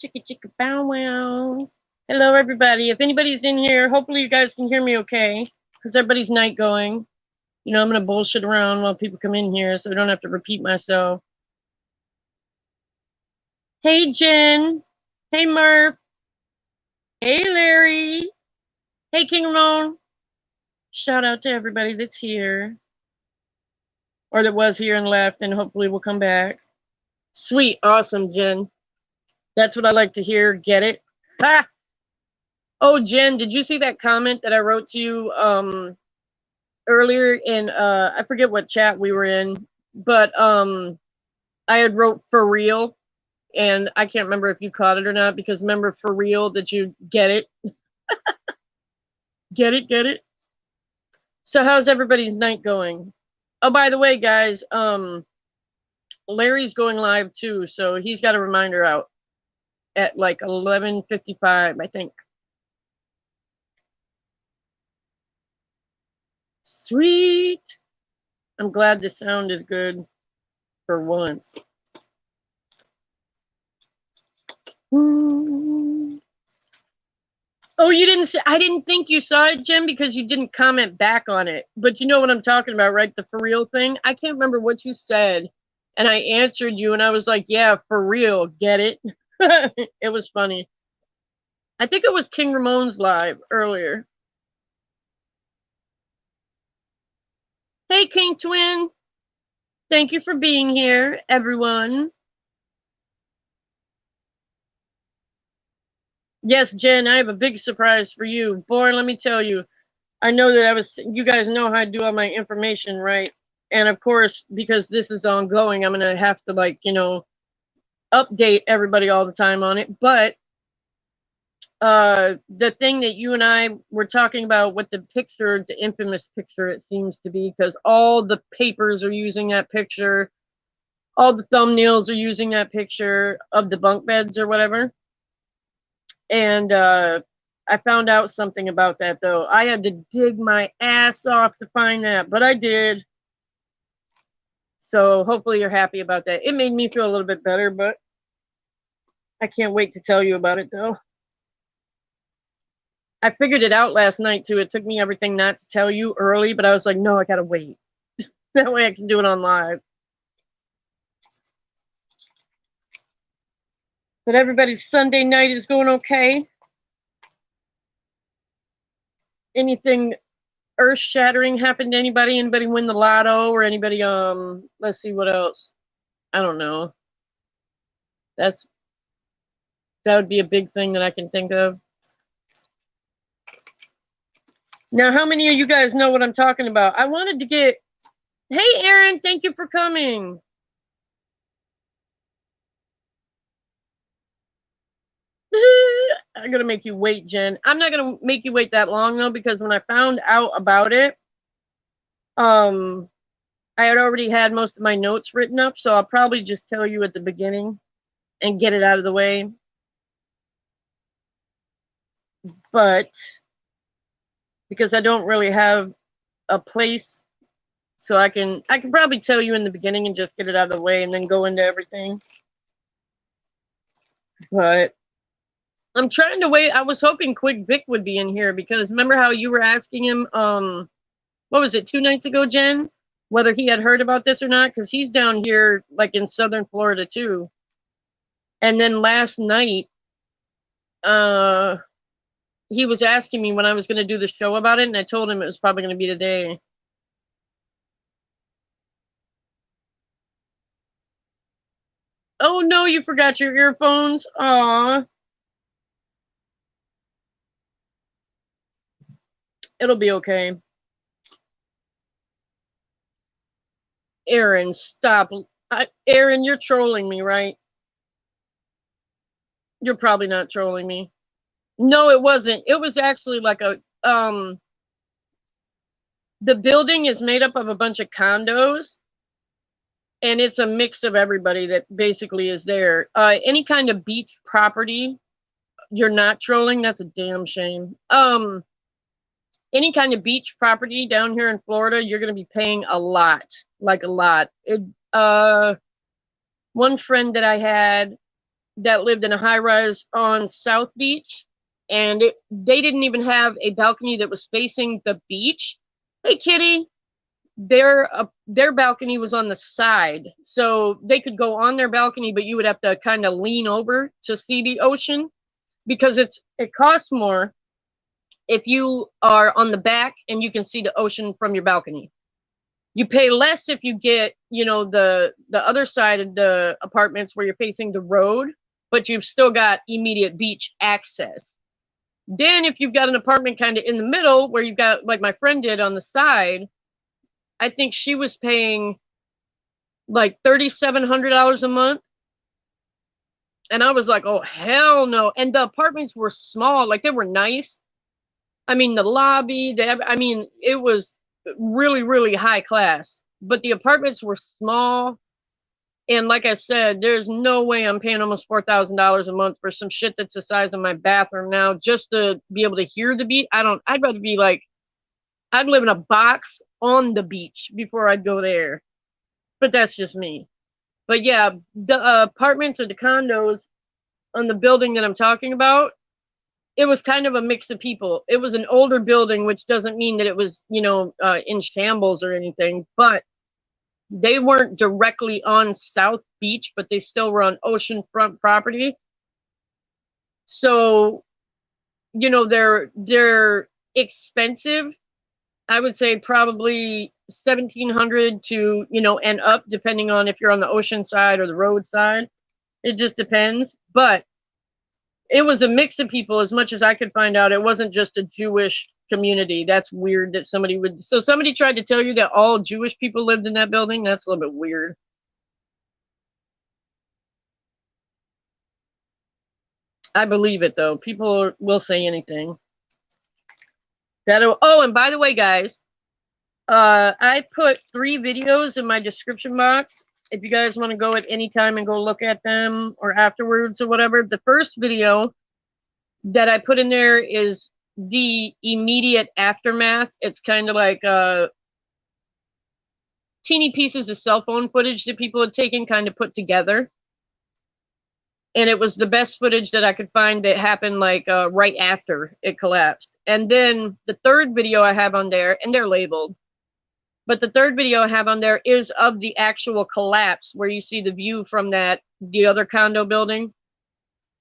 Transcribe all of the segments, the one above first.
Chicka chicka bow wow. Hello, everybody. If anybody's in here, hopefully you guys can hear me okay, because everybody's night going. You know, I'm going to bullshit around while people come in here so I don't have to repeat myself. Hey, Jen. Hey, Murph. Hey, Larry. Hey, King Ramon. Shout out to everybody that's here, or that was here and left, and hopefully will come back. Sweet. Awesome, Jen. That's what I like to hear. Get it? Ha! Oh, Jen, did you see that comment that I wrote to you earlier in I forget what chat we were in, but I had wrote for real, and I can't remember if you caught it or not, because remember for real that you get it. Get it. So how's everybody's night going? Oh, by the way, guys, Larry's going live too, so he's got a reminder out at like 11:55, I think. Sweet. I'm glad the sound is good for once. Oh, you didn't see, I didn't think you saw it, Jim, because you didn't comment back on it. But you know what I'm talking about, right? The for real thing. I can't remember what you said. And I answered you and I was like, yeah, for real. Get it? It was funny. I think it was King Ramon's live earlier. Hey, King Twin. Thank you for being here, everyone. Yes, Jen, I have a big surprise for you. Boy, let me tell you. I know that you guys know how I do all my information, right? And of course, because this is ongoing, I'm going to have to, like, you know, update everybody all the time on it. But the thing that you and I were talking about with the picture, the infamous picture, it seems to be, because all the papers are using that picture, all the thumbnails are using that picture of the bunk beds or whatever. And I found out something about that, though. I had to dig my ass off to find that, but I did. So hopefully you're happy about that. It made me feel a little bit better, but I can't wait to tell you about it, though. I figured it out last night, too. It took me everything not to tell you early, but I was like, no, I gotta wait. That way I can do it on live. But everybody's Sunday night is going okay. Anything earth-shattering happened to anybody? Anybody win the lotto, or anybody, let's see what else. I don't know. That would be a big thing that I can think of. Now, how many of you guys know what I'm talking about? I wanted to get... Hey, Aaron, thank you for coming. I'm going to make you wait, Jen. I'm not going to make you wait that long, though, because when I found out about it, I had already had most of my notes written up, so I'll probably just tell you at the beginning and get it out of the way. But because I don't really have a place, so I can probably tell you in the beginning and just get it out of the way and then go into everything. But I'm trying to wait. I was hoping Quick Vic would be in here, because remember how you were asking him, what was it, 2 nights ago, Jen, whether he had heard about this or not, because he's down here like in southern Florida too. And then last night, he was asking me when I was going to do the show about it, and I told him it was probably going to be today. Oh no, you forgot your earphones. Aw. It'll be okay. Aaron, stop. Aaron, you're trolling me, right? You're probably not trolling me. No, it wasn't. It was actually like a the building is made up of a bunch of condos, and it's a mix of everybody that basically is there. Any kind of beach property, you're not trolling, that's a damn shame. Any kind of beach property down here in Florida, you're going to be paying a lot, like a lot. One friend that I had that lived in a high rise on South Beach, and they didn't even have a balcony that was facing the beach. Hey, kitty. Their balcony was on the side, so they could go on their balcony, but you would have to kind of lean over to see the ocean, because it costs more if you are on the back and you can see the ocean from your balcony. You pay less if you get, you know, the other side of the apartments where you're facing the road, but you've still got immediate beach access. Then if you've got an apartment kind of in the middle where you've got, like my friend did on the side, I think she was paying like $3,700 a month. And I was like, oh, hell no. And the apartments were small, like they were nice. I mean, the lobby, it was really, really high class, but the apartments were small. And like I said, there's no way I'm paying almost $4,000 a month for some shit that's the size of my bathroom now just to be able to hear the beach. I'd rather be like, I'd live in a box on the beach before I'd go there. But that's just me. But yeah, the apartments or the condos on the building that I'm talking about, it was kind of a mix of people. It was an older building, which doesn't mean that it was, you know, in shambles or anything, but they weren't directly on South Beach, but they still were on oceanfront property. So, you know, they're expensive. I would say probably 1,700 to, you know, and up, depending on if you're on the ocean side or the road side. It just depends. But it was a mix of people, as much as I could find out. It wasn't just a Jewish community. That's weird that somebody would. So somebody tried to tell you that all Jewish people lived in that building. That's a little bit weird. I believe it, though. People will say anything. Oh, and by the way, guys, I put 3 videos in my description box. If you guys want to go at any time and go look at them or afterwards or whatever. The first video that I put in there is the immediate aftermath. It's kind of like teeny pieces of cell phone footage that people had taken, kind of put together. And it was the best footage that I could find that happened like right after it collapsed. And then the third video I have on there, and they're labeled, but the third video I have on there is of the actual collapse, where you see the view from the other condo building.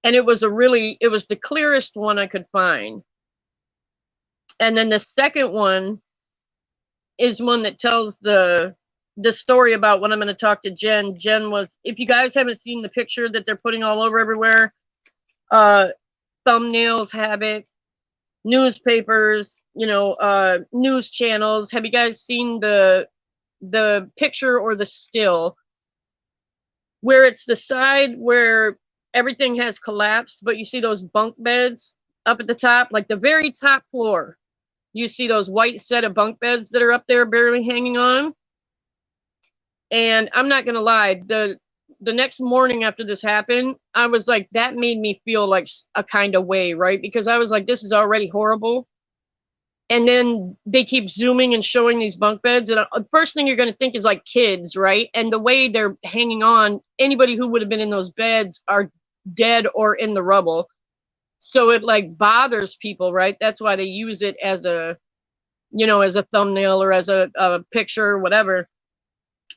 And it was the clearest one I could find. And then the second one is one that tells the story about when I'm going to talk to Jen. Jen was, if you guys haven't seen the picture that they're putting all over everywhere, thumbnails have it, newspapers, you know, news channels. Have you guys seen the picture or the still where it's the side where everything has collapsed, but you see those bunk beds up at the top, like the very top floor? You see those white set of bunk beds that are up there barely hanging on. And I'm not gonna lie, the next morning after this happened, I was like, that made me feel like a kind of way, right? Because I was like, this is already horrible. And then they keep zooming and showing these bunk beds. And the first thing you're going to think is like kids, right? And the way they're hanging on, anybody who would have been in those beds are dead or in the rubble. So it like bothers people, right? That's why they use it as a, you know, as a thumbnail or as a picture or whatever.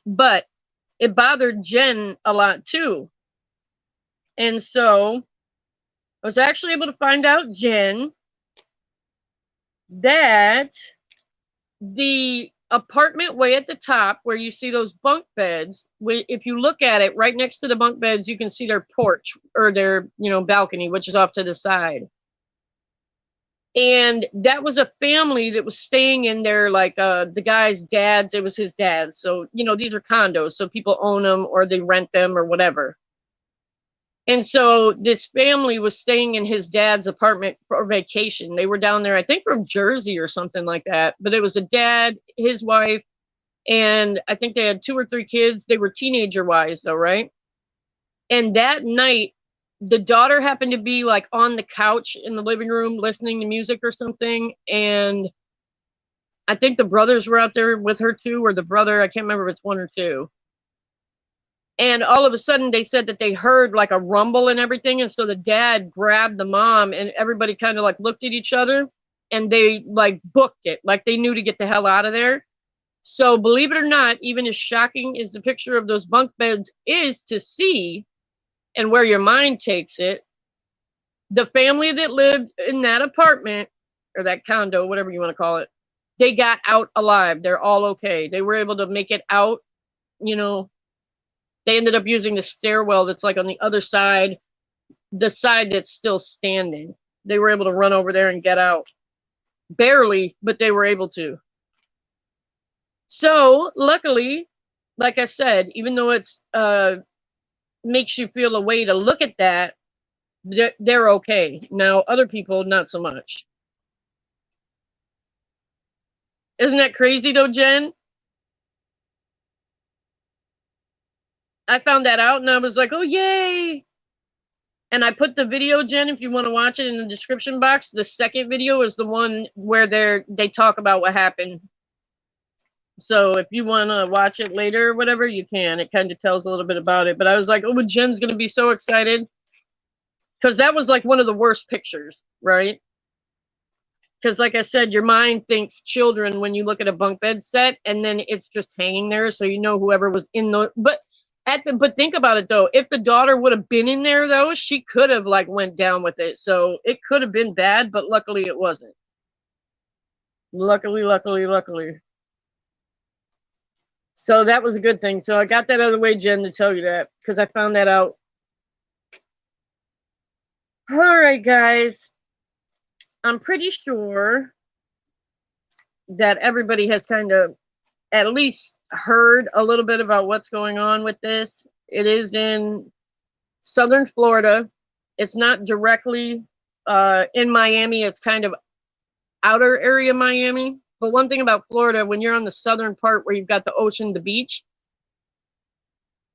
But it bothered Jen a lot too. And so I was actually able to find out, Jen, that the apartment way at the top where you see those bunk beds, if you look at it right next to the bunk beds, you can see their porch or their, you know, balcony, which is off to the side. And that was a family that was staying in there, like the guy's dad's, it was his dad's. So, you know, these are condos, so people own them or they rent them or whatever. And so this family was staying in his dad's apartment for vacation. They were down there, I think from Jersey or something like that. But it was a dad, his wife, and I think they had 2 or 3 kids. They were teenager wise though, right? And that night, the daughter happened to be like on the couch in the living room listening to music or something. And I think the brothers were out there with her too, or the brother, I can't remember if it's 1 or 2. And all of a sudden they said that they heard like a rumble and everything. And so the dad grabbed the mom and everybody kind of like looked at each other and they like booked it. Like they knew to get the hell out of there. So believe it or not, even as shocking as the picture of those bunk beds is to see and where your mind takes it, the family that lived in that apartment or that condo, whatever you want to call it, they got out alive. They're all okay. They were able to make it out, you know. They ended up using the stairwell that's like on the other side, the side that's still standing. They were able to run over there and get out. Barely, but they were able to. So luckily, like I said, even though it's makes you feel a way to look at that, they're okay. Now other people, not so much. Isn't that crazy though, Jen? I found that out and I was like, oh, yay. And I put the video, Jen, if you want to watch it, in the description box. The second video is the one where they talk about what happened. So if you want to watch it later or whatever, you can. It kind of tells a little bit about it. But I was like, oh, Jen's going to be so excited. Because that was like one of the worst pictures, right? Because like I said, your mind thinks children when you look at a bunk bed set, and then it's just hanging there. So you know whoever was in the... But think about it though. If the daughter would have been in there though, she could have like went down with it. So it could have been bad, but luckily it wasn't. Luckily. So that was a good thing. So I got that out of the way, Jen, to tell you that because I found that out. All right, guys. I'm pretty sure that everybody has kind of at least heard a little bit about what's going on with this. It is in southern Florida. It's not directly in Miami. It's kind of outer area Miami. But one thing about Florida, when you're on the southern part where you've got the ocean, the beach,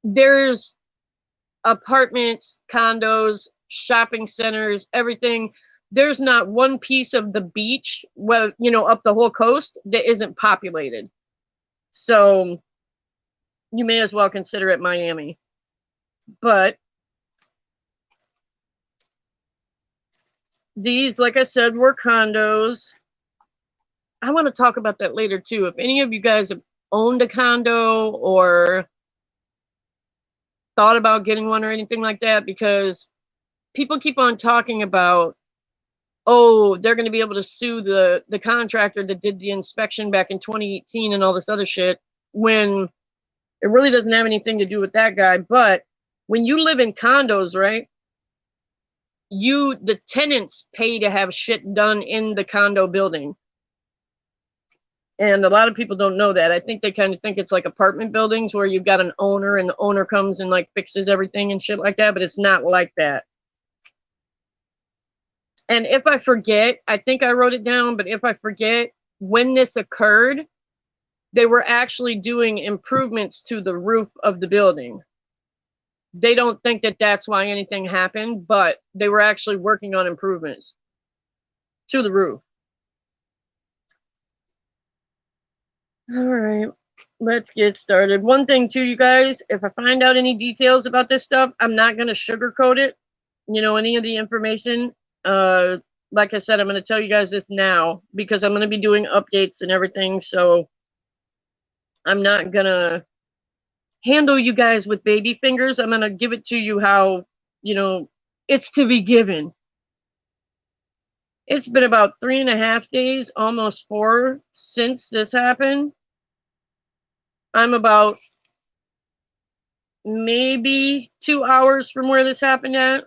there's apartments, condos, shopping centers, everything. There's not one piece of the beach, well, you know, up the whole coast that isn't populated. So you may as well consider it Miami. But these, like I said, were condos. I want to talk about that later too. If any of you guys have owned a condo or thought about getting one or anything like that, because people keep on talking about, oh, they're going to be able to sue the contractor that did the inspection back in 2018 and all this other shit, when it really doesn't have anything to do with that guy. But when you live in condos, right, the tenants pay to have shit done in the condo building. And a lot of people don't know that. I think they kind of think it's like apartment buildings where you've got an owner and the owner comes and like fixes everything and shit like that, but it's not like that. And if I forget, I think I wrote it down, but if I forget, when this occurred, they were actually doing improvements to the roof of the building. They don't think that that's why anything happened, but they were actually working on improvements to the roof. All right, let's get started. One thing too, you guys, if I find out any details about this stuff, I'm not going to sugarcoat it. You know, any of the information, like I said, I'm going to tell you guys this now because I'm going to be doing updates and everything. So I'm not going to handle you guys with baby fingers. I'm going to give it to you how, you know, it's to be given. It's been about 3.5 days, almost 4, since this happened. I'm about maybe 2 hours from where this happened at.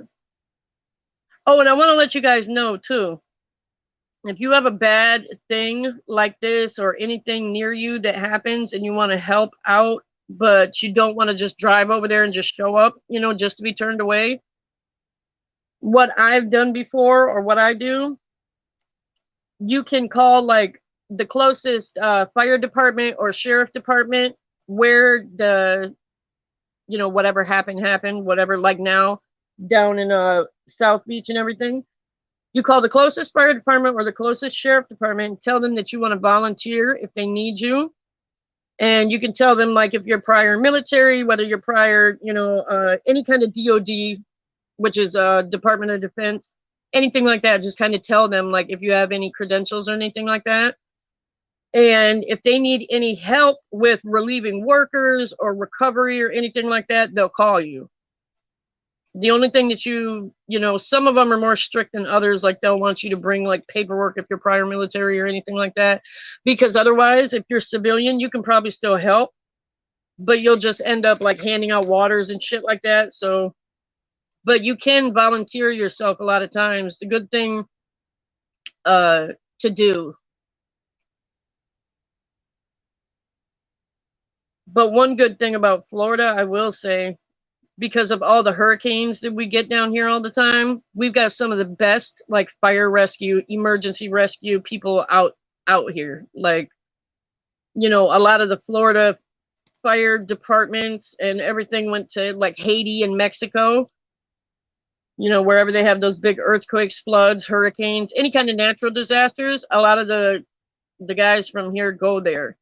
Oh, and I want to let you guys know too, if you have a bad thing like this or anything near you that happens and you want to help out, but you don't want to just drive over there and just show up, you know, just to be turned away. What I've done before, or what I do, you can call like the closest fire department or sheriff department where the, you know, whatever happened, whatever, like now down in South Beach and everything. You call the closest fire department or the closest sheriff department and tell them that you want to volunteer if they need you. And you can tell them, like, if you're prior military, whether you're prior, you know, any kind of DOD, which is Department of Defense, anything like that. Just kind of tell them, like, if you have any credentials or anything like that. And if they need any help with relieving workers or recovery or anything like that, they'll call you. The only thing that you know, some of them are more strict than others. Like, they'll want you to bring like paperwork if you're prior military or anything like that, because otherwise, if you're civilian, you can probably still help, but you'll just end up like handing out waters and shit like that. So, but you can volunteer yourself a lot of times. The good thing to do. But one good thing about Florida, I will say, because of all the hurricanes that we get down here all the time, we've got some of the best like fire rescue, emergency rescue people out here. Like, you know, a lot of the Florida fire departments and everything went to like Haiti and Mexico. You know, wherever they have those big earthquakes, floods, hurricanes, any kind of natural disasters, a lot of the guys from here go there,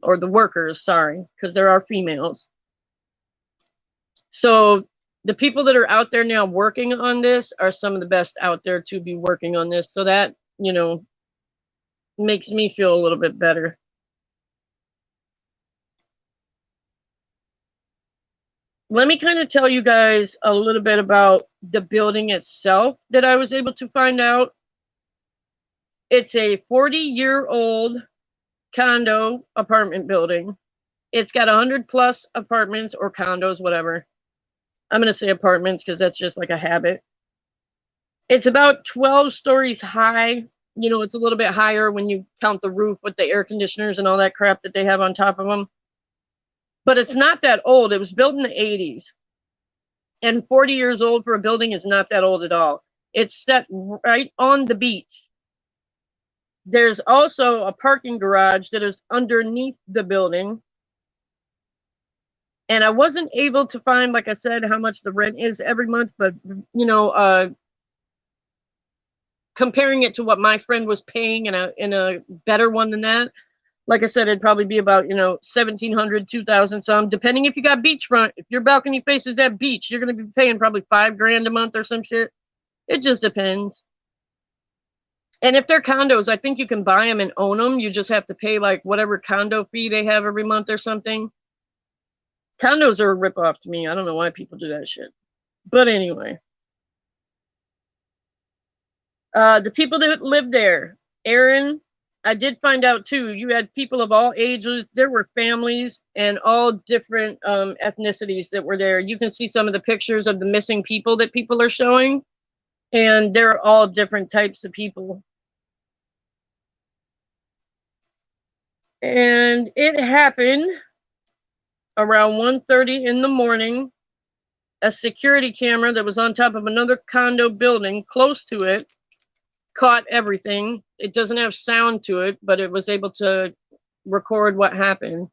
or the workers, sorry, because there are females. So the people that are out there now working on this are some of the best out there to be working on this. So that, you know, makes me feel a little bit better. Let me kind of tell you guys a little bit about the building itself that I was able to find out. It's a 40-year-old condo apartment building. It's got 100 plus apartments or condos, whatever. I'm going to say apartments because that's just like a habit. It's about 12 stories high. You know, it's a little bit higher when you count the roof with the air conditioners and all that crap that they have on top of them. But it's not that old. It was built in the 80s. And 40 years old for a building is not that old at all. It's set right on the beach. There's also a parking garage that is underneath the building. And I wasn't able to find, like I said, how much the rent is every month, but, you know, comparing it to what my friend was paying in a better one than that, like I said, it'd probably be about, you know, 1,700, 2,000 some, depending if you got beachfront. If your balcony faces that beach, you're going to be paying probably $5,000 a month or some shit. It just depends. And if they're condos, I think you can buy them and own them. You just have to pay like whatever condo fee they have every month or something. Condos are a ripoff to me. I don't know why people do that shit. But anyway, the people that live there, Aaron, I did find out too, you had people of all ages. There were families and all different ethnicities that were there. You can see some of the pictures of the missing people that people are showing, and they're all different types of people. And it happened around 1:30 in the morning. A security camera that was on top of another condo building close to it caught everything. It doesn't have sound to it, but it was able to record what happened.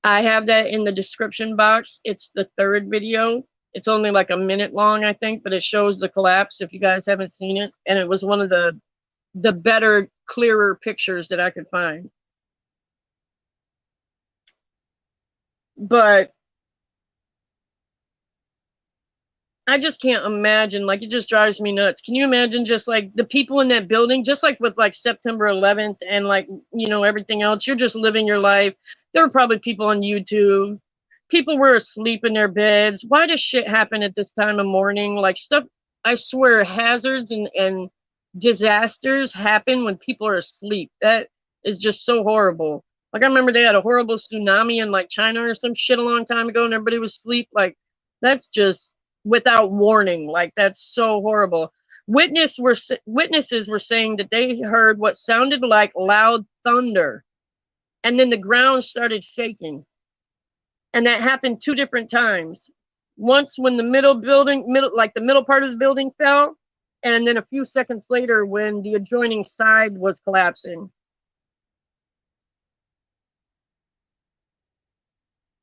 I have that in the description box. It's the third video. It's only like a minute long, I think, but it shows the collapse if you guys haven't seen it. And it was one of the better, clearer pictures that I could find. But I just can't imagine, like, it just drives me nuts. Can you imagine just like the people in that building, just like with like September 11th and like, you know, everything else, you're just living your life. There were probably people on YouTube. People were asleep in their beds. Why does shit happen at this time of morning? Like stuff, I swear, hazards and disasters happen when people are asleep. That is just so horrible. Like, I remember they had a horrible tsunami in like China or some shit a long time ago and everybody was asleep. Like, that's just without warning. Like, that's so horrible. Witnesses were saying that they heard what sounded like loud thunder, and then the ground started shaking. And that happened two different times. Once when the middle part of the building fell, and then a few seconds later when the adjoining side was collapsing.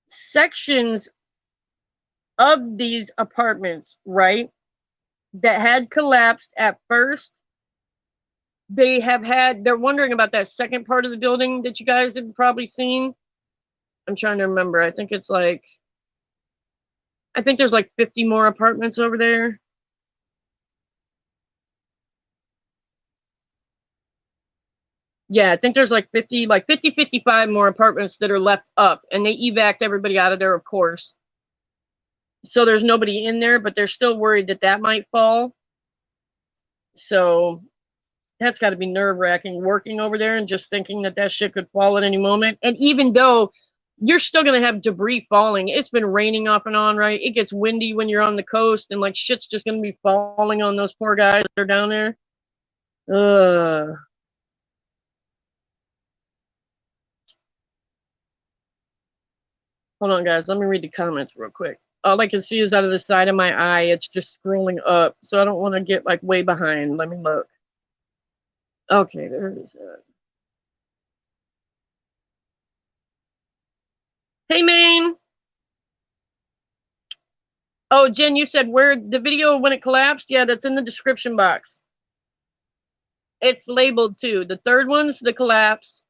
Sections of these apartments, right, that had collapsed at first they're wondering about that second part of the building that you guys have probably seen. I'm trying to remember. I think there's like 50 more apartments over there. Yeah, I think there's like 55 more apartments that are left up, and they evac everybody out of there, of course. So there's nobody in there, but they're still worried that that might fall. So that's got to be nerve-wracking working over there and just thinking that that shit could fall at any moment. And even though you're still going to have debris falling, it's been raining off and on, right? It gets windy when you're on the coast, and like shit's just going to be falling on those poor guys that are down there. Ugh. Hold on, guys. Let me read the comments real quick. All I can see is out of the side of my eye. It's just scrolling up, so I don't want to get like way behind. Let me look. Okay, there it is. Hey, Maine. Oh, Jen, you said where the video when it collapsed? Yeah, that's in the description box. It's labeled too. The third one's the collapse.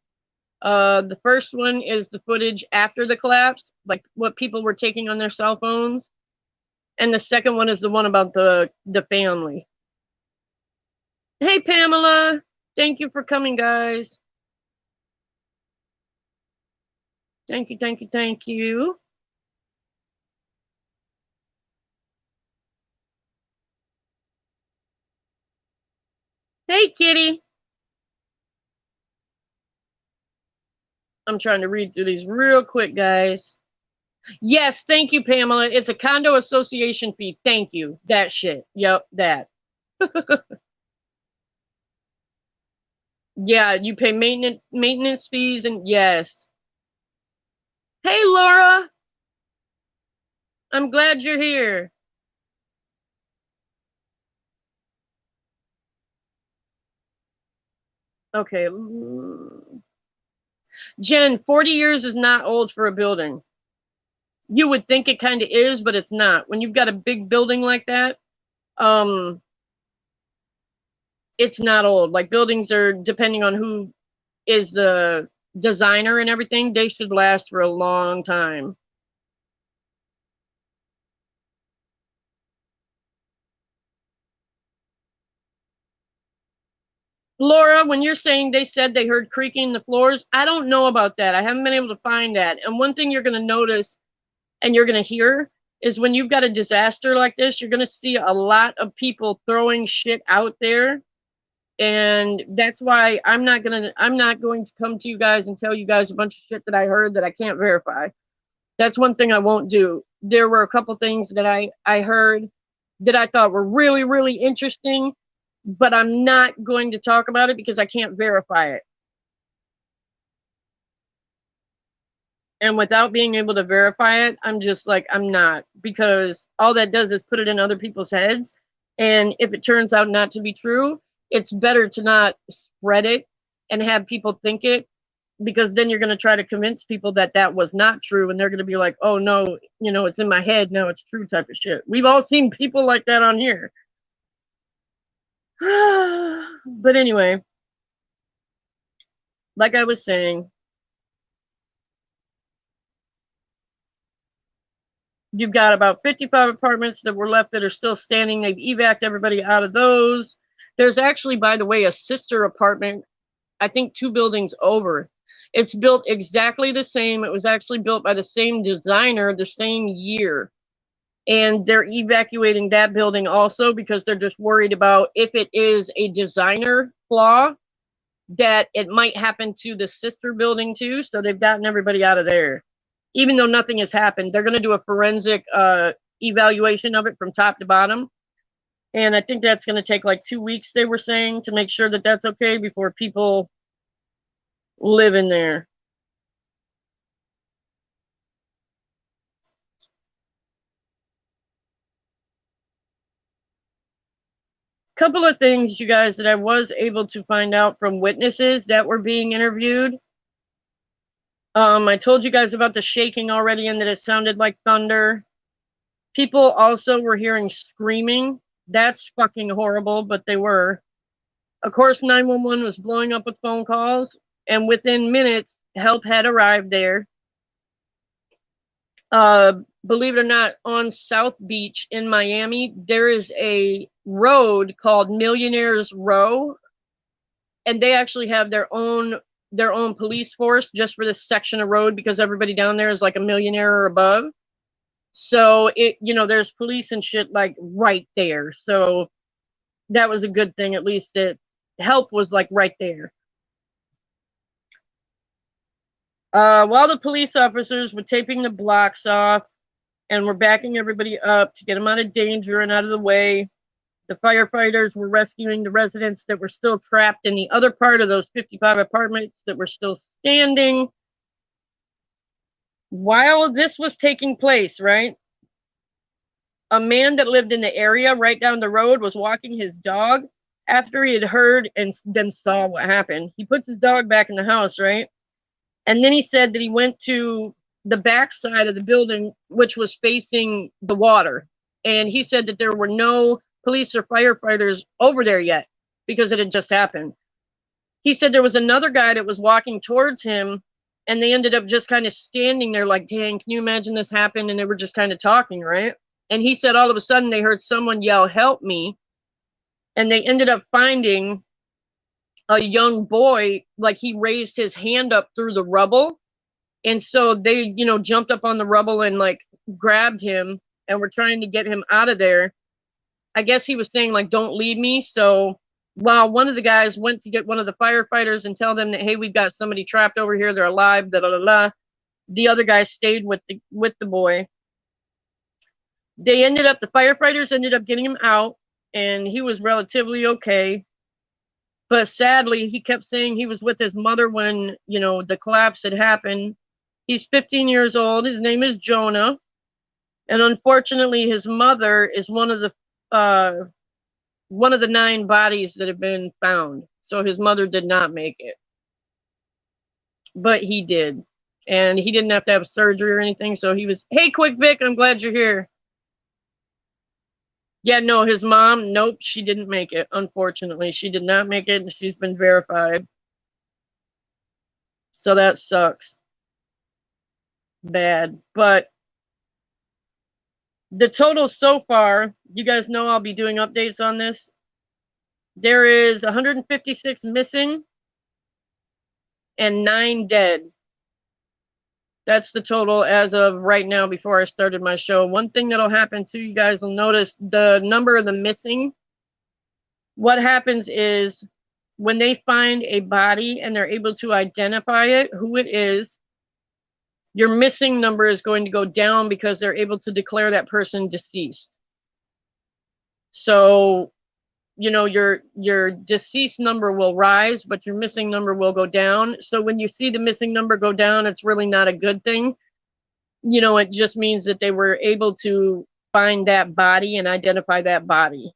The first one is the footage after the collapse, like what people were taking on their cell phones. And the second one is the one about the family. Hey, Pamela. Thank you for coming, guys. Thank you, thank you, thank you. Hey, Kitty. I'm trying to read through these real quick, guys. Yes, thank you, Pamela. It's a condo association fee. Thank you. That shit. Yep, that. Yeah, you pay maintenance fees and yes. Hey, Laura. I'm glad you're here. Okay. Jen, 40 years is not old for a building. You would think it kind of is, but it's not. When you've got a big building like that, um, it's not old. Like buildings are, depending on who is the designer and everything, they should last for a long time. Laura, when you're saying they said they heard creaking in the floors, I don't know about that. I haven't been able to find that. And one thing you're going to notice and you're going to hear is when you've got a disaster like this, you're going to see a lot of people throwing shit out there. And that's why I'm not going to come to you guys and tell you guys a bunch of shit that I heard that I can't verify. That's one thing I won't do. There were a couple things that I heard that I thought were really, really interesting, but I'm not going to talk about it because I can't verify it. And without being able to verify it, I'm just like, I'm not, because all that does is put it in other people's heads. And if it turns out not to be true, it's better to not spread it and have people think it, because then you're going to try to convince people that that was not true. And they're going to be like, oh no, you know, it's in my head. Now it's true type of shit. We've all seen people like that on here. But anyway, like I was saying, you've got about 55 apartments that were left that are still standing. They've evac'd everybody out of those. There's actually, by the way, a sister apartment, I think 2 buildings over. It's built exactly the same. It was actually built by the same designer the same year. And they're evacuating that building also because they're just worried about if it is a designer flaw, that it might happen to the sister building too. So they've gotten everybody out of there. Even though nothing has happened, they're going to do a forensic evaluation of it from top to bottom. And I think that's going to take like 2 weeks, they were saying, to make sure that that's okay before people live in there. Couple of things, you guys, that I was able to find out from witnesses that were being interviewed. I told you guys about the shaking already and that it sounded like thunder. People also were hearing screaming. That's fucking horrible, but they were. Of course, 911 was blowing up with phone calls, and within minutes, help had arrived there. Believe it or not, on South Beach in Miami, there is a road called Millionaires Row, and they actually have their own police force just for this section of road because everybody down there is like a millionaire or above. So there's police and shit like right there. So that was a good thing, at least that help was like right there. While the police officers were taping the blocks off and were backing everybody up to get them out of danger and out of the way, the firefighters were rescuing the residents that were still trapped in the other part of those 55 apartments that were still standing. While this was taking place, right, a man that lived in the area right down the road was walking his dog after he had heard and then saw what happened. He puts his dog back in the house, right? And then he said that he went to the back side of the building, which was facing the water. And he said that there were no police or firefighters over there yet because it had just happened. He said there was another guy that was walking towards him, and they ended up just kind of standing there like, dang, can you imagine this happened? And they were just kind of talking, right? And he said all of a sudden they heard someone yell, "Help me." And they ended up finding a young boy, like he raised his hand up through the rubble. And so they, jumped up on the rubble and like grabbed him and were trying to get him out of there. I guess he was saying like, "Don't leave me." So while one of the guys went to get one of the firefighters and tell them that, "Hey, we've got somebody trapped over here. They're alive, da da da da," the other guy stayed with the boy. The firefighters ended up getting him out, and he was relatively okay. But sadly, he kept saying he was with his mother when, the collapse had happened. He's 15 years old. His name is Jonah. And unfortunately, his mother is one of the 9 bodies that have been found. So his mother did not make it. But he did. And he didn't have to have surgery or anything. So he was, "Hey, Quick Vic, I'm glad you're here." Yeah, no, his mom, nope, she didn't make it. Unfortunately, she did not make it, and she's been verified. So that sucks. Bad. But the total so far, you guys know I'll be doing updates on this. There is 156 missing and 9 dead. That's the total as of right now before I started my show. One thing that'll happen too, you guys will notice the number of the missing. What happens is when they find a body and they're able to identify it, who it is, your missing number is going to go down because they're able to declare that person deceased. So, your deceased number will rise, but your missing number will go down. So when you see the missing number go down, it's really not a good thing. It just means that they were able to find that body and identify that body.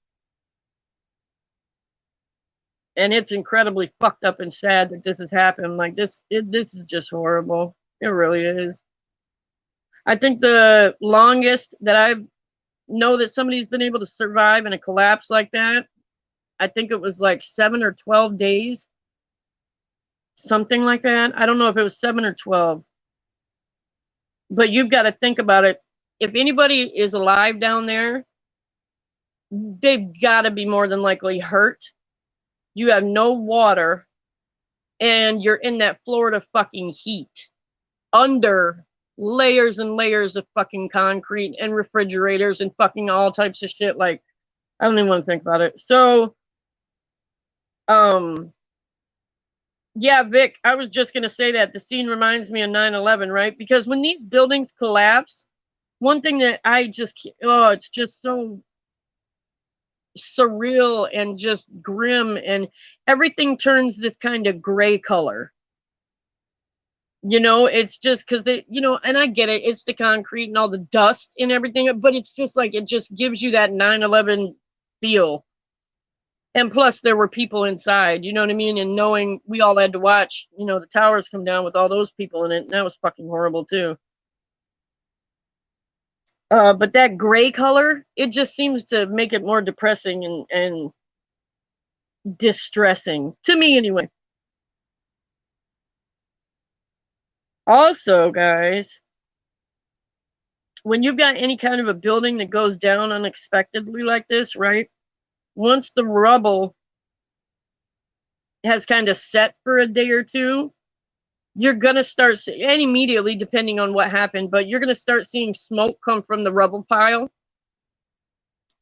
And it's incredibly fucked up and sad that this has happened. Like this is just horrible. It really is. I think the longest that I know that somebody's been able to survive in a collapse like that, I think it was like 7 or 12 days. Something like that. I don't know if it was 7 or 12. But you've got to think about it. If anybody is alive down there, they've got to be more than likely hurt. You have no water, and you're in that Florida fucking heat under layers and layers of fucking concrete and refrigerators and fucking all types of shit. Like, I don't even want to think about it. So, yeah, Vic, I was just going to say that the scene reminds me of 9/11, right? Because when these buildings collapse, one thing that it's just so surreal and just grim, and everything turns this kind of gray color. It's just because and I get it, it's the concrete and all the dust and everything, but it's just like, it just gives you that 9/11 feel. And plus there were people inside, you know what I mean? And knowing we all had to watch, the towers come down with all those people in it, and that was fucking horrible too. But that gray color, it just seems to make it more depressing and distressing to me anyway. Also, guys, when you've got any kind of a building that goes down unexpectedly like this, right? Once the rubble has kind of set for a day or two, you're going to start, and immediately, depending on what happened, but you're going to start seeing smoke come from the rubble pile.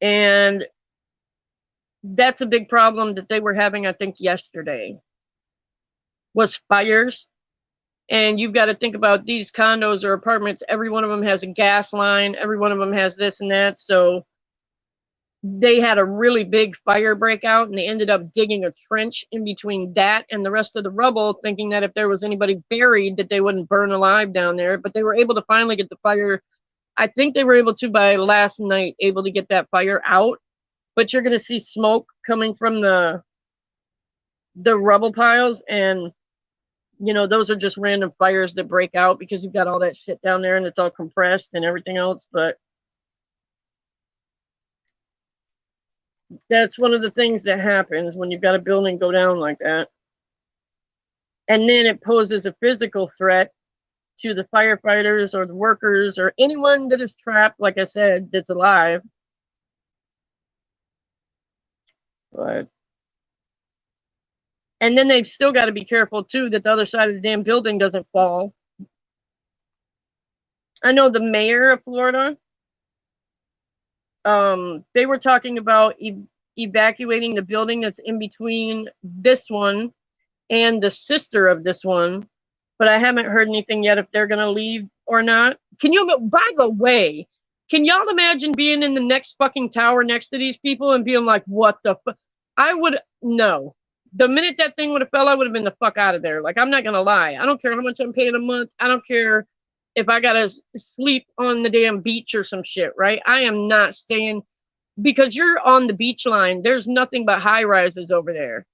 And that's a big problem that they were having, I think, yesterday, was fires. And you've got to think about these condos or apartments. Every one of them has a gas line. Every one of them has this and that. So they had a really big fire breakout, and they ended up digging a trench in between that and the rest of the rubble, thinking that if there was anybody buried that they wouldn't burn alive down there. But they were able to finally get the fire. I think they were able to, by last night, able to get that fire out. But you're going to see smoke coming from the rubble piles, and you know, those are just random fires that break out because you've got all that shit down there and it's all compressed and everything else. But that's one of the things that happens when you've got a building go down like that. And then it poses a physical threat to the firefighters or the workers or anyone that is trapped, like I said, that's alive. But and then they've still got to be careful too that the other side of the damn building doesn't fall. I know the mayor of Florida, they were talking about evacuating the building that's in between this one and the sister of this one, but I haven't heard anything yet if they're going to leave or not. Can you, by the way, can y'all imagine being in the next fucking tower next to these people and being like, what the fuck? I would, no. The minute that thing would have fell, I would have been the fuck out of there. Like, I'm not going to lie. I don't care how much I'm paying a month. I don't care if I got to sleep on the damn beach or some shit, right? I am not staying, because you're on the beach line. There's nothing but high rises over there.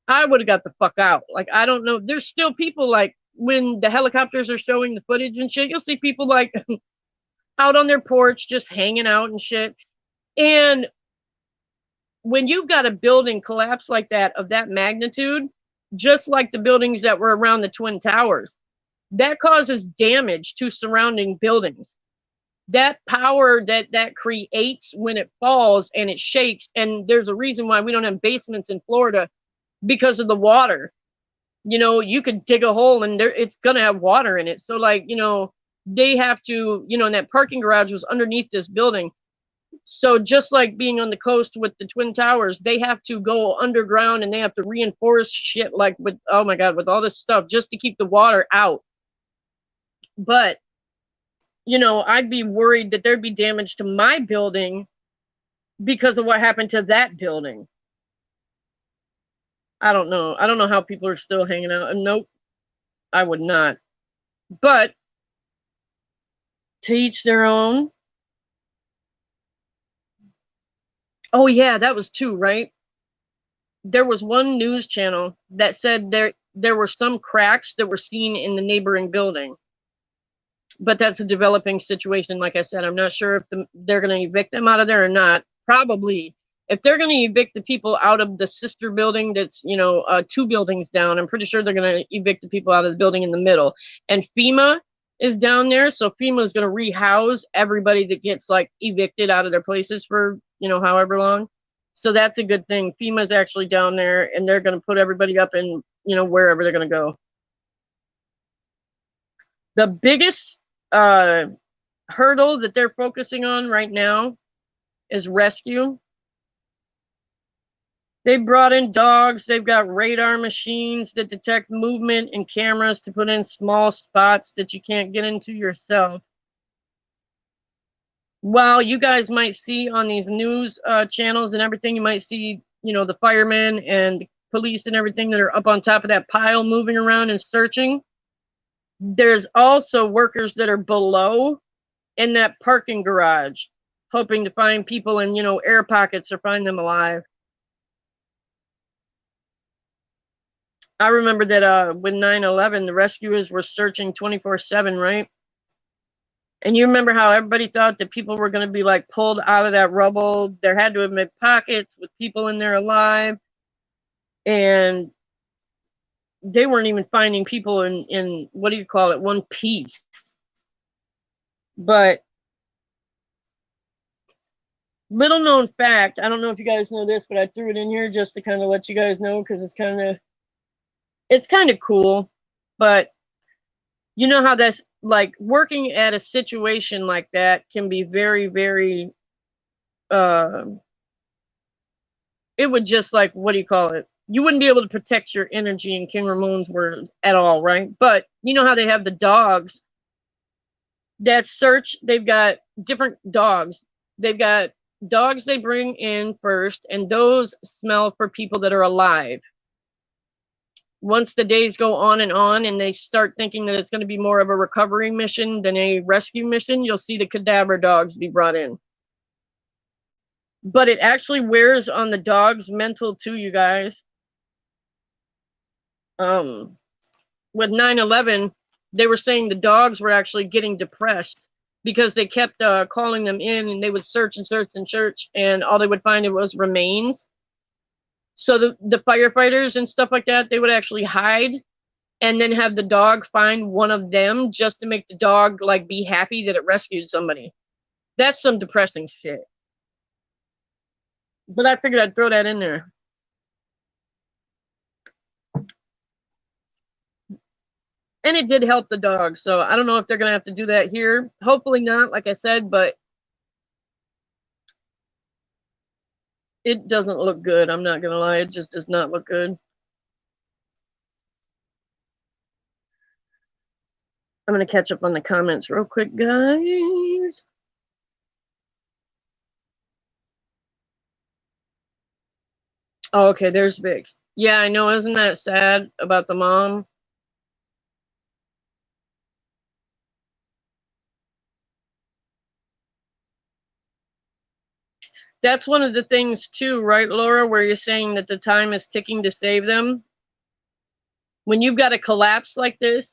I would have got the fuck out. Like, I don't know. There's still people, like, when the helicopters are showing the footage and shit, you'll see people, like, out on their porch just hanging out and shit. And when you've got a building collapse like that, of that magnitude, just like the buildings that were around the Twin Towers, that causes damage to surrounding buildings. That power that creates when it falls and it shakes, and there's a reason why we don't have basements in Florida, because of the water. You know, you could dig a hole and it's gonna have water in it. So, like, you know, they have to, you know, and that parking garage was underneath this building. So just like being on the coast with the Twin Towers, they have to go underground and they have to reinforce shit, like, with, oh my God, with all this stuff just to keep the water out. But, you know, I'd be worried that there'd be damage to my building because of what happened to that building. I don't know. I don't know how people are still hanging out. Nope, I would not. But to each their own. Oh yeah, that was two, right? There was one news channel that said there were some cracks that were seen in the neighboring building. But that's a developing situation. Like I said, I'm not sure if they're going to evict them out of there or not. Probably. If they're going to evict the people out of the sister building that's, you know, 2 buildings down, I'm pretty sure they're going to evict the people out of the building in the middle. And FEMA is down there, so FEMA is going to rehouse everybody that gets, like, evicted out of their places for, you know, however long. So that's a good thing. FEMA's actually down there, and they're going to put everybody up in, you know, wherever they're going to go. The biggest hurdle that they're focusing on right now is rescue. They brought in dogs. They've got radar machines that detect movement and cameras to put in small spots that you can't get into yourself. While you guys might see on these news channels and everything, you might see, you know, the firemen and the police and everything that are up on top of that pile moving around and searching. There's also workers that are below in that parking garage, hoping to find people in, you know, air pockets or find them alive. I remember that when 9/11, the rescuers were searching 24/7, right? And you remember how everybody thought that people were going to be, like, pulled out of that rubble. There had to have been pockets with people in there alive. and they weren't even finding people in what do you call it, one piece. But little known fact, I don't know if you guys know this, but I threw it in here just to kind of let you guys know, because it's kind of cool. But you know how that's like, working at a situation like that can be very, very uh it would just, like, what do you call it, you wouldn't be able to protect your energy in King Ramon's words at all, right? But you know how they have the dogs that search, they've got different dogs. They've got dogs they bring in first, and those smell for people that are alive. Once the days go on and they start thinking that it's going to be more of a recovery mission than a rescue mission, you'll see the cadaver dogs be brought in. But it actually wears on the dog's mental too, you guys. With 9/11, they were saying the dogs were actually getting depressed because they kept calling them in, and they would search and search and search, and all they would find it was remains. So the firefighters and stuff like that, they would actually hide and then have the dog find one of them just to make the dog like be happy that it rescued somebody. That's some depressing shit. But I figured I'd throw that in there. And it did help the dog, so I don't know if they're gonna have to do that here. Hopefully not, like I said, but it doesn't look good. I'm not gonna lie, it just does not look good. I'm gonna catch up on the comments real quick, guys. Oh, okay, there's Vic. Yeah, I know, isn't that sad about the mom? That's one of the things too, right, Laura, where you're saying that the time is ticking to save them. When you've got a collapse like this,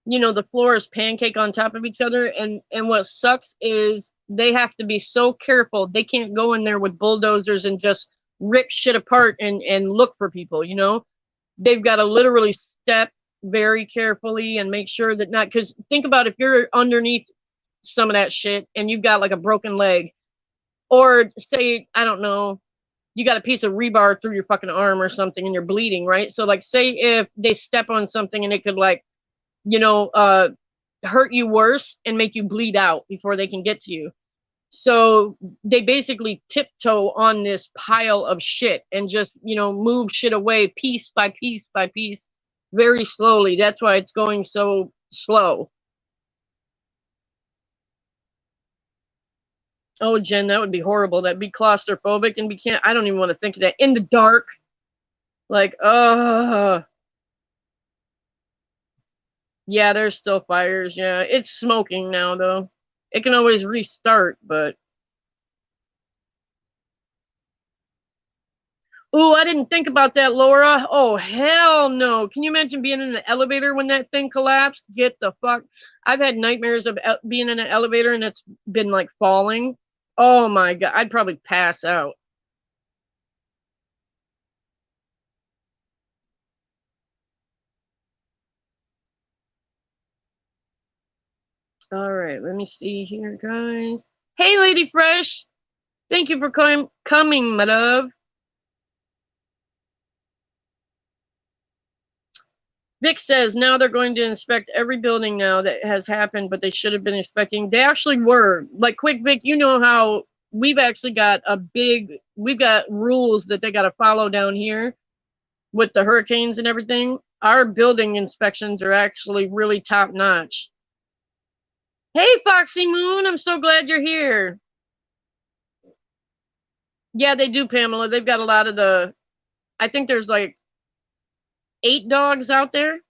you know, the floor is pancake on top of each other, and what sucks is they have to be so careful. They can't go in there with bulldozers and just rip shit apart and look for people, you know. They've got to literally step very carefully and make sure that not, because think about if you're underneath some of that shit and you've got like a broken leg, or say, I don't know, you got a piece of rebar through your fucking arm or something and you're bleeding, right? So like, say if they step on something and it could, like, you know, hurt you worse and make you bleed out before they can get to you. So they basically tiptoe on this pile of shit and just, you know, move shit away piece by piece by piece, very slowly. That's why it's going so slow. Oh, Jen, that would be horrible. That'd be claustrophobic, and we can't, I don't even want to think of that. In the dark. Like, yeah, there's still fires. Yeah, it's smoking now, though. It can always restart, but. Ooh, I didn't think about that, Laura. Oh, hell no. Can you imagine being in an elevator when that thing collapsed? Get the fuck. I've had nightmares of being in an elevator and it's been like falling. Oh my God. I'd probably pass out. All right, let me see here, guys. Hey, Lady Fresh. Thank you for coming, my love. Vic says now they're going to inspect every building now that has happened, but they should have been inspecting. They actually were. Like, quick, Vic, you know how we've actually got we've got rules that they got to follow down here with the hurricanes and everything. Our building inspections are actually really top notch. Hey, Foxy Moon, I'm so glad you're here. Yeah, they do, Pamela. They've got a lot of I think there's like 8 dogs out there.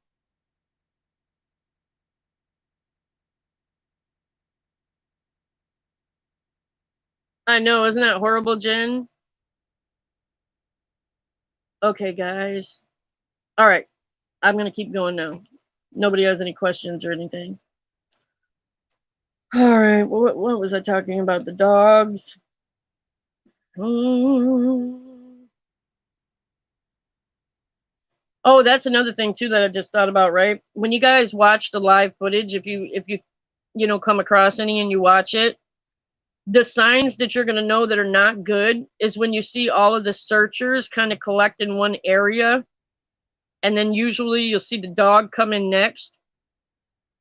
I know, isn't that horrible, Jen? Okay, guys. All right, I'm going to keep going now. Nobody has any questions or anything. All right, what was I talking about? The dogs. Oh, that's another thing too that I just thought about, right? When you guys watch the live footage, if you come across any and you watch it, the signs that you're going to know that are not good is when you see all of the searchers kind of collect in one area, and then usually you'll see the dog come in next.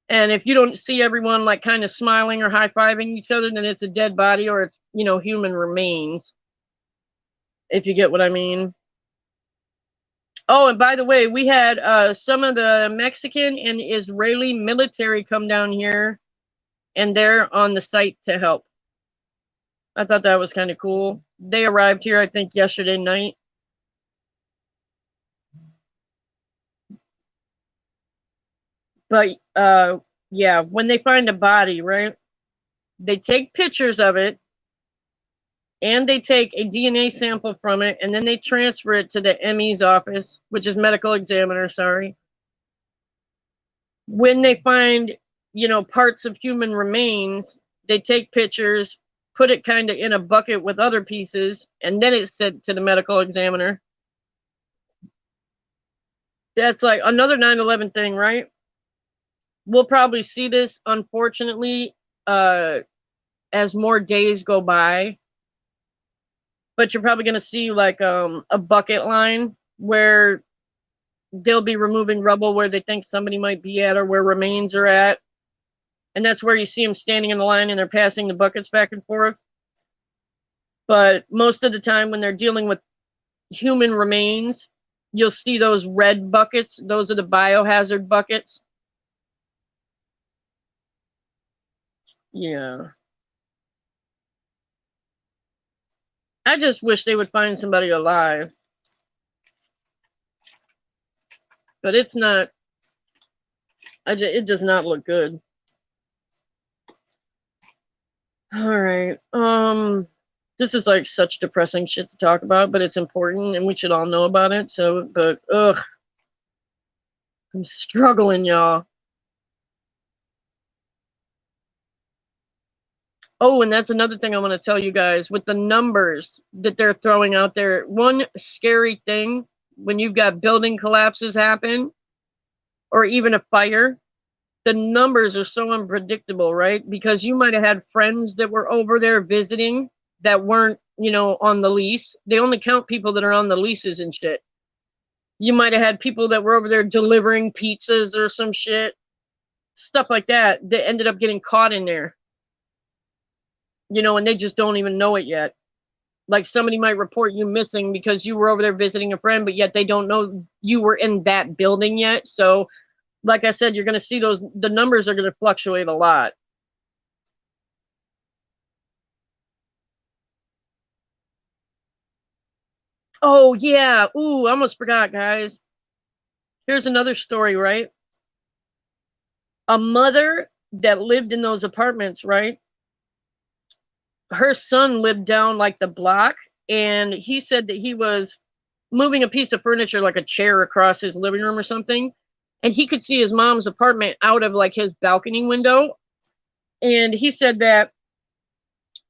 And if you don't see everyone like kind of smiling or high-fiving each other, then it's a dead body or it's, human remains, if you get what I mean. Oh, and by the way, we had some of the Mexican and Israeli military come down here, and they're on the site to help. I thought that was kind of cool. They arrived here, I think, yesterday night. But yeah, when they find a body, right, they take pictures of it and they take a DNA sample from it, and then they transfer it to the ME's office, which is medical examiner, sorry. When they find, parts of human remains, they take pictures, put it kind of in a bucket with other pieces, and then it's sent to the medical examiner. That's like another 9/11 thing, right? We'll probably see this, unfortunately, as more days go by. But you're probably going to see like a bucket line where they'll be removing rubble where they think somebody might be at or where remains are at. And that's where you see them standing in the line and they're passing the buckets back and forth. But most of the time when they're dealing with human remains, you'll see those red buckets. Those are the biohazard buckets. Yeah. I just wish they would find somebody alive. But it's not, it does not look good. All right. This is like such depressing shit to talk about, but it's important and we should all know about it. So, but ugh, I'm struggling, y'all. Oh, and that's another thing I want to tell you guys with the numbers that they're throwing out there. One scary thing when you've got building collapses happen or even a fire, the numbers are so unpredictable, right? Because you might have had friends that were over there visiting that weren't, on the lease. They only count people that are on the leases and shit. You might have had people that were over there delivering pizzas or some shit, stuff like that ended up getting caught in there, and they just don't even know it yet. Like somebody might report you missing because you were over there visiting a friend, but yet they don't know you were in that building yet. So, like I said, you're going to see the numbers are going to fluctuate a lot. Oh, yeah. Ooh, I almost forgot, guys. Here's another story, right? A mother that lived in those apartments, right? Her son lived down like the block, and he said that he was moving a piece of furniture, like a chair, across his living room or something, and he could see his mom's apartment out of like his balcony window. And he said that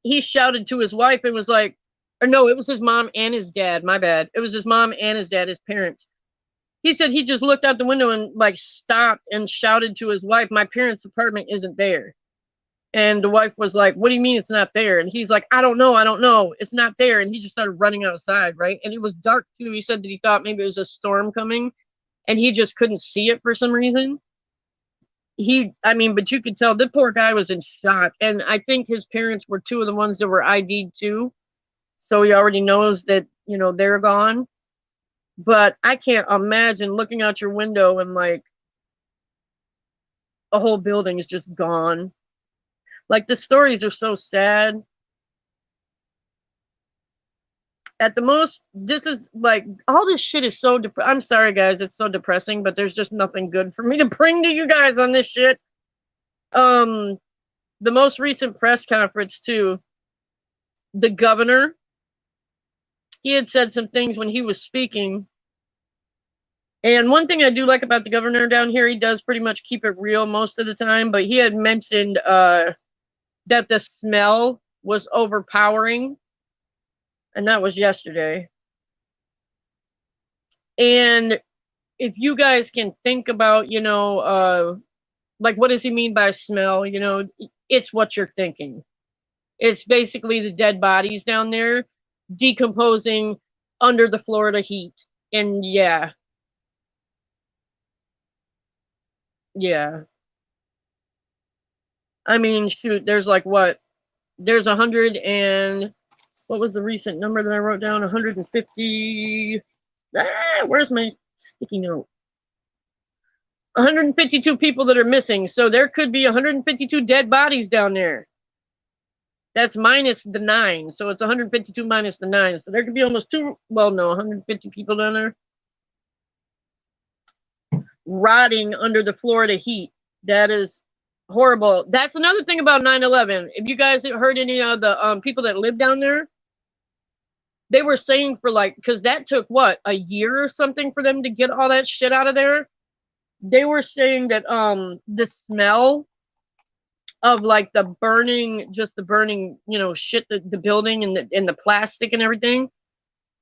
he shouted to his wife and was like, or no, it was his mom and his dad, my bad, it was his mom and his dad, his parents. He said he just looked out the window and like stopped and shouted to his wife, my parents' apartment isn't there. And the wife was like, what do you mean it's not there? And he's like, I don't know, it's not there. And he just started running outside, right? And it was dark too. He said that he thought maybe it was a storm coming and he just couldn't see it for some reason. But you could tell the poor guy was in shock. And I think his parents were two of the ones that were ID'd too. So he already knows that, they're gone. But I can't imagine looking out your window and like a whole building is just gone. Like the stories are so sad. At the most, this is like all this shit is so I'm sorry guys, it's so depressing, but there's just nothing good for me to bring to you guys on this shit. The most recent press conference too, the governor, he had said some things when he was speaking. And one thing I do like about the governor down here, he does pretty much keep it real most of the time, but he had mentioned that the smell was overpowering, and that was yesterday. And if you guys can think about, you know, like what does he mean by smell? You know, it's what you're thinking. It's basically the dead bodies down there decomposing under the Florida heat. And yeah, yeah. I mean, shoot, there's like what? There's 100 and what was the recent number that I wrote down? 150. Where's my sticky note? 152 people that are missing. So there could be 152 dead bodies down there. That's minus the 9. So it's 152 minus the 9. So there could be almost well, no, 150 people down there rotting under the Florida heat. That is horrible. That's another thing about 9/11. If you guys heard any of the people that live down there, they were saying for like, because that took what, a year or something for them to get all that shit out of there. They were saying that the smell of like the burning, just the burning, you know, shit, the building and the plastic and everything,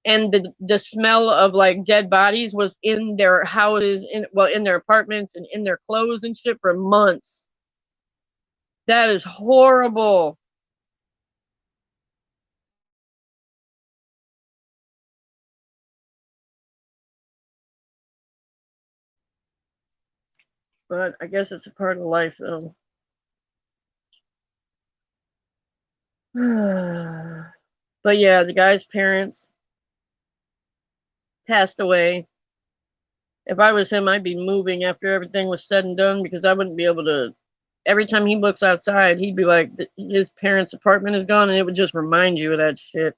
and the smell of like dead bodies was in their houses, in their apartments and in their clothes and shit for months. That is horrible. But I guess it's a part of life though. But yeah, the guy's parents passed away. If I was him, I'd be moving after everything was said and done because I wouldn't be able to. Every time he looks outside, he'd be like, his parents' apartment is gone, and it would just remind you of that shit.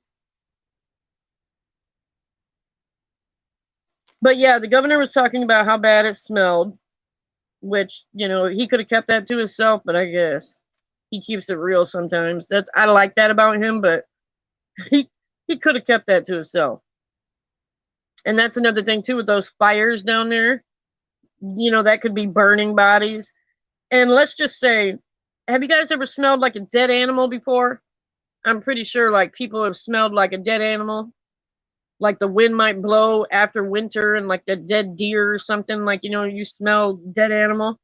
But yeah, the governor was talking about how bad it smelled, which, you know, he could have kept that to himself, but I guess he keeps it real sometimes. I like that about him, but he he could have kept that to himself. And that's another thing too with those fires down there. You know, that could be burning bodies. And let's just say, have you guys ever smelled like a dead animal before? I'm pretty sure like people have smelled like a dead animal. Like the wind might blow after winter and like the dead deer or something, like, you know, you smell dead animal.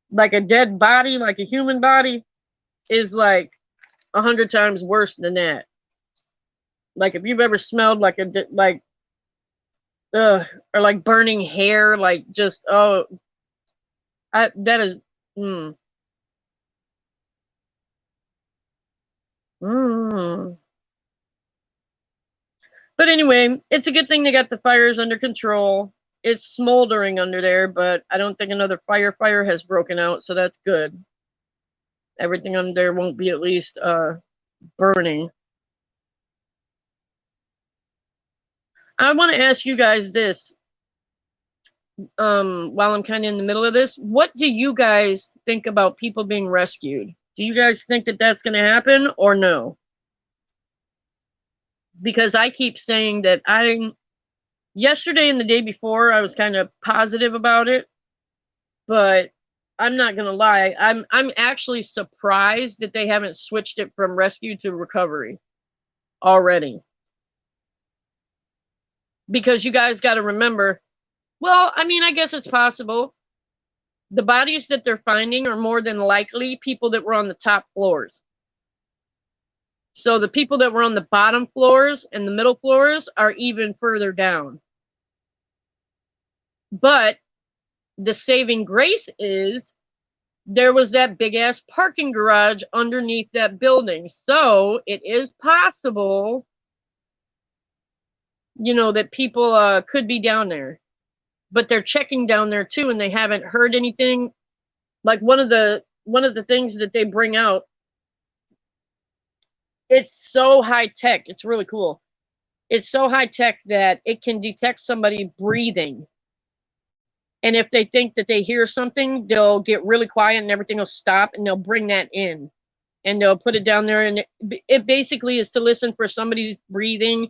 Like a dead body, like a human body, is like 100 times worse than that. Like if you've ever smelled like ugh, or like burning hair, like just that is mm, mm. But anyway, it's a good thing they got the fires under control. It's smoldering under there, but I don't think another fire has broken out, so that's good. Everything under there won't be at least burning. I want to ask you guys this, while I'm kind of in the middle of this. What do you guys think about people being rescued? Do you guys think that that's going to happen or no? Because I keep saying that yesterday and the day before, I was kind of positive about it, but I'm not going to lie. I'm actually surprised that they haven't switched it from rescue to recovery already. Because you guys got to remember, well, I mean, I guess it's possible. The bodies that they're finding are more than likely people that were on the top floors. So the people that were on the bottom floors and the middle floors are even further down. But the saving grace is there was that big ass parking garage underneath that building. So it is possible, you know, that people could be down there. But they're checking down there too, and they haven't heard anything. Like one of the things that they bring out, it's so high tech. It's really cool. It's so high tech that it can detect somebody breathing. And if they think that they hear something, they'll get really quiet and everything will stop and they'll bring that in and they'll put it down there. And it basically is to listen for somebody breathing,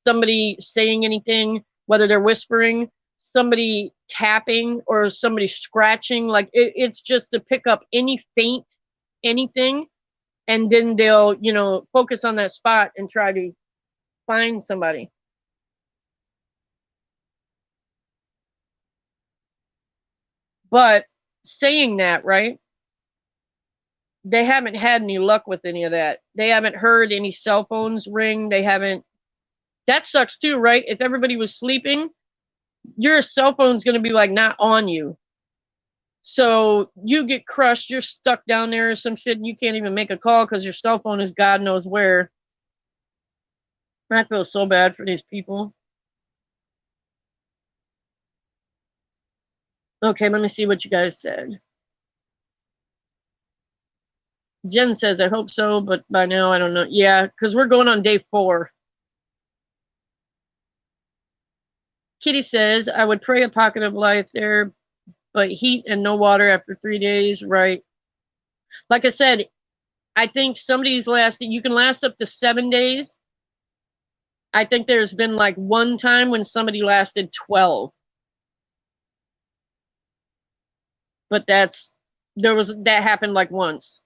somebody saying anything, whether they're whispering, somebody tapping or somebody scratching. Like it's just to pick up any faint anything. And then they'll, you know, focus on that spot and try to find somebody. But saying that, right? They haven't had any luck with any of that. They haven't heard any cell phones ring. They haven't. That sucks too, right? If everybody was sleeping, your cell phone's going to be like not on you. So you get crushed, you're stuck down there or some shit, and you can't even make a call because your cell phone is God knows where. I feel so bad for these people. Okay, let me see what you guys said. Jen says, I hope so, but by now I don't know. Yeah, because we're going on day 4. Kitty says, I would pray a pocket of life there, but heat and no water after 3 days, right? Like I said, I think somebody's lasted, you can last up to 7 days. I think there's been like one time when somebody lasted 12. But that happened like once.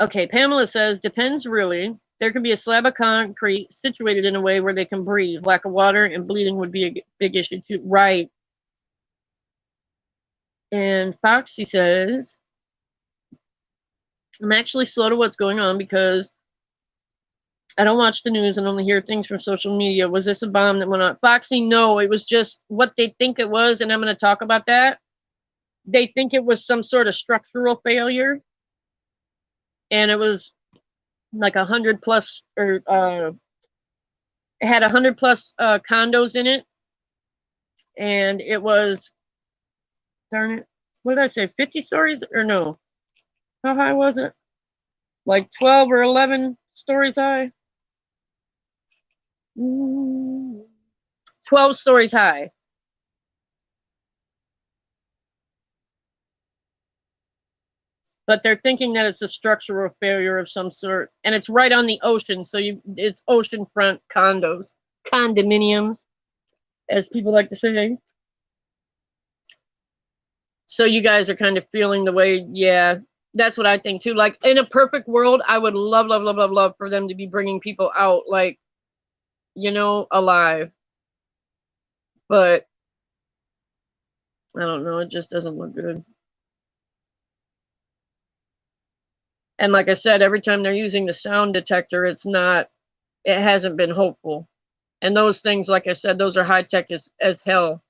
Okay, Pamela says, depends really. There could be a slab of concrete situated in a way where they can breathe. Lack of water and bleeding would be a big issue too. Right. And Foxy says, I'm actually slow to what's going on because I don't watch the news and only hear things from social media. Was this a bomb that went off? Foxy, no, it was just what they think it was, and I'm going to talk about that. They think it was some sort of structural failure, and it was like 100 plus, or it had 100 plus condos in it, and it was, darn it, what did I say, 50 stories, or no, how high was it? Like 12 or 11 stories high. 12 stories high. But they're thinking that it's a structural failure of some sort, and it's right on the ocean, so it's oceanfront condominiums, as people like to say. So you guys are kind of feeling the way, yeah, that's what I think too. Like in a perfect world, I would love, love, love, love, love for them to be bringing people out, like, alive. But I don't know, it just doesn't look good. And like I said, every time they're using the sound detector, it hasn't been hopeful. And those things, like I said, those are high tech as hell.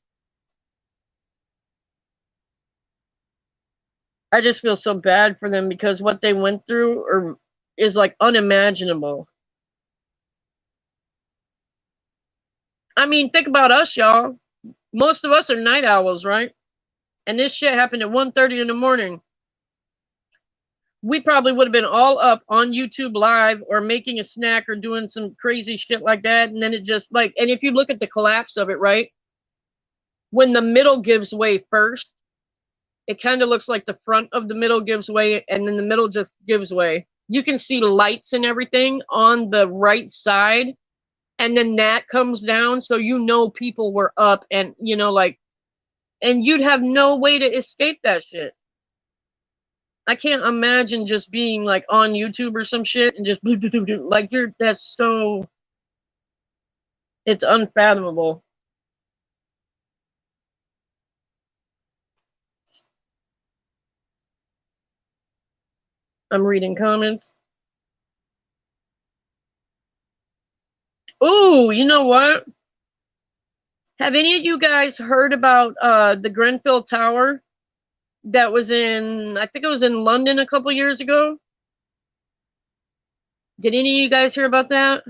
I just feel so bad for them because what they went through is like unimaginable. I mean, think about us, y'all. Most of us are night owls, right? And this shit happened at 1:30 in the morning. We probably would have been all up on YouTube live or making a snack or doing some crazy shit like that. And then it just like, and if you look at the collapse of it, right? When the middle gives way first, it kind of looks like the front of the middle gives way and then the middle just gives way. You can see lights and everything on the right side. And then that comes down. So, people were up and, and you'd have no way to escape that shit. I can't imagine just being like on YouTube or some shit and just like it's unfathomable. I'm reading comments. Ooh, you know what? Have any of you guys heard about the Grenfell Tower that was I think it was in London a couple years ago? Did any of you guys hear about that?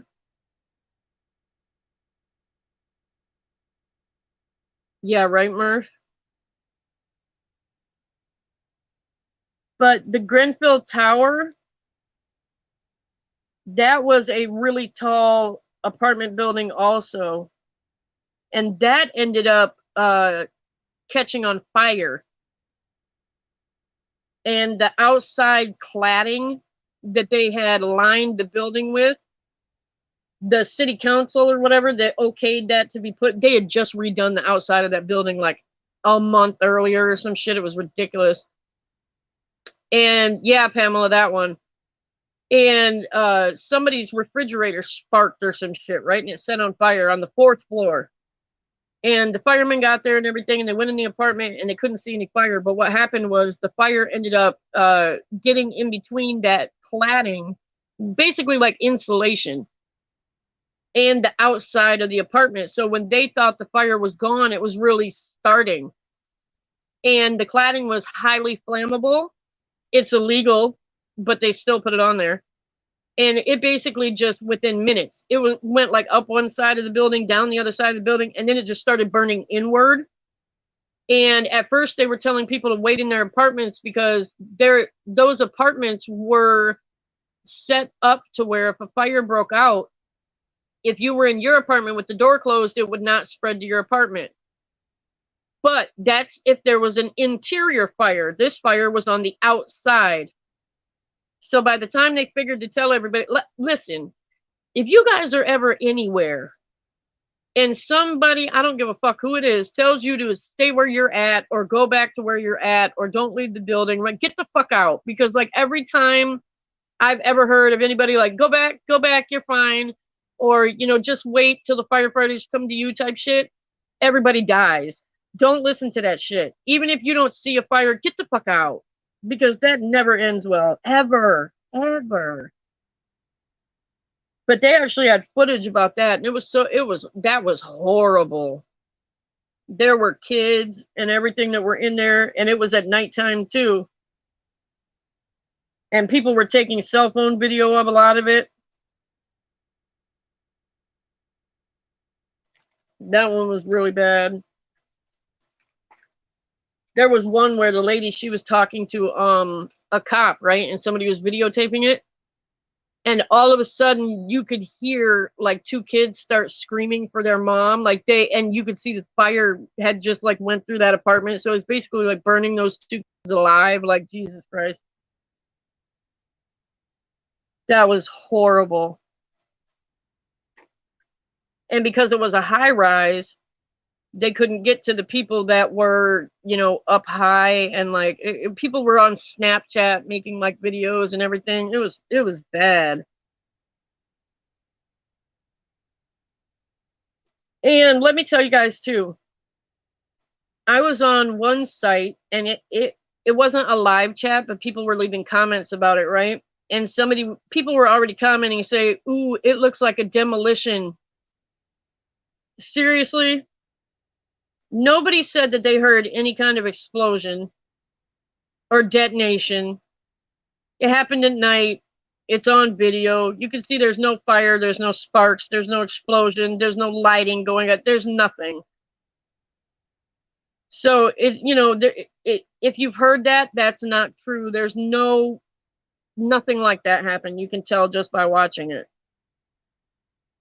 Yeah, right, Murph? But the Grenfell Tower, that was a really tall apartment building also. And that ended up catching on fire. And the outside cladding that they had lined the building with, the city council or whatever that okayed that to be put, they had just redone the outside of that building like a month earlier or some shit. It was ridiculous. And yeah, Pamela, that one. And somebody's refrigerator sparked or some shit, right? And it set on fire on the 4th floor. And the firemen got there and everything, and they went in the apartment and they couldn't see any fire. But what happened was the fire ended up getting in between that cladding, basically like insulation, and the outside of the apartment. So when they thought the fire was gone, it was really starting. And the cladding was highly flammable. It's illegal, but they still put it on there. And it basically just within minutes, went like up one side of the building, down the other side of the building, and then it just started burning inward. And at first they were telling people to wait in their apartments because those apartments were set up to where if a fire broke out, if you were in your apartment with the door closed, it would not spread to your apartment. But that's if there was an interior fire. This fire was on the outside. So by the time they figured to tell everybody, listen, if you guys are ever anywhere and somebody, I don't give a fuck who it is, tells you to stay where you're at or go back to where you're at or don't leave the building, right? Get the fuck out. Because like every time I've ever heard of anybody like, go back, you're fine. Or, just wait till the firefighters come to you type shit. Everybody dies. Don't listen to that shit. Even if you don't see a fire, get the fuck out. Because that never ends well. Ever. Ever. But they actually had footage about that. And that was horrible. There were kids and everything that were in there. And it was at nighttime too. And people were taking cell phone video of a lot of it. That one was really bad. There was one where the lady, she was talking to a cop, right? And somebody was videotaping it. And all of a sudden you could hear like two kids start screaming for their mom. And you could see the fire had just like went through that apartment. So it's basically like burning those two kids alive. Like, Jesus Christ. That was horrible. And because it was a high rise, they couldn't get to the people that were, up high, and like people were on Snapchat making like videos and everything. It was bad. And let me tell you guys too, I was on one site and it wasn't a live chat, but people were leaving comments about it, right? And people were already commenting, say, ooh, it looks like a demolition. Seriously? Nobody said that they heard any kind of explosion or detonation. It happened at night. It's on video. You can see there's no fire, there's no sparks, there's no explosion, there's no lighting going on, there's nothing. So if you've heard that, that's not true. There's nothing like that happened. You can tell just by watching it.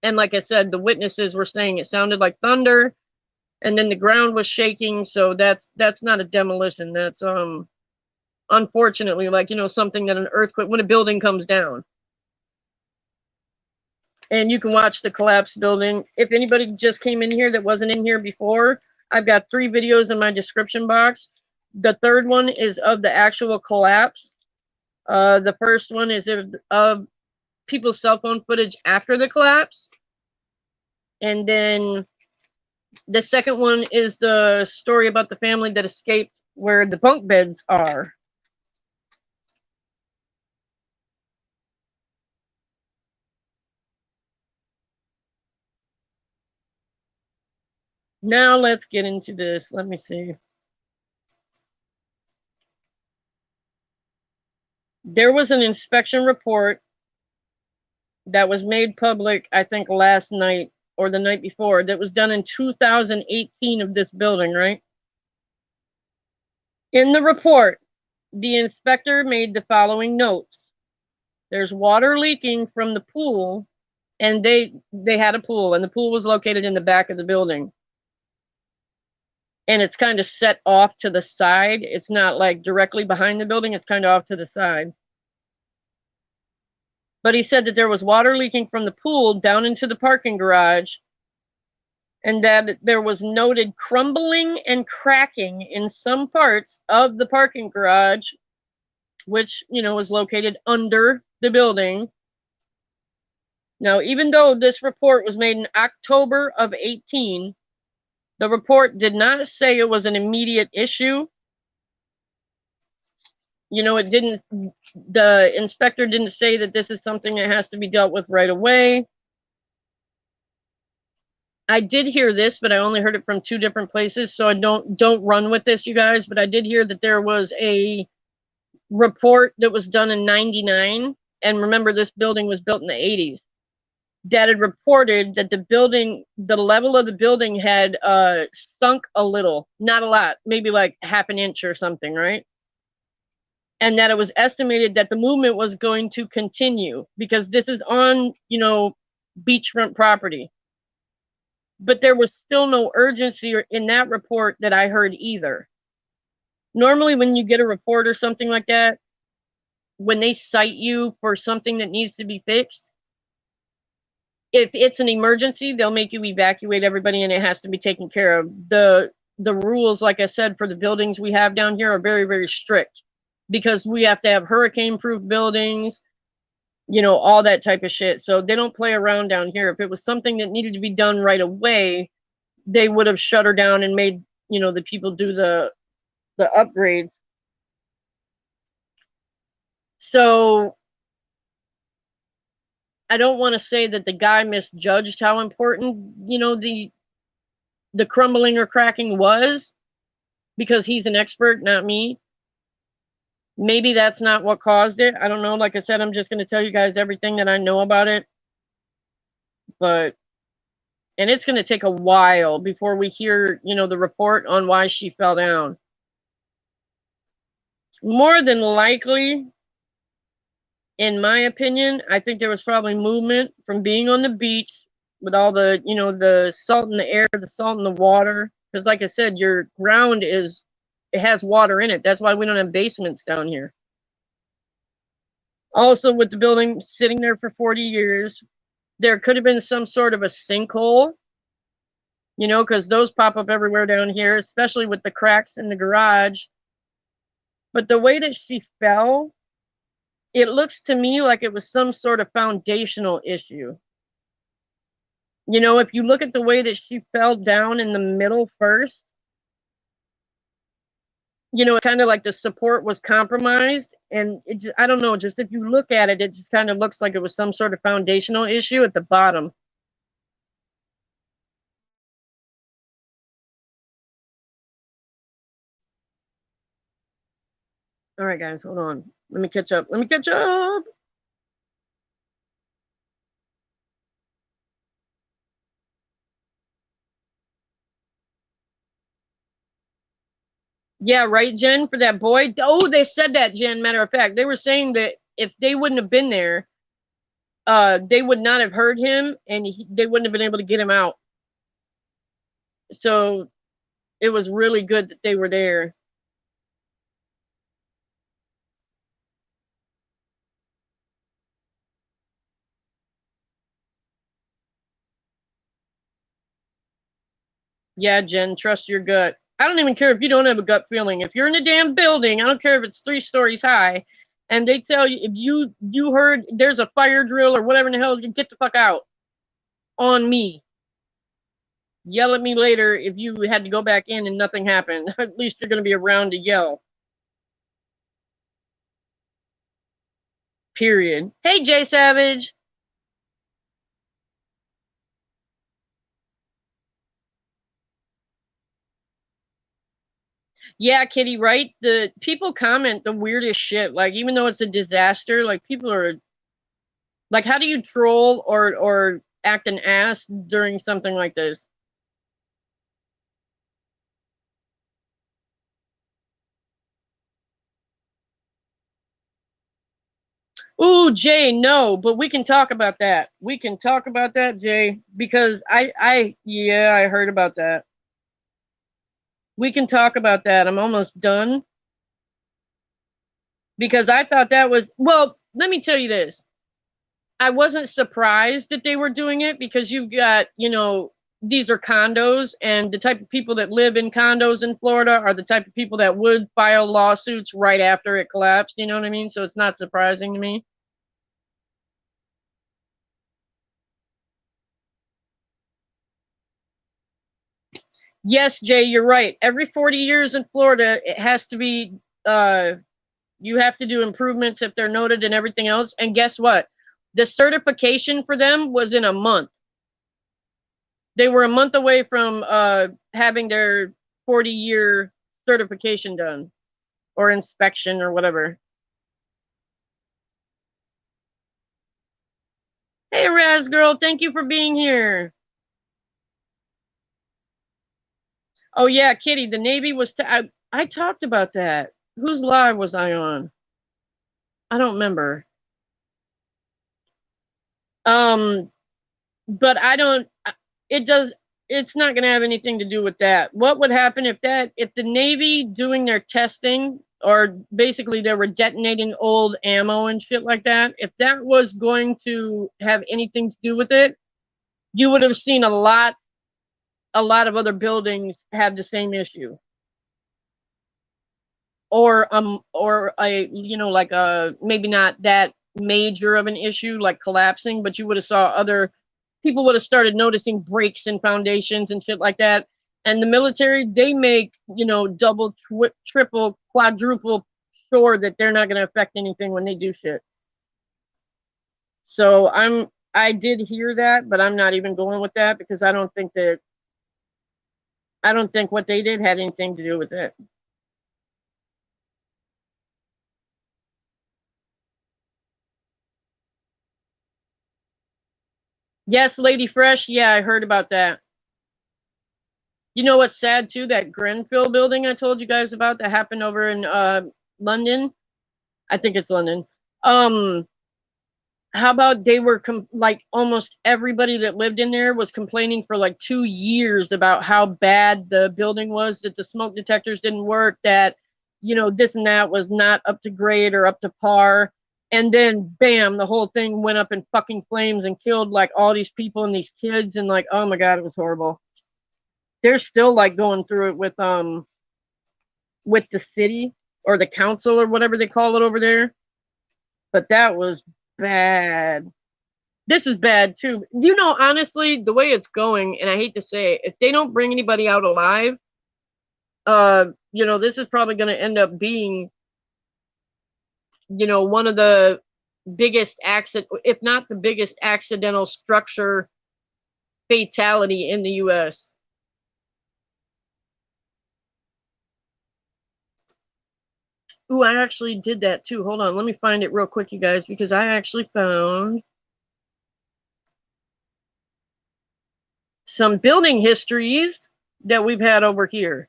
And like I said, the witnesses were saying it sounded like thunder, and then the ground was shaking. So that's not a demolition. That's unfortunately like something that an earthquake, when a building comes down. And you can watch the collapsed building. If anybody just came in here that wasn't in here before, I've got 3 videos in my description box. The third one is of the actual collapse. The first one is of people's cell phone footage after the collapse. And then the second one is the story about the family that escaped where the bunk beds are. Now let's get into this. Let me see. There was an inspection report that was made public, I think last night or the night before, that was done in 2018 of this building, right? In the report, the inspector made the following notes. There's water leaking from the pool, and they had a pool, and the pool was located in the back of the building. And it's kind of set off to the side. It's not like directly behind the building, it's kind of off to the side. But he said that there was water leaking from the pool down into the parking garage, and that there was noted crumbling and cracking in some parts of the parking garage, which, was located under the building. Now, even though this report was made in October of 18, The report did not say it was an immediate issue. You know, it didn't, the inspector didn't say that this is something that has to be dealt with right away. I did hear this, but I only heard it from 2 different places, so I don't run with this, you guys, but I did hear that there was a report that was done in 99, and remember this building was built in the 80s, that had reported that the building, the level of the building had sunk a little, not a lot, maybe like half an inch or something, right? And that it was estimated that the movement was going to continue because this is on, you know, beachfront property. But there was still no urgency in that report that I heard either. Normally, when you get a report or something like that, when they cite you for something that needs to be fixed, if it's an emergency, they'll make you evacuate everybody and it has to be taken care of. The rules, like I said, for the buildings we have down here are very, very strict because we have to have hurricane-proof buildings, you know, all that type of shit. So they don't play around down here. If it was something that needed to be done right away, they would have shut her down and made, you know, the people do the upgrades. So I don't want to say that the guy misjudged how important, you know, the crumbling or cracking was because he's an expert, not me. Maybe that's not what caused it. I don't know. Like I said, I'm just going to tell you guys everything that I know about it. But, and it's going to take a while before we hear, you know, the report on why she fell down. More than likely, in my opinion, I think there was probably movement from being on the beach with all the, you know, the salt in the air, the salt in the water. Because like I said, your ground is, it has water in it. That's why we don't have basements down here. Also, with the building sitting there for 40 years, there could have been some sort of a sinkhole, you know, because those pop up everywhere down here, especially with the cracks in the garage. But the way that she fell, it looks to me like it was some sort of foundational issue. You know, if you look at the way that she fell down in the middle first, you know, it's kind of like the support was compromised. And it just, I don't know, just if you look at it, it just kind of looks like it was some sort of foundational issue at the bottom. All right, guys, hold on. Let me catch up. Let me catch up. Yeah, right, Jen, for that boy. Oh, they said that, Jen. Matter of fact, they were saying that if they wouldn't have been there, they would not have heard him, and they wouldn't have been able to get him out. So it was really good that they were there. Yeah, Jen, trust your gut. I don't even care if you don't have a gut feeling. If you're in a damn building, I don't care if it's 3 stories high, and they tell you if you heard there's a fire drill or whatever in the hell, get the fuck out. On me. Yell at me later if you had to go back in and nothing happened. At least you're going to be around to yell. Period. Hey, Jay Savage. Yeah, Kitty, right? The people comment the weirdest shit. Like, even though it's a disaster, like people are like, how do you troll or act an ass during something like this? Ooh, Jay, no, but we can talk about that. We can talk about that, Jay, because yeah, I heard about that. We can talk about that. I'm almost done because I thought that was, well, let me tell you this. I wasn't surprised that they were doing it because you've got, you know, these are condos, and the type of people that live in condos in Florida are the type of people that would file lawsuits right after it collapsed. You know what I mean? So it's not surprising to me. Yes, Jay, you're right. Every 40 years in Florida, it has to be, you have to do improvements if they're noted and everything else. And guess what? The certification for them was in a month. They were a month away from having their 40-year certification done or inspection or whatever. Hey, Raz girl, thank you for being here. Oh yeah, Kitty, the Navy was. I talked about that. Whose live was I on? I don't remember. Um, but I don't. It does. It's not going to have anything to do with that. What would happen if the Navy doing their testing, or basically they were detonating old ammo and shit like that, if that was going to have anything to do with it, you would have seen a lot of other buildings have the same issue. Or a, like a, maybe not that major of an issue like collapsing, but you would have saw other people would have started noticing breaks in foundations and shit like that. And the military, they make, double, triple, quadruple sure that they're not going to affect anything when they do shit. So I did hear that, but I'm not even going with that because I don't think what they did had anything to do with it. Yes, Lady Fresh. Yeah, I heard about that. You know what's sad too? That Grenfell building I told you guys about that happened over in London. I think it's London. Um, how about they were like almost everybody that lived in there was complaining for like 2 years about how bad the building was, that the smoke detectors didn't work, that this and that was not up to grade or up to par. And then bam, the whole thing went up in fucking flames and killed like all these people and these kids, and like, oh my god, it was horrible. They're still like going through it with the city or the council or whatever they call it over there. But that was bad. This is bad too. Honestly, the way it's going, and I hate to say it, if they don't bring anybody out alive, this is probably going to end up being, one of the biggest accident, if not the biggest accidental structure fatality in the U.S. Ooh, I actually did that too. Hold on, let me find it real quick, you guys, because I actually found some building histories that we've had over here.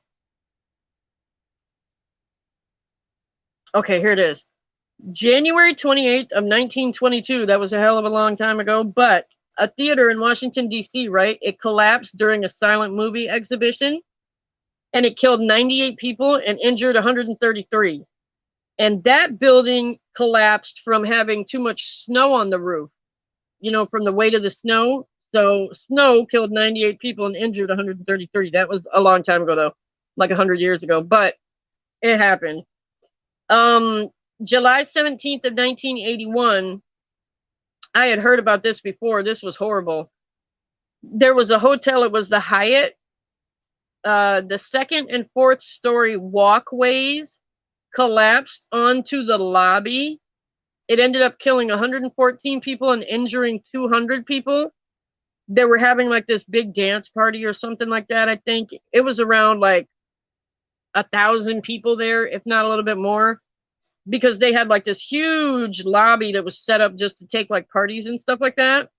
Okay, here it is. January 28th of 1922. That was a hell of a long time ago, but a theater in Washington, D.C., right? It collapsed during a silent movie exhibition, and it killed 98 people and injured 133. And that building collapsed from having too much snow on the roof, from the weight of the snow. So snow killed 98 people and injured 133. That was a long time ago, though, like 100 years ago, but it happened. July 17th of 1981, I had heard about this before. This was horrible. There was a hotel, it was the Hyatt. The second and fourth story walkways collapsed onto the lobby. It ended up killing 114 people and injuring 200 people. They were having like this big dance party or something like that. I think it was around like 1,000 people there, if not a little bit more, because they had like this huge lobby that was set up just to take like parties and stuff like that.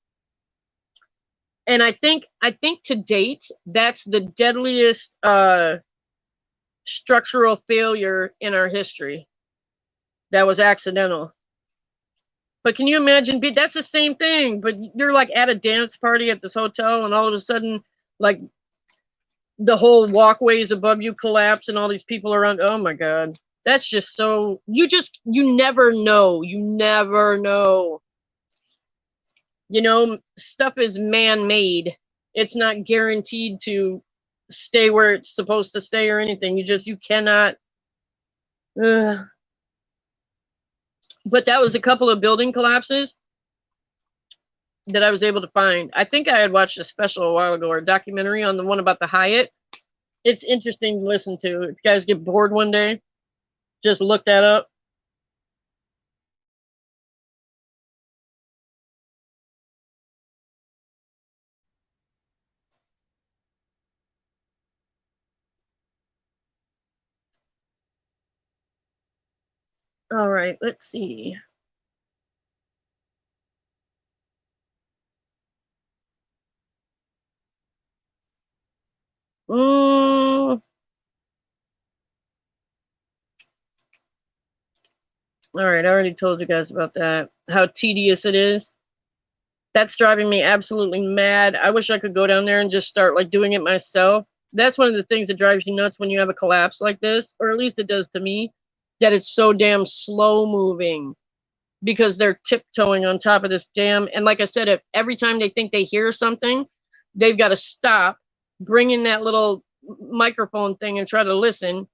And I think to date, that's the deadliest structural failure in our history that was accidental. But can you imagine? That's the same thing, but you're like at a dance party at this hotel, and all of a sudden, like the whole walkways above you collapse, and all these people around. Oh my god, that's just so. You never know. You never know. Stuff is man-made. It's not guaranteed to stay where it's supposed to stay or anything. You cannot. But that was a couple of building collapses that I was able to find. I think I had watched a special a while ago, or a documentary on the one about the Hyatt. It's interesting to listen to. If you guys get bored one day, just look that up. All right, let's see. All right, I already told you guys about that. How tedious it is. That's driving me absolutely mad. I wish I could go down there and just start like doing it myself. That's one of the things that drives you nuts when you have a collapse like this, or at least it does to me, that it's so damn slow moving because they're tiptoeing on top of this damn. And like I said, if every time they think they hear something, they've got to stop, bring in that little microphone thing and try to listen.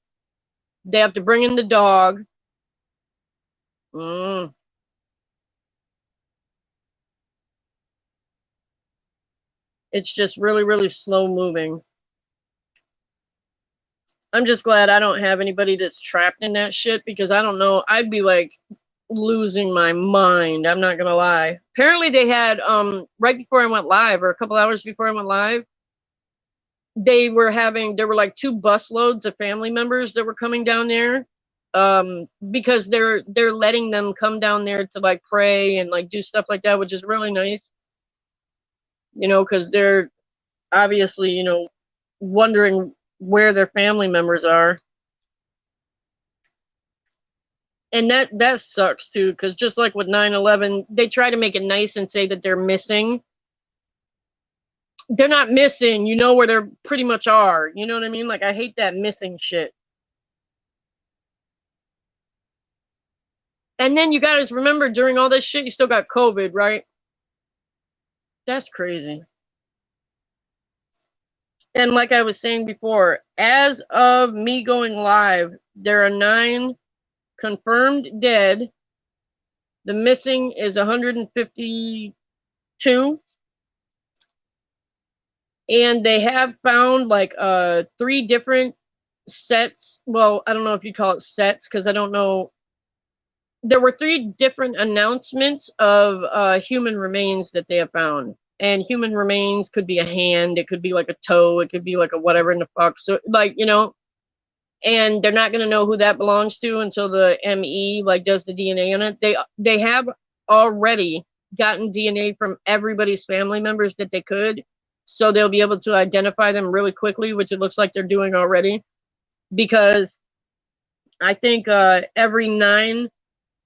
They have to bring in the dog. It's just really, really slow moving. I'm just glad I don't have anybody that's trapped in that shit because I don't know. I'd be like losing my mind. I'm not gonna lie. Apparently they had right before I went live or a couple hours before I went live, there were like 2 bus loads of family members that were coming down there. Because they're letting them come down there to like pray and like do stuff like that, which is really nice. You know, because they're obviously, you know, wondering where their family members are. And that sucks too, because just like with 9/11, they try to make it nice and say that they're missing. They're not missing, you know where they're pretty much are. You know what I mean? Like I hate that missing shit. And then you guys remember during all this shit, you still got COVID, right? That's crazy. And like I was saying before, as of me going live, there are 9 confirmed dead. The missing is 152. And they have found like 3 different sets. Well, I don't know if you call it sets because I don't know. There were 3 different announcements of human remains that they have found. And human remains could be a hand, it could be like a toe, it could be like a whatever in the fuck. So like, you know, and they're not going to know who that belongs to until the ME like does the DNA on it. They have already gotten DNA from everybody's family members that they could, so they'll be able to identify them really quickly, which it looks like they're doing already. Because I think every 9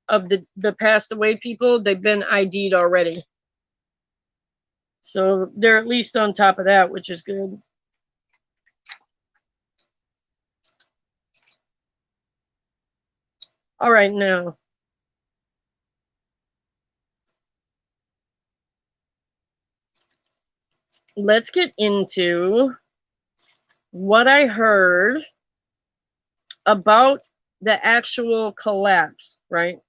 of the passed away people, they've been ID'd already. So they're at least on top of that, which is good. All right, now let's get into what I heard about the actual collapse, right?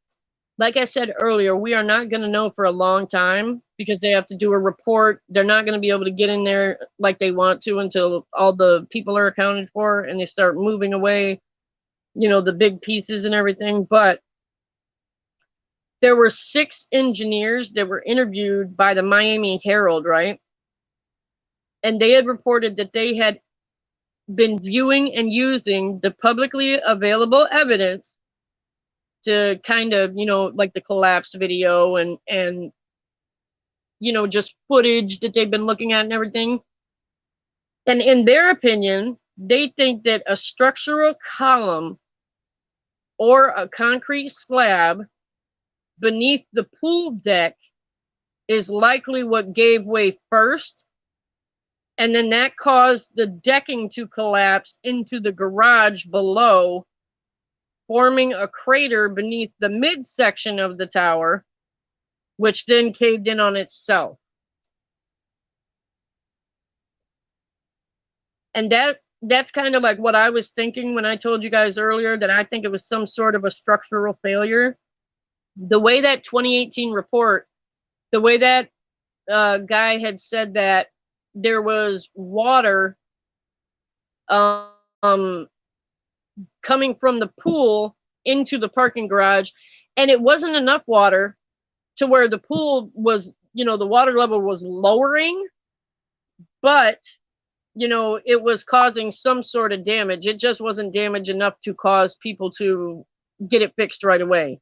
Like I said earlier, we are not going to know for a long time because they have to do a report. They're not going to be able to get in there like they want to until all the people are accounted for and they start moving away, you know, the big pieces and everything. But there were 6 engineers that were interviewed by the Miami Herald, right? And they had reported that they had been viewing and using the publicly available evidence to kind of, you know, like the collapse video and you know, just footage that they've been looking at and everything. And in their opinion, they think that a structural column or a concrete slab beneath the pool deck is likely what gave way first. And then that caused the decking to collapse into the garage below, forming a crater beneath the midsection of the tower, which then caved in on itself. And that's kind of like what I was thinking when I told you guys earlier that I think it was some sort of a structural failure. The way that 2018 report, the way that guy had said that there was water um, coming from the pool into the parking garage, and it wasn't enough water to where the pool was, the water level was lowering, but it was causing some sort of damage. It just wasn't damage enough to cause people to get it fixed right away.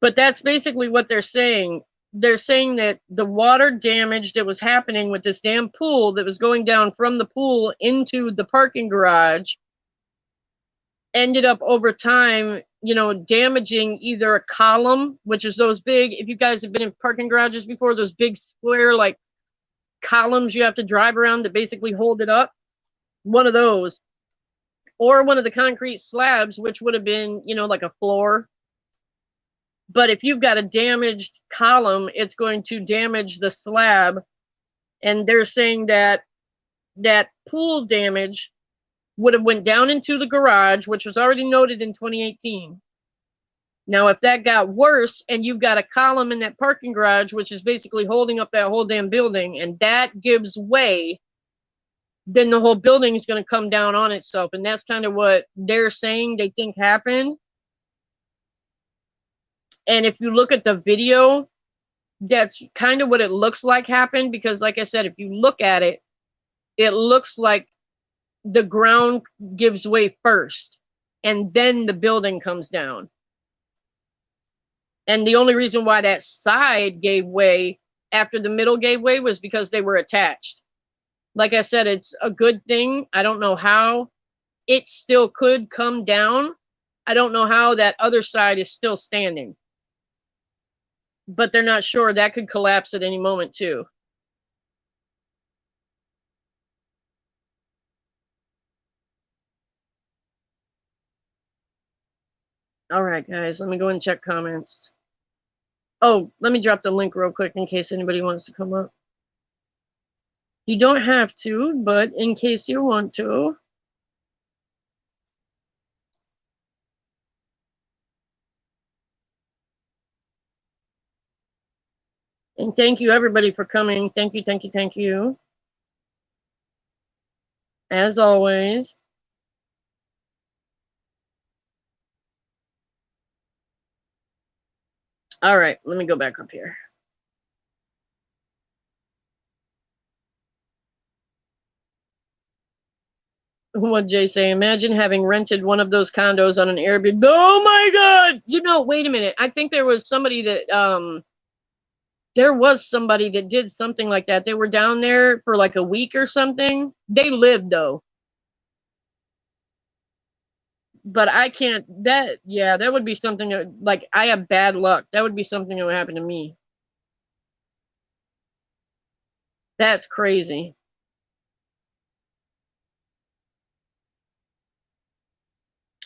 But that's basically what they're saying. They're saying that the water damage that was happening with this damn pool that was going down from the pool into the parking garage ended up over time, damaging either a column, which is those big, if you guys have been in parking garages before, those big square like columns you have to drive around that basically hold it up, one of those, or one of the concrete slabs, which would have been, like a floor. But if you've got a damaged column, it's going to damage the slab. And they're saying that that pool damage would have went down into the garage, which was already noted in 2018. Now, if that got worse and you've got a column in that parking garage, which is basically holding up that whole damn building, and that gives way, then the whole building is going to come down on itself. And that's kind of what they're saying they think happened. And if you look at the video, that's kind of what it looks like happened, because like I said, if you look at it, it looks like the ground gives way first and then the building comes down. And the only reason why that side gave way after the middle gave way was because they were attached. Like I said, it's a good thing. I don't know how it still could come down. I don't know how that other side is still standing. But they're not sure. That could collapse at any moment too. All right, guys, let me go and check comments. Oh, let me drop the link real quick in case anybody wants to come up. You don't have to, but in case you want to. And thank you, everybody, for coming. Thank you, thank you, thank you. As always. All right, let me go back up here. What Jay say? Imagine having rented one of those condos on an Airbnb. Oh my God! Wait a minute. I think there was somebody that did something like that. They were down there for like a week or something. They lived though. But I can't, that would be something that, like, I have bad luck. That would be something that would happen to me. That's crazy.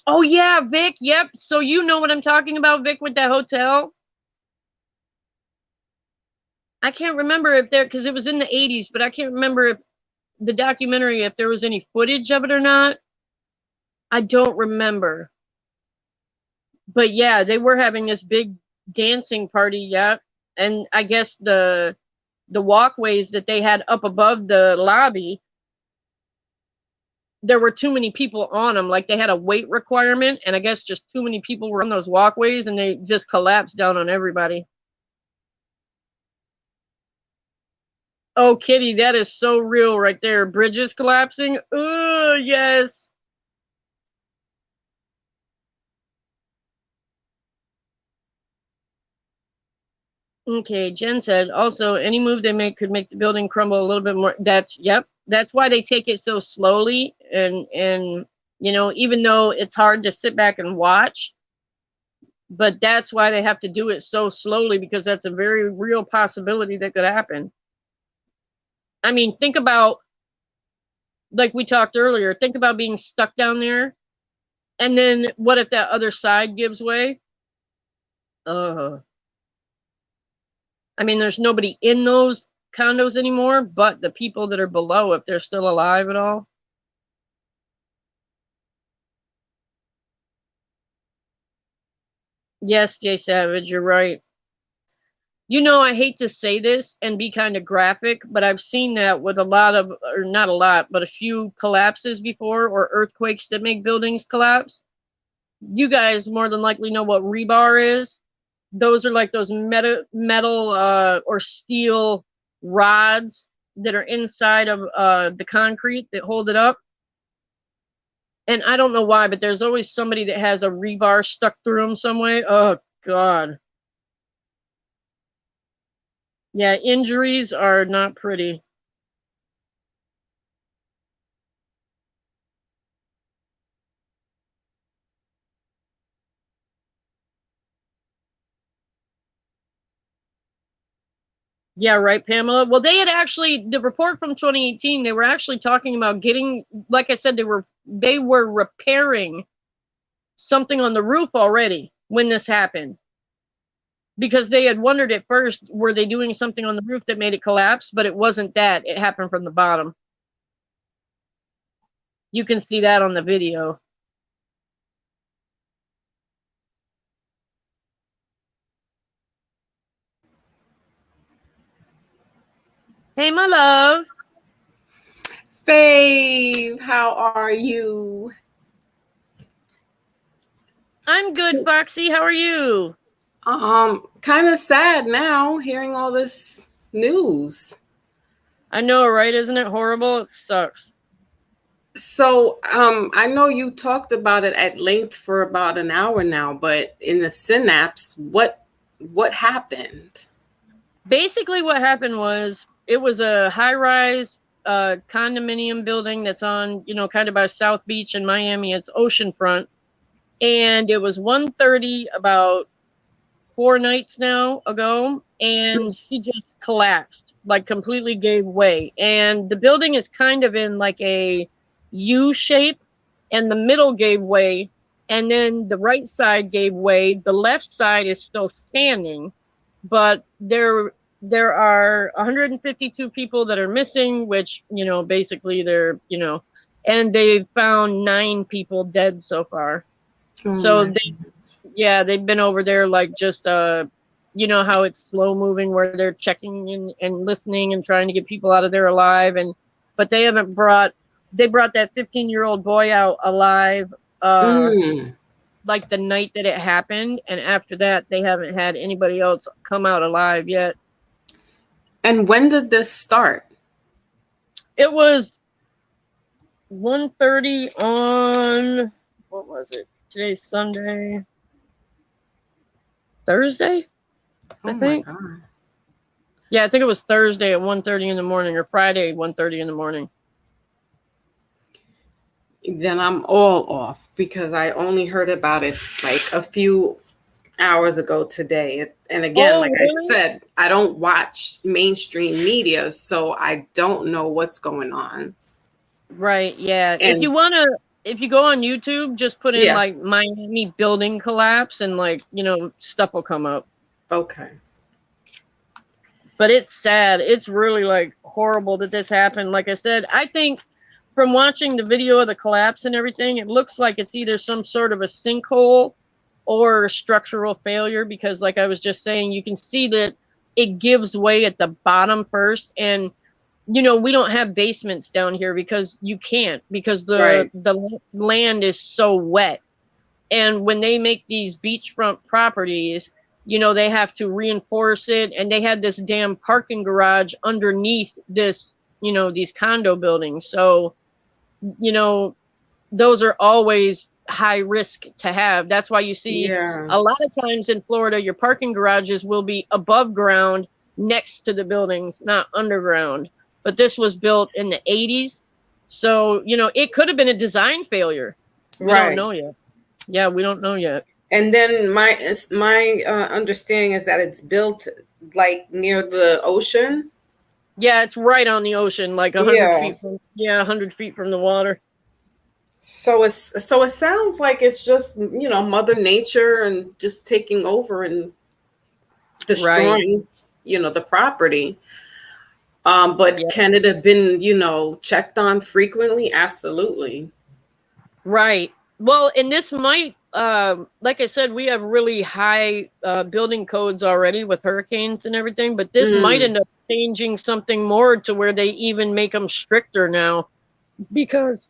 Oh yeah, Vic. Yep. So you know what I'm talking about, Vic, with that hotel. I can't remember if there, because it was in the 80s, but I can't remember if the documentary, if there was any footage of it or not. I don't remember. But yeah, they were having this big dancing party. Yeah. And I guess the walkways that they had up above the lobby, there were too many people on them. Like they had a weight requirement, and I guess just too many people were on those walkways, and they just collapsed down on everybody. Oh, Kitty, that is so real right there. Bridges collapsing. Oh, yes. Okay, Jen said also any move they make could make the building crumble a little bit more. Yep. That's why they take it so slowly, and even though it's hard to sit back and watch, but that's why they have to do it so slowly, because that's a very real possibility that could happen. I mean, think about, like we talked earlier, think about being stuck down there, and then what if that other side gives way? I mean, there's nobody in those condos anymore, but the people that are below, if they're still alive at all. Yes, Jay Savage, you're right. You know, I hate to say this and be kind of graphic, but I've seen that with a lot of, or not a lot, but a few collapses before, or earthquakes that make buildings collapse. You guys more than likely know what rebar is. Those are like those metal or steel rods that are inside of the concrete that hold it up. And I don't know why, but there's always somebody that has a rebar stuck through them some way. Oh, God. Yeah, injuries are not pretty. Yeah, right, Pamela. Well, they had actually, the report from 2018, they were actually talking about getting, like I said, they were repairing something on the roof already when this happened. Because they had wondered at first, were they doing something on the roof that made it collapse? But it wasn't that. It happened from the bottom. You can see that on the video. Hey, my love. Fave, how are you? I'm good, Foxy. How are you? Kind of sad now hearing all this news. I know, right? Isn't it horrible? It sucks. So, I know you talked about it at length for about an hour now, but in the synapse, what happened? Basically, what happened was it was a high-rise condominium building that's on, kind of by South Beach in Miami. It's oceanfront. And it was 1:30 about 4 nights now ago, and she just collapsed, like completely gave way. And the building is kind of in like a U shape, and the middle gave way, and then the right side gave way. The left side is still standing, but there are 152 people that are missing, which, basically they're, and they've found 9 people dead so far. So they've been over there like just you know how it's slow moving where they're checking and listening and trying to get people out of there alive, but they brought that 15-year-old boy out alive like the night that it happened, and after that they haven't had anybody else come out alive yet. And when did this start? It was 1:30 on, what was it? Today's Sunday. Thursday? I think. My God. Yeah, I think it was Thursday at 1:30 in the morning, or Friday 1:30 in the morning. Then I'm all off because I only heard about it like a few hours ago today. And again, like really? I said, I don't watch mainstream media, so I don't know what's going on. Right, yeah. And if you go on YouTube, just put in like Miami building collapse, and like, stuff will come up. Okay. But it's sad. It's really like horrible that this happened. Like I said, I think from watching the video of the collapse and everything, it looks like it's either some sort of a sinkhole or structural failure, because like I was just saying, you can see that it gives way at the bottom first. And we don't have basements down here because you can't, because the land is so wet. And when they make these beachfront properties, they have to reinforce it, and they had this damn parking garage underneath this, these condo buildings. So, those are always high risk to have. That's why you see a lot of times in Florida, your parking garages will be above ground next to the buildings, not underground. But this was built in the 80s. So, it could have been a design failure. We don't know yet. Yeah, we don't know yet. And then my understanding is that it's built like near the ocean. Yeah, it's right on the ocean, like 100 feet from 100 feet from the water. So it sounds like it's just, Mother Nature and just taking over and destroying, the property. But can it have been, checked on frequently? Absolutely. Right. Well, and this might like I said, we have really high building codes already with hurricanes and everything, but this might end up changing something more to where they even make them stricter now, because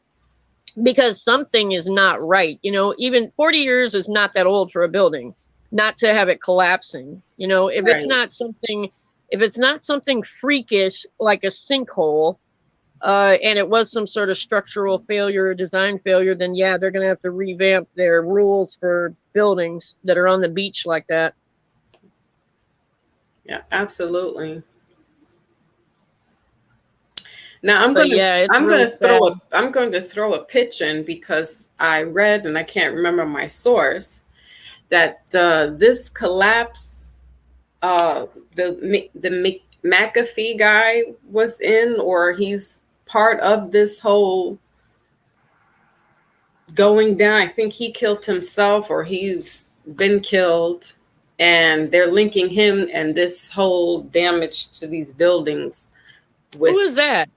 something is not right. Even 40 years is not that old for a building, not to have it collapsing. If Right. it's not something freakish like a sinkhole, and it was some sort of structural failure or design failure, then yeah, they're going to have to revamp their rules for buildings that are on the beach like that. Yeah, absolutely. Now I'm But going to yeah, it's I'm going really to sad. throw a pitch in, because I read, and I can't remember my source, that this collapse, the McAfee guy was in, or he's part of this whole going down. I think he killed himself, or he's been killed, and they're linking him and this whole damage to these buildings Who is with that?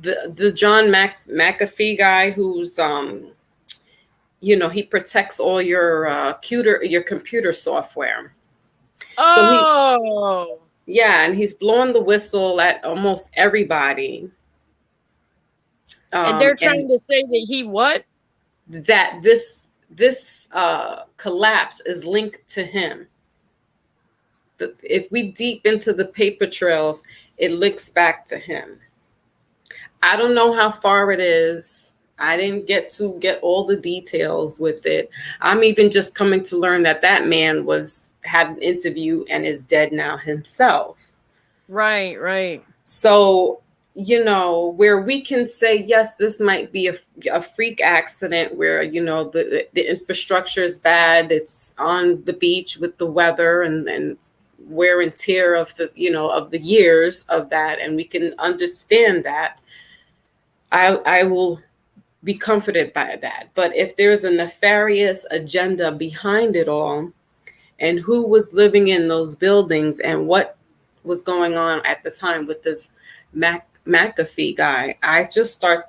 the John McAfee guy, who's he protects all your computer software. So Oh, and he's blowing the whistle at almost everybody. and they're And trying to say that he what? that this collapse is linked to him. If we deep into the paper trails, it links back to him. I don't know how far it is. I didn't get all the details with it. I'm even just coming to learn that man had an interview and is dead now himself. Right. So, where we can say, yes, this might be a freak accident where, the infrastructure is bad. It's on the beach with the weather and wear and tear of the years of that. And we can understand that. I will be comforted by that. But if there's a nefarious agenda behind it all, and who was living in those buildings and what was going on at the time with this McAfee guy,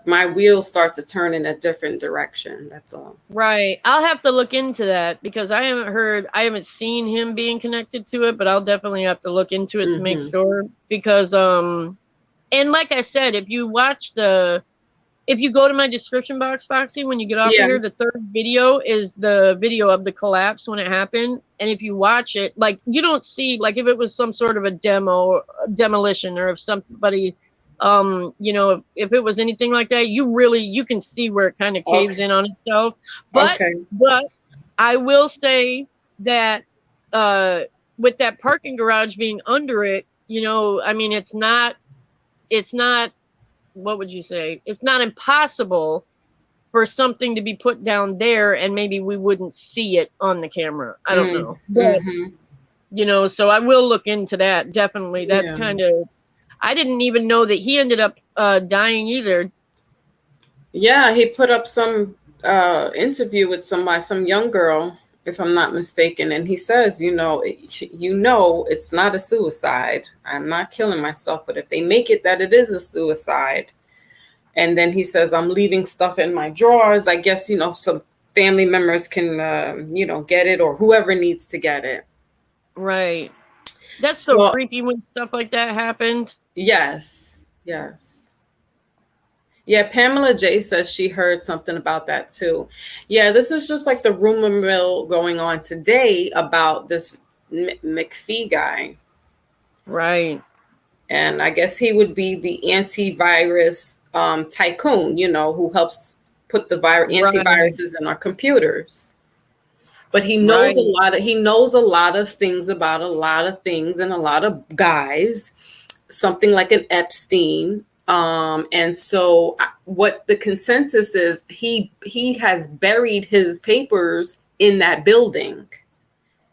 my wheels start to turn in a different direction. That's all. Right. I'll have to look into that, because I haven't seen him being connected to it, but I'll definitely have to look into it to make sure, because and like I said, if you go to my description box, Foxy, when you get off of here, the third video is the video of the collapse when it happened. And if you watch it, like, you don't see, like, if it was some sort of a demolition, or if somebody, if it was anything like that, you can see where it kind of caves in on itself. But I will say that with that parking garage being under it, I mean, it's not, what would you say? It's not impossible for something to be put down there, and maybe we wouldn't see it on the camera. I don't know. But, so I will look into that. Definitely. That's kind of, I didn't even know that he ended up dying either. Yeah, he put up some interview with some young girl, if I'm not mistaken, and he says, it's not a suicide. I'm not killing myself, but if they make it that it is a suicide, and then he says, I'm leaving stuff in my drawers. I guess, some family members can, get it, or whoever needs to get it. Right. That's so creepy when stuff like that happens. Yes. Yeah, Pamela J says she heard something about that too. Yeah, this is just like the rumor mill going on today about this McAfee guy. Right. And I guess he would be the antivirus tycoon, who helps put the antiviruses in our computers. But he knows a lot of things about a lot of things and a lot of guys, something like an Epstein. And so what the consensus is, he has buried his papers in that building.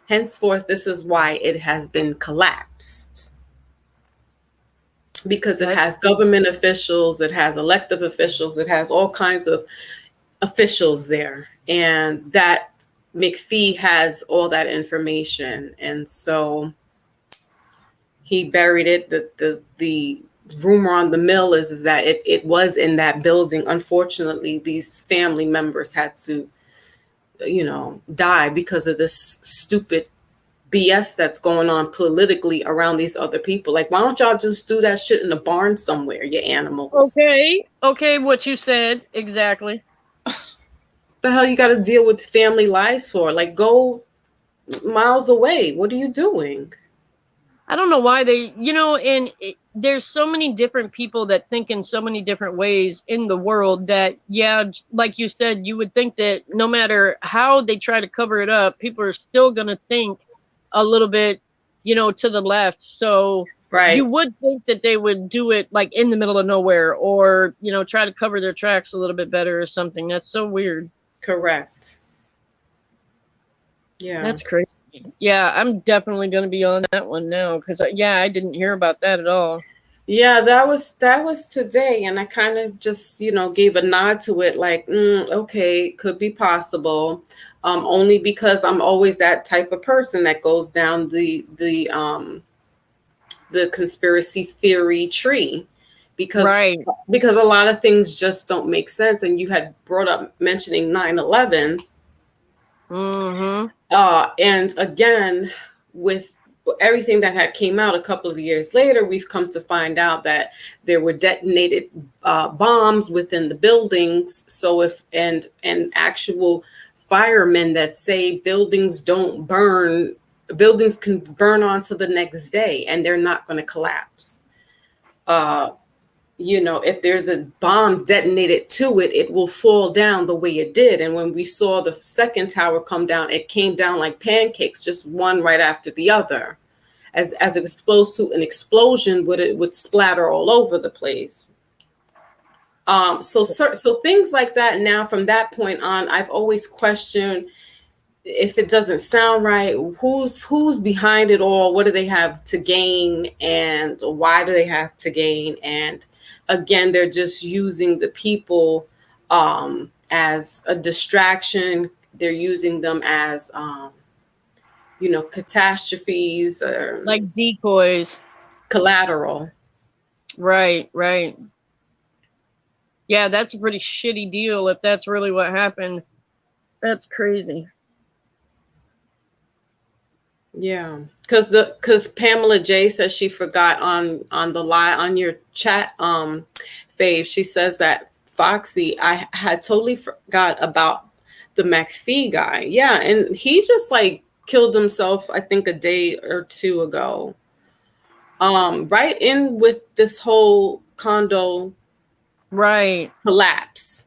Henceforth, this is why it has been collapsed. Because it has government officials, it has elected officials, it has all kinds of officials there. And that McAfee has all that information. And so he buried it. The rumor on the mill is that it was in that building. Unfortunately, these family members had to die because of this stupid BS that's going on politically around these other people. Like, why don't y'all just do that shit in the barn somewhere, you animals? Okay, what you said, exactly. The hell you got to deal with family lives for? Like, go miles away. What are you doing? I don't know why there's so many different people that think in so many different ways in the world that, yeah, like you said, you would think that no matter how they try to cover it up, people are still going to think a little bit, to the left. So you Right. would think that they would do it like in the middle of nowhere, or, try to cover their tracks a little bit better or something. That's so weird. Correct. Yeah. That's crazy. Yeah, I'm definitely going to be on that one now because, I didn't hear about that at all. Yeah, that was today, and I kind of just gave a nod to it, like, okay, could be possible, only because I'm always that type of person that goes down the conspiracy theory tree, because Right. because a lot of things just don't make sense. And you had brought up mentioning 9/11. Mm-hmm. And again, with everything that had came out a couple of years later, we've come to find out that there were detonated bombs within the buildings. So if and actual firemen that say buildings don't burn, buildings can burn on to the next day and they're not going to collapse. If there's a bomb detonated to it, it will fall down the way it did. And when we saw the second tower come down, it came down like pancakes, just one right after the other. As exposed to an explosion, it would splatter all over the place. So things like that. Now, from that point on, I've always questioned, if it doesn't sound right, who's behind it all? What do they have to gain, and why do they have to gain? And again, they're just using the people as a distraction. They're using them as catastrophes, Like decoys. collateral. Right. Yeah, that's a pretty shitty deal if that's really what happened. That's crazy. Yeah, because Pamela J says she forgot on the lie on your chat, Fave. She says that Foxy, I had totally forgot about the McPhee guy. Yeah, and he just like killed himself, I think a day or two ago. Right in with this whole condo Right. collapse.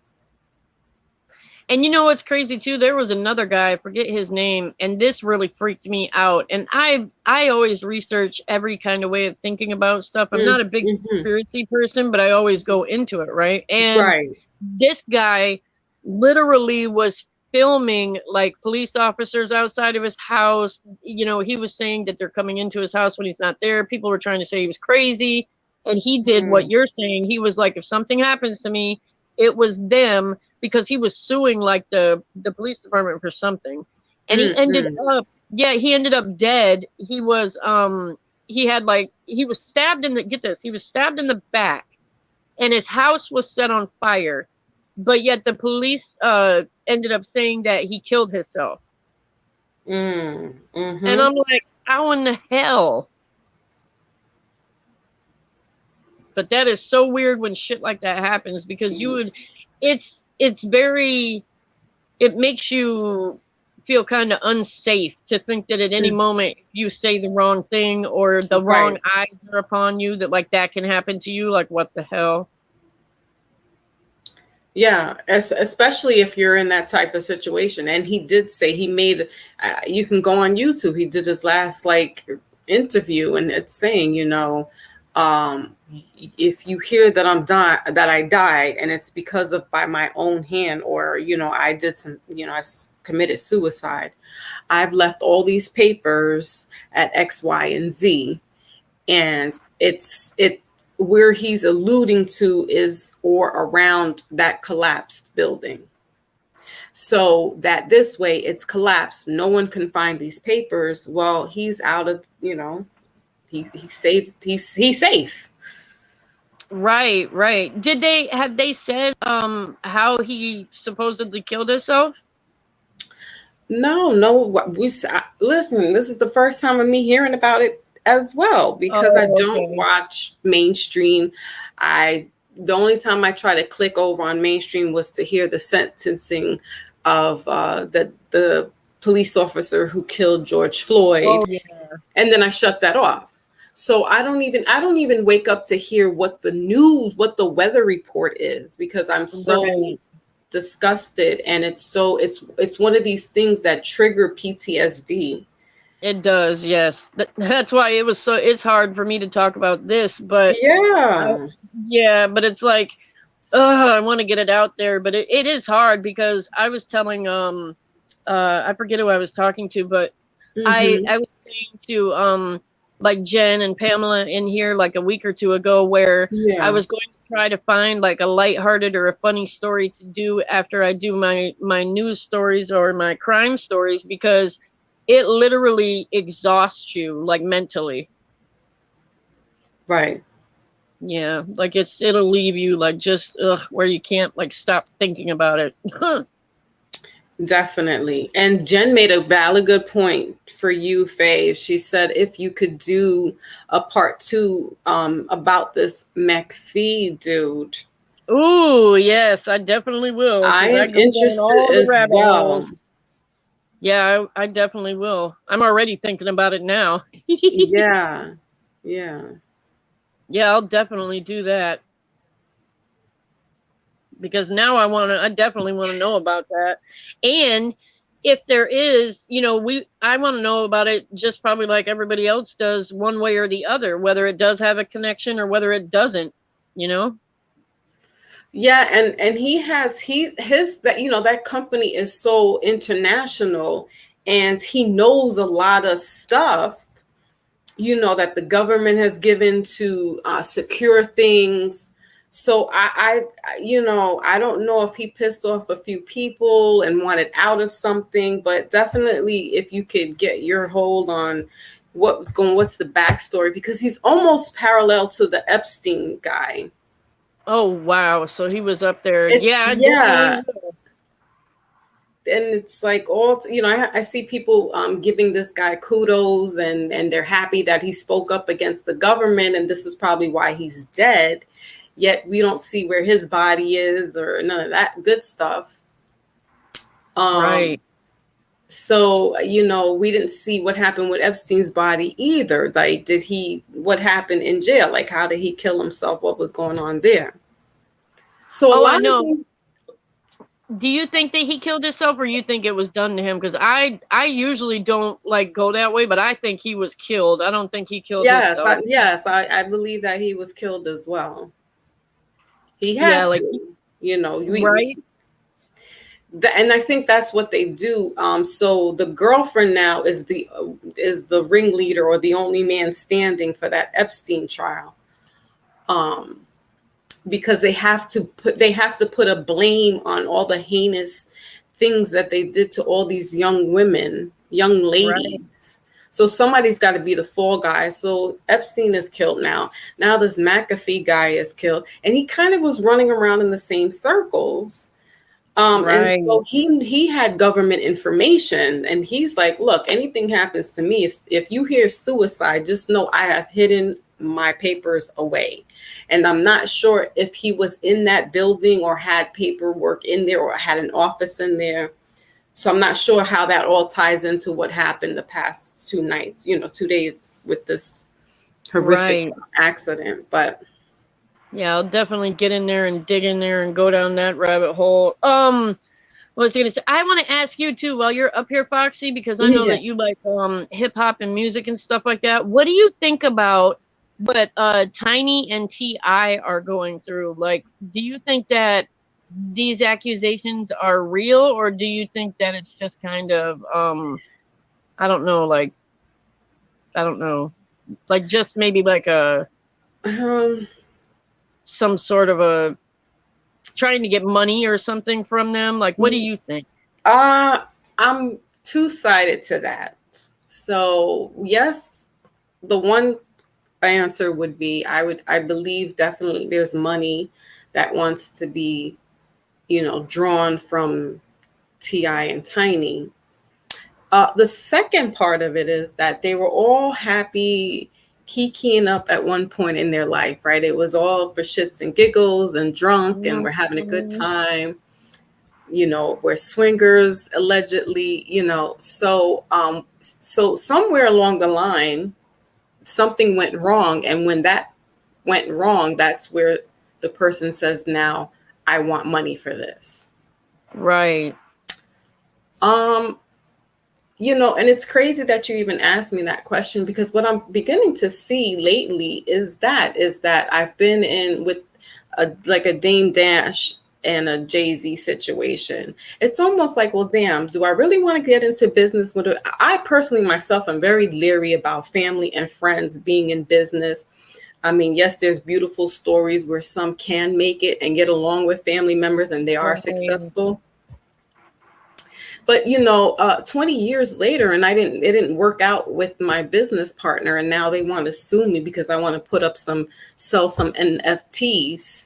And you know what's crazy too? There was another guy, I forget his name, and this really freaked me out. And I always research every kind of way of thinking about stuff. I'm not a big conspiracy person, but I always go into it, right? And Right. this guy literally was filming like police officers outside of his house. He was saying that they're coming into his house when he's not there. People were trying to say he was crazy. And he did what you're saying. He was like, if something happens to me, it was them, because he was suing like the police department for something. And he ended up dead. He was he was stabbed he was stabbed in the back, and his house was set on fire. But yet the police ended up saying that he killed himself. And I'm like, how in the hell? But that is so weird when shit like that happens, because it makes you feel kind of unsafe to think that at any moment you say the wrong thing or the wrong eyes are upon you, that like that can happen to you. Like, what the hell? Yeah, especially if you're in that type of situation. And he did say he made, you can go on YouTube. He did his last interview, and it's saying, if you hear that that I died, and it's because of by my own hand, or, I did some, I committed suicide. I've left all these papers at X, Y, and Z. And where he's alluding to is or around that collapsed building, so that this way it's collapsed, no one can find these papers. Well, he's out of, he's safe. Right. Have they said how he supposedly killed himself? No. Listen. This is the first time of me hearing about it as well because I Oh, don't okay. watch mainstream. I The only time I try to click over on mainstream was to hear the sentencing of the police officer who killed George Oh, Floyd, yeah. and then I shut that off. So I don't even wake up to hear what the news, what the weather report is because I'm so Right. disgusted, and it's one of these things that trigger PTSD. It does, yes. That's why it's hard for me to talk about this, but uh, Yeah. yeah, but it's like, I want to get it out there, but it is hard because I was telling I forget who I was talking to, but Mm-hmm. I was saying to like Jen and Pamela in here like a week or two ago where I Yeah. was going to try to find like a lighthearted or a funny story to do after I do my news stories or my crime stories because it literally exhausts you like mentally. Right. Yeah, like it'll leave you like just where you can't like stop thinking about it. Definitely. And Jen made a valid good point for you, Faye. She said if you could do a part two about this McPhee dude, Ooh, yes, I definitely will I because I am go down interested all the as rabbit holes. well. Yeah, I definitely will. I'm already thinking about it now. Yeah. Yeah. Yeah, I'll definitely do that because now I definitely want to know about that. And if there is, I want to know about it just probably like everybody else does, one way or the other, whether it does have a connection or whether it doesn't, you know? Yeah, and his that that company is so international, and he knows a lot of stuff, that the government has given to secure things. So I don't know if he pissed off a few people and wanted out of something, but definitely if you could get your hold on what's the backstory, because he's almost parallel to the Epstein guy. Oh, wow. So he was up there. Yeah, I definitely Yeah, will. and it's like I see people giving this guy kudos, and they're happy that he spoke up against the government, and this is probably why he's dead, yet we don't see where his body is or none of that good stuff. um Right. so we didn't see what happened with Epstein's body either. Like, what happened in jail? Like, how did he kill himself? What was going on there? So a Oh, I lot of know. these. Do you think that he killed himself or you think it was done to him? Because I usually don't like go that way, but I think he was killed. I don't think he killed himself. Yes, I believe that he was killed as well. He Yeah, had like to, you know, right, and I think that's what they do. So the girlfriend now is the ringleader or the only man standing for that Epstein trial. Um, because they have to put a blame on all the heinous things that they did to all these young women, young right, ladies. So somebody's got to be the fall guy. So Epstein is killed now. Now this McAfee guy is killed, and he kind of was running around in the same circles. And right, so he had government information, and he's like, look, anything happens to me, if you hear suicide, just know I have hidden my papers away. And I'm not sure if he was in that building or had paperwork in there or had an office in there. So I'm not sure how that all ties into what happened the past 2 nights, 2 days with this horrific right. accident. But Yeah, I'll definitely get in there and dig in there and go down that rabbit hole. What was I gonna say? I want to ask you too, while you're up here, Foxy, because I know yeah. that you like hip hop and music and stuff like that. What do you think about what Tiny and Ti are going through? Like, do you think that these accusations are real, or do you think that it's just kind of I don't know, like I don't know, like just maybe like a um some sort of a trying to get money or something from them? Like, what do you think? Uh, I'm two-sided to that. So, yes, the one answer would be I believe definitely there's money that wants to be, drawn from Ti and Tiny. The second part of it is that they were all happy, kikiing up at one point in their life, right? It was all for shits and giggles and drunk, and we're having a good time. You know, we're swingers allegedly. You know, so somewhere along the line, something went wrong, and when that went wrong, that's where the person says, "Now, I want money for this." Right. You know, and it's crazy that you even asked me that question, because what I'm beginning to see lately is that I've been in with a Dame Dash and a Jay-Z situation. It's almost like, well, damn, do I really want to get into business with it? I personally myself am very leery about family and friends being in business. I mean, yes, there's beautiful stories where some can make it and get along with family members and they are successful. But 20 years later, and it didn't work out with my business partner, and now they want to sue me because I want to sell some NFTs.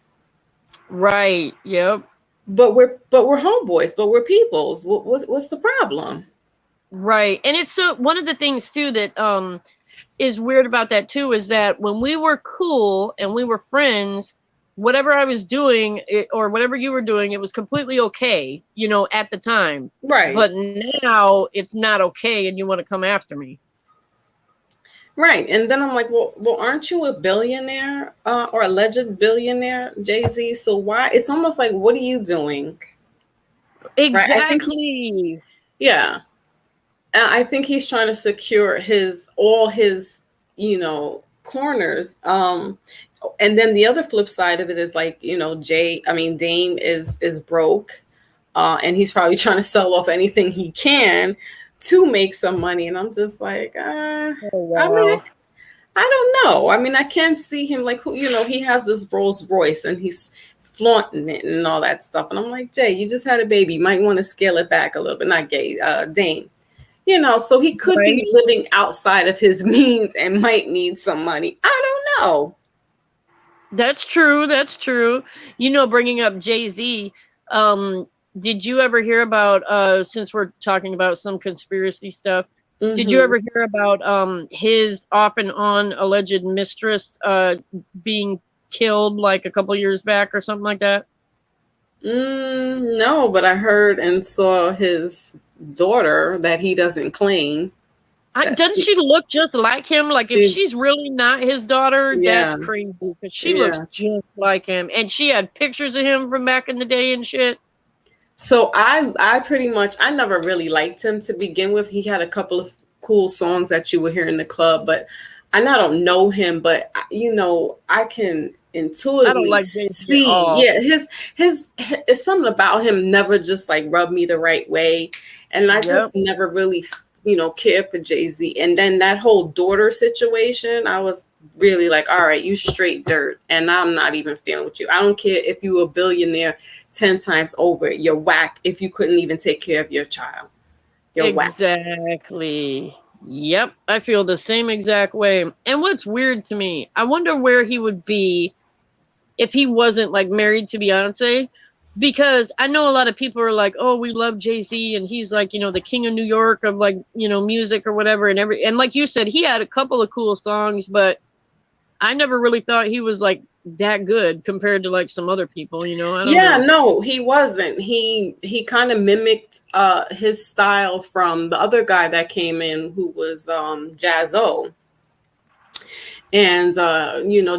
Right. Yep. But we're homeboys, but we're peoples. What's the problem? Right. And it's one of the things too that is weird about that too is that when we were cool and we were friends, whatever I was doing or whatever you were doing, it was completely okay, at the time. Right. But now it's not okay and you want to come after me. Right. And then I'm like, well, aren't you a billionaire or alleged billionaire, Jay-Z? So why? It's almost like, what are you doing? Exactly. Right? Yeah. And I think he's trying to secure all his corners. And then the other flip side of it is like, Dame is broke, and he's probably trying to sell off anything he can to make some money. And I'm just like, oh, wow. I mean, I don't know. I mean, I can't see him like, he has this Rolls Royce and he's flaunting it and all that stuff. And I'm like, Jay, you just had a baby. You might want to scale it back a little bit. Not Dame. So he could be living outside of his means and might need some money. I don't know. That's true. That's true. Bringing up Jay-Z, did you ever hear about, since we're talking about some conspiracy stuff, did you ever hear about his off and on alleged mistress being killed like a couple years back or something like that? No, but I heard and saw his daughter that he doesn't claim. Doesn't she look just like him? Like if she's really not his daughter, that's crazy because she looks just like him. And she had pictures of him from back in the day and shit. So I pretty much, I never really liked him to begin with. He had a couple of cool songs that you would hear in the club, but I don't know him, but I can intuitively see, his it's something about him never just like rubbed me the right way. And I just never really, cared for Jay-Z. And then that whole daughter situation, I was really like, all right, you straight dirt. And I'm not even feeling with you. I don't care if you were a billionaire 10 times over. You're whack if you couldn't even take care of your child. You're whack. Exactly. Yep. I feel the same exact way. And what's weird to me, I wonder where he would be if he wasn't like married to Beyonce. Because I know a lot of people are like, oh, we love Jay-Z and he's like, the king of New York of like, music or whatever. And like you said, he had a couple of cool songs, but I never really thought he was like that good compared to like some other people, I don't know. No, he wasn't. He kind of mimicked his style from the other guy that came in who was Jaz-O. And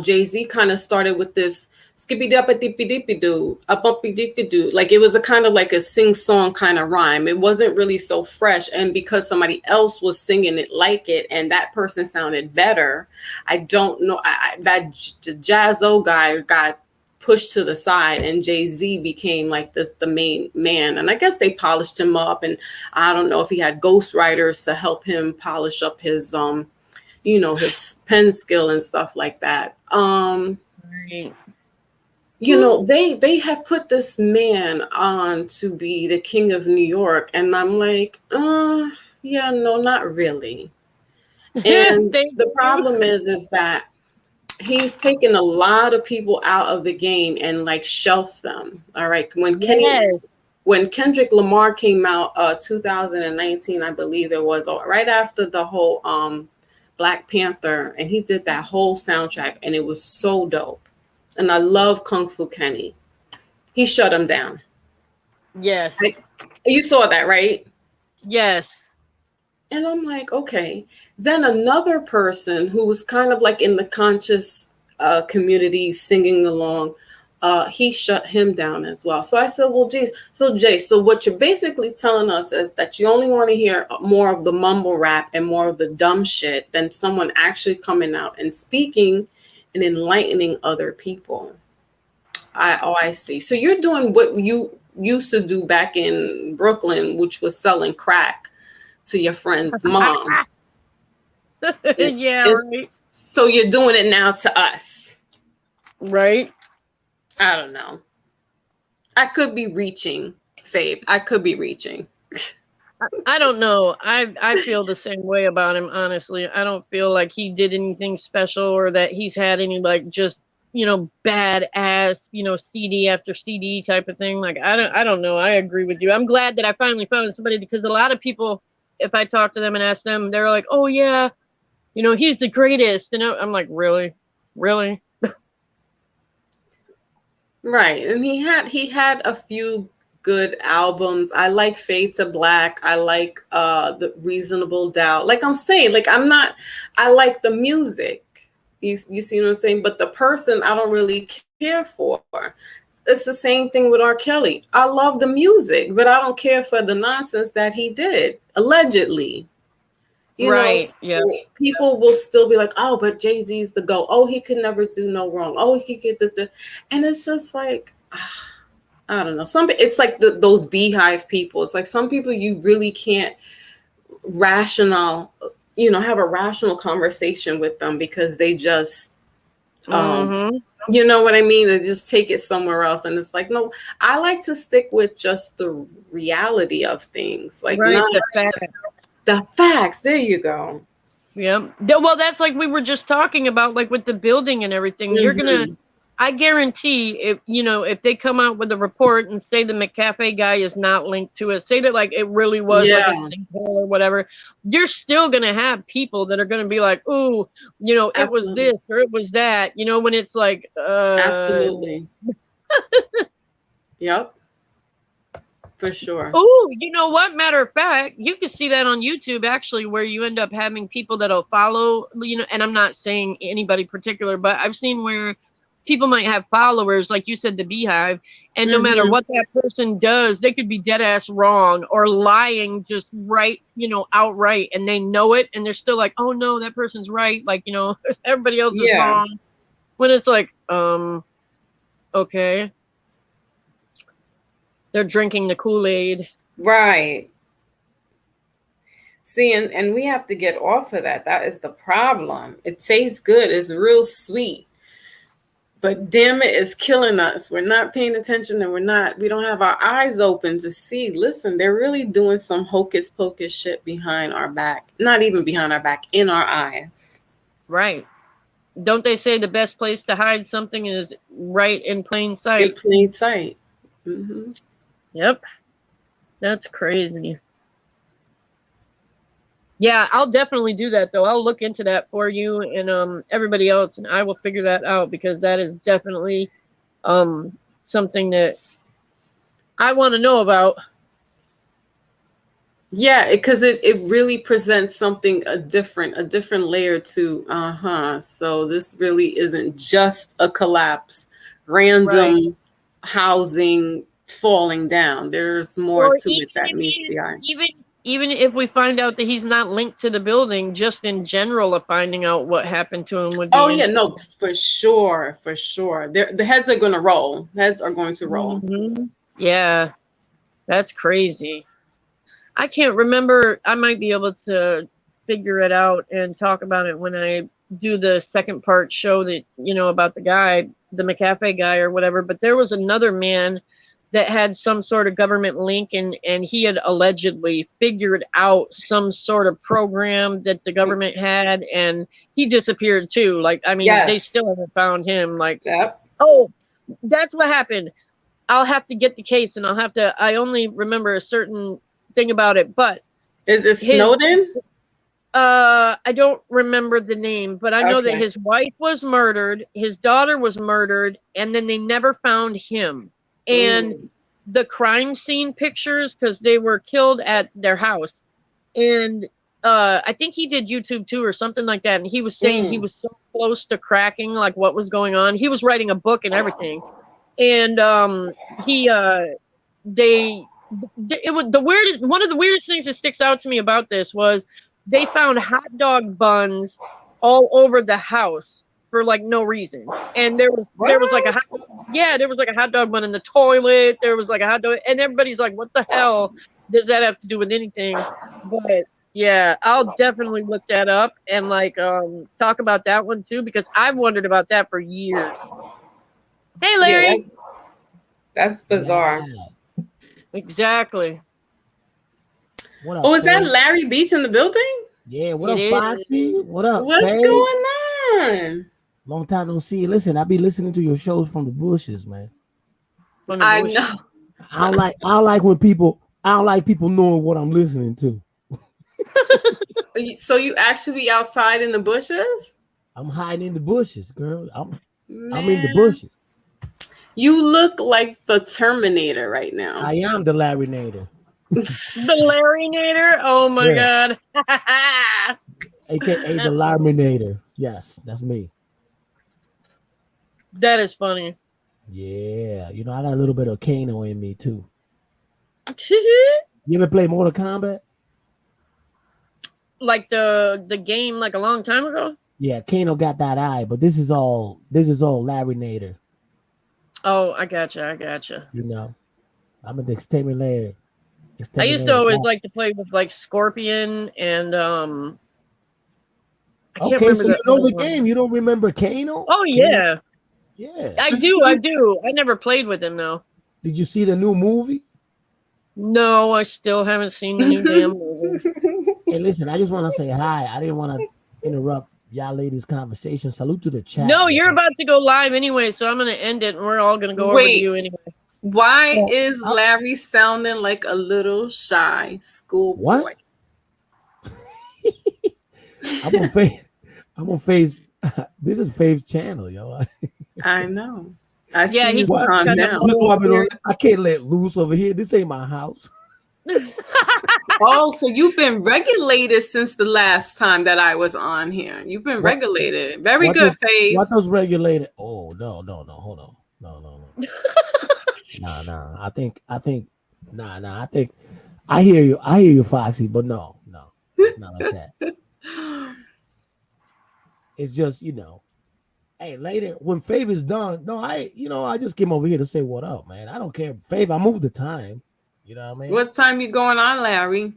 Jay-Z kind of started with this skippy dappa dippy dippy doo, a bumpy dippy doo. Like it was a kind of like a sing-song kind of rhyme. It wasn't really so fresh. And because somebody else was singing it like it and that person sounded better, I don't know. That Jaz-O guy got pushed to the side and Jay-Z became like the main man. And I guess they polished him up. And I don't know if he had ghostwriters to help him polish up his his pen skill and stuff like that. They have put this man on to be the king of New York, and I'm like, no, not really. And the problem is that he's taken a lot of people out of the game and like shelf them. All right, when when Kendrick Lamar came out, 2019, I believe it was, right after the whole Black Panther, and he did that whole soundtrack, and it was so dope. And I love Kung Fu Kenny. He shut him down. Yes. You saw that, right? Yes. And I'm like, okay. Then another person who was kind of like in the conscious community singing along, he shut him down as well. So I said, well, geez. So Jay, so what you're basically telling us is that you only want to hear more of the mumble rap and more of the dumb shit than someone actually coming out and speaking and enlightening other people. I see. So you're doing what you used to do back in Brooklyn, which was selling crack to your friend's mom. Yeah, right. So you're doing it now to us. Right. I don't know. I could be reaching, Fabe. I could be reaching. I don't know. I feel the same way about him, honestly. I don't feel like he did anything special or that he's had any like just, badass, CD after CD type of thing. Like I don't know. I agree with you. I'm glad that I finally found somebody, because a lot of people, if I talk to them and ask them, they're like, "Oh yeah, he's the greatest." And I'm like, "Really? Really?" Right. And he had a few good albums. I like Fade to Black. I like the Reasonable Doubt. Like I'm saying, like I like the music. You see what I'm saying? But the person I don't really care for. It's the same thing with R. Kelly. I love the music, but I don't care for the nonsense that he did, allegedly. Right. So yeah. people will still be like, oh, but Jay-Z's the GOAT. Oh, he could never do no wrong. Oh, he could get the. And it's just like, I don't know. It's like those beehive people. It's like some people you really can't have a rational conversation with them, because they just, you know what I mean? They just take it somewhere else. And it's like, no, I like to stick with just the reality of things. Like, right, not the facts. The facts. There you go. Yeah. Well, that's like we were just talking about, like with the building and everything. Mm-hmm. I guarantee if they come out with a report and say the McCafe guy is not linked to it, say that like it really was like a sinkhole or whatever, you're still going to have people that are going to be like, ooh, it was this or it was that, when it's like, absolutely. Yep. For sure. Oh, you know what? Matter of fact, you can see that on YouTube actually, where you end up having people that'll follow, and I'm not saying anybody particular, but I've seen where people might have followers, like you said, the beehive, and no matter what that person does, they could be dead ass wrong or lying just right, outright, and they know it, and they're still like, oh no, that person's right, like, everybody else is wrong. When it's like, okay. They're drinking the Kool-Aid. Right. See, and we have to get off of that. That is the problem. It tastes good. It's real sweet. But damn it, it's killing us. We're not paying attention, and we don't have our eyes open to see. Listen, they're really doing some hocus pocus shit behind our back. Not even behind our back, in our eyes. Right. Don't they say the best place to hide something is right in plain sight? In plain sight. Mm-hmm. Yep. That's crazy. Yeah, I'll definitely do that, though. I'll look into that for you and everybody else, and I will figure that out, because that is definitely something that I want to know about. Yeah, because it really presents something a different layer to so this really isn't just a collapse, random housing falling down. There's more to it that meets the eye. Even if we find out that he's not linked to the building, just in general of finding out what happened to him would be no, for sure. The heads are going to roll. Heads are going to roll. Mm-hmm. Yeah, that's crazy. I can't remember. I might be able to figure it out and talk about it when I do the second part show that, about the guy, the McCafe guy or whatever. But there was another man that had some sort of government link, and he had allegedly figured out some sort of program that the government had, and he disappeared too. Like, I mean, They still haven't found him. Like, yep. Oh, that's what happened. I'll have to get the case, and I only remember a certain thing about it, but is it Snowden? I don't remember the name, but I know that his wife was murdered, his daughter was murdered, and then they never found him. And the crime scene pictures, because they were killed at their house, and I think he did YouTube too or something like that, and he was saying he was so close to cracking like what was going on. He was writing a book and everything, and it was one of the weirdest things that sticks out to me about this was they found hot dog buns all over the house for like no reason, and there was like a hot dog bun in the toilet. There was like a hot dog, and everybody's like, "What the hell does that have to do with anything?" But yeah, I'll definitely look that up and like talk about that one too, because I've wondered about that for years. Hey, Larry. Yeah, that's bizarre. Yeah. Exactly. What up, Oh, is that Faye? Larry Beach in the building? Yeah, what It up, is. Foxy? What up, What's Faye? going on? Long time no see. Listen, I be listening to your shows from the bushes, man. I know. I don't like when people. I don't like people knowing what I'm listening to. So you actually be outside in the bushes? I'm hiding in the bushes, girl. I'm in the Man, bushes. You look like the Terminator right now. I am the Larrynator. The Larrynator? Oh my god. AKA the Larrynator. Yes, that's me. That is funny. Yeah, you know, I got a little bit of Kano in me too. You ever play Mortal Kombat? Like the game like a long time ago? Yeah, Kano got that eye, but this is all Larrynator. Oh, I gotcha. You know, I'm an exterminator. I used to always like to play with like Scorpion and I can't Okay, remember so you the know other the one. game. You don't remember Kano? Oh yeah. Yeah. I do. I never played with him though. Did you see the new movie? No, I still haven't seen the new damn movie. Hey, listen, I just want to say hi. I didn't want to interrupt y'all ladies' conversation. Salute to the chat. No, man. you're about to go live anyway, so I'm gonna end it and we're all gonna go over to you anyway. Why is Larry sounding like a little shy schoolboy? What? I'm on Faye's. This is Faye's channel, yo. I know. I Yeah, see he you just calm got down. This is why I can't let loose over here. This ain't my house. Oh, so you've been regulated since the last time that I was on here. You've been regulated. Very good, Faye. What does regulated? Oh, no. Hold on. No. Nah. I think I hear you, Foxy, but no. It's not like that. It's just, you know, hey, later when Fave is done, I just came over here to say what up, man. I don't care. Fave, I moved the time. You know what I mean? What time you going on, Larry?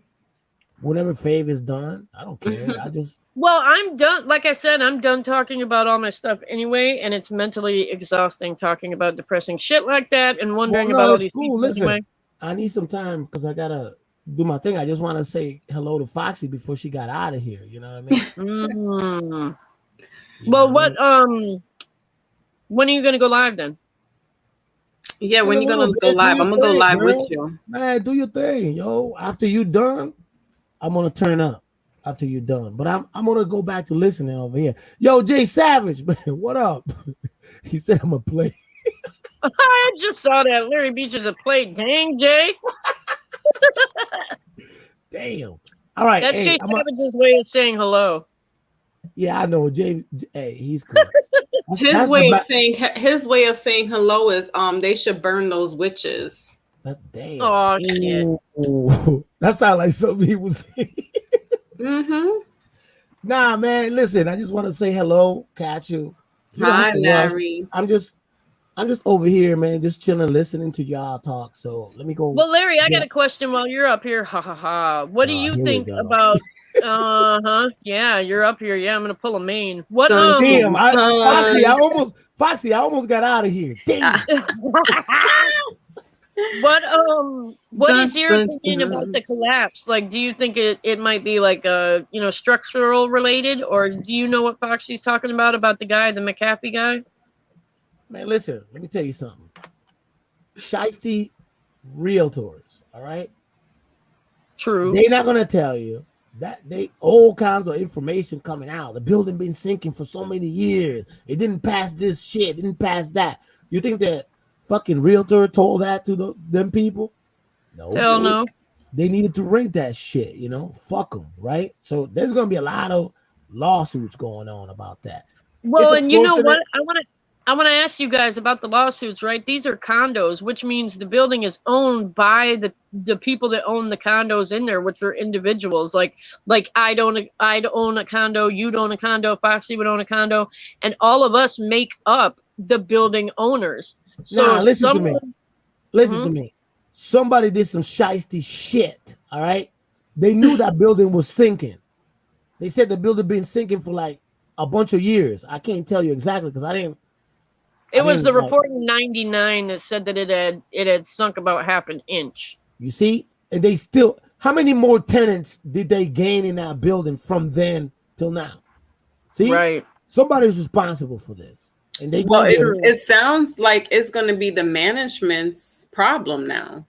Whenever Fave is done, I don't care. I just Well, I'm done. Like I said, I'm done talking about all my stuff anyway, and it's mentally exhausting talking about depressing shit like that and wondering about all these people Listen, anyway. I need some time because I gotta do my thing. I just want to say hello to Foxy before she got out of here. You know what I mean? Well, when are you gonna go live then? Yeah, when you gonna go live? I'm gonna go live with you. Man, do your thing, yo. After you done, I'm gonna turn up. After you done, but I'm gonna go back to listening over here. Yo, Jay Savage, man, what up? He said I'm gonna play. I just saw that Larry Beach is a play. Dang, Jay. Damn. All right, That's Jay Savage's way of saying hello. Yeah, I know. Jay, hey, he's cool. His way of saying hello is they should burn those witches. That's damn. Oh shit. Ooh, that sounds like something he was saying. Nah, man. Listen, I just want to say hello, catch you. Hi, Larry. I'm just over here, man, just chilling, listening to y'all talk. So let me go. Well, Larry, I got a question while you're up here. Ha ha ha. What do you think about? Yeah, you're up here. Yeah, I'm gonna pull a main. What? Damn, Foxy, I almost got out of here. Damn. What is your opinion about the collapse? Like, do you think it might be like structural related, or do you know what Foxy's talking about the guy, the McAfee guy? Man, listen, let me tell you something. shiesty realtors. All right. True. They're not gonna tell you that they all kinds of information coming out. The building been sinking for so many years. It didn't pass this shit. Didn't pass that. You think that fucking realtor told that to them people? No. Hell no. They needed to rent that shit. You know, fuck them, right? So there's gonna be a lot of lawsuits going on about that. Well, and you know what? I want to ask you guys about the lawsuits, right? These are condos, which means the building is owned by the people that own the condos in there, which are individuals. Like I'd own a condo, you'd own a condo, Foxy would own a condo, and all of us make up the building owners. So listen to me. Listen to me. Somebody did some shiesty shit. All right. They knew that building was sinking. They said the building been sinking for like a bunch of years. I can't tell you exactly because I didn't. It was the report in '99 that said that it had sunk about half an inch. You see, and they still. How many more tenants did they gain in that building from then till now? See, right? Somebody's responsible for this, and they. Well, it sounds like it's going to be the management's problem now.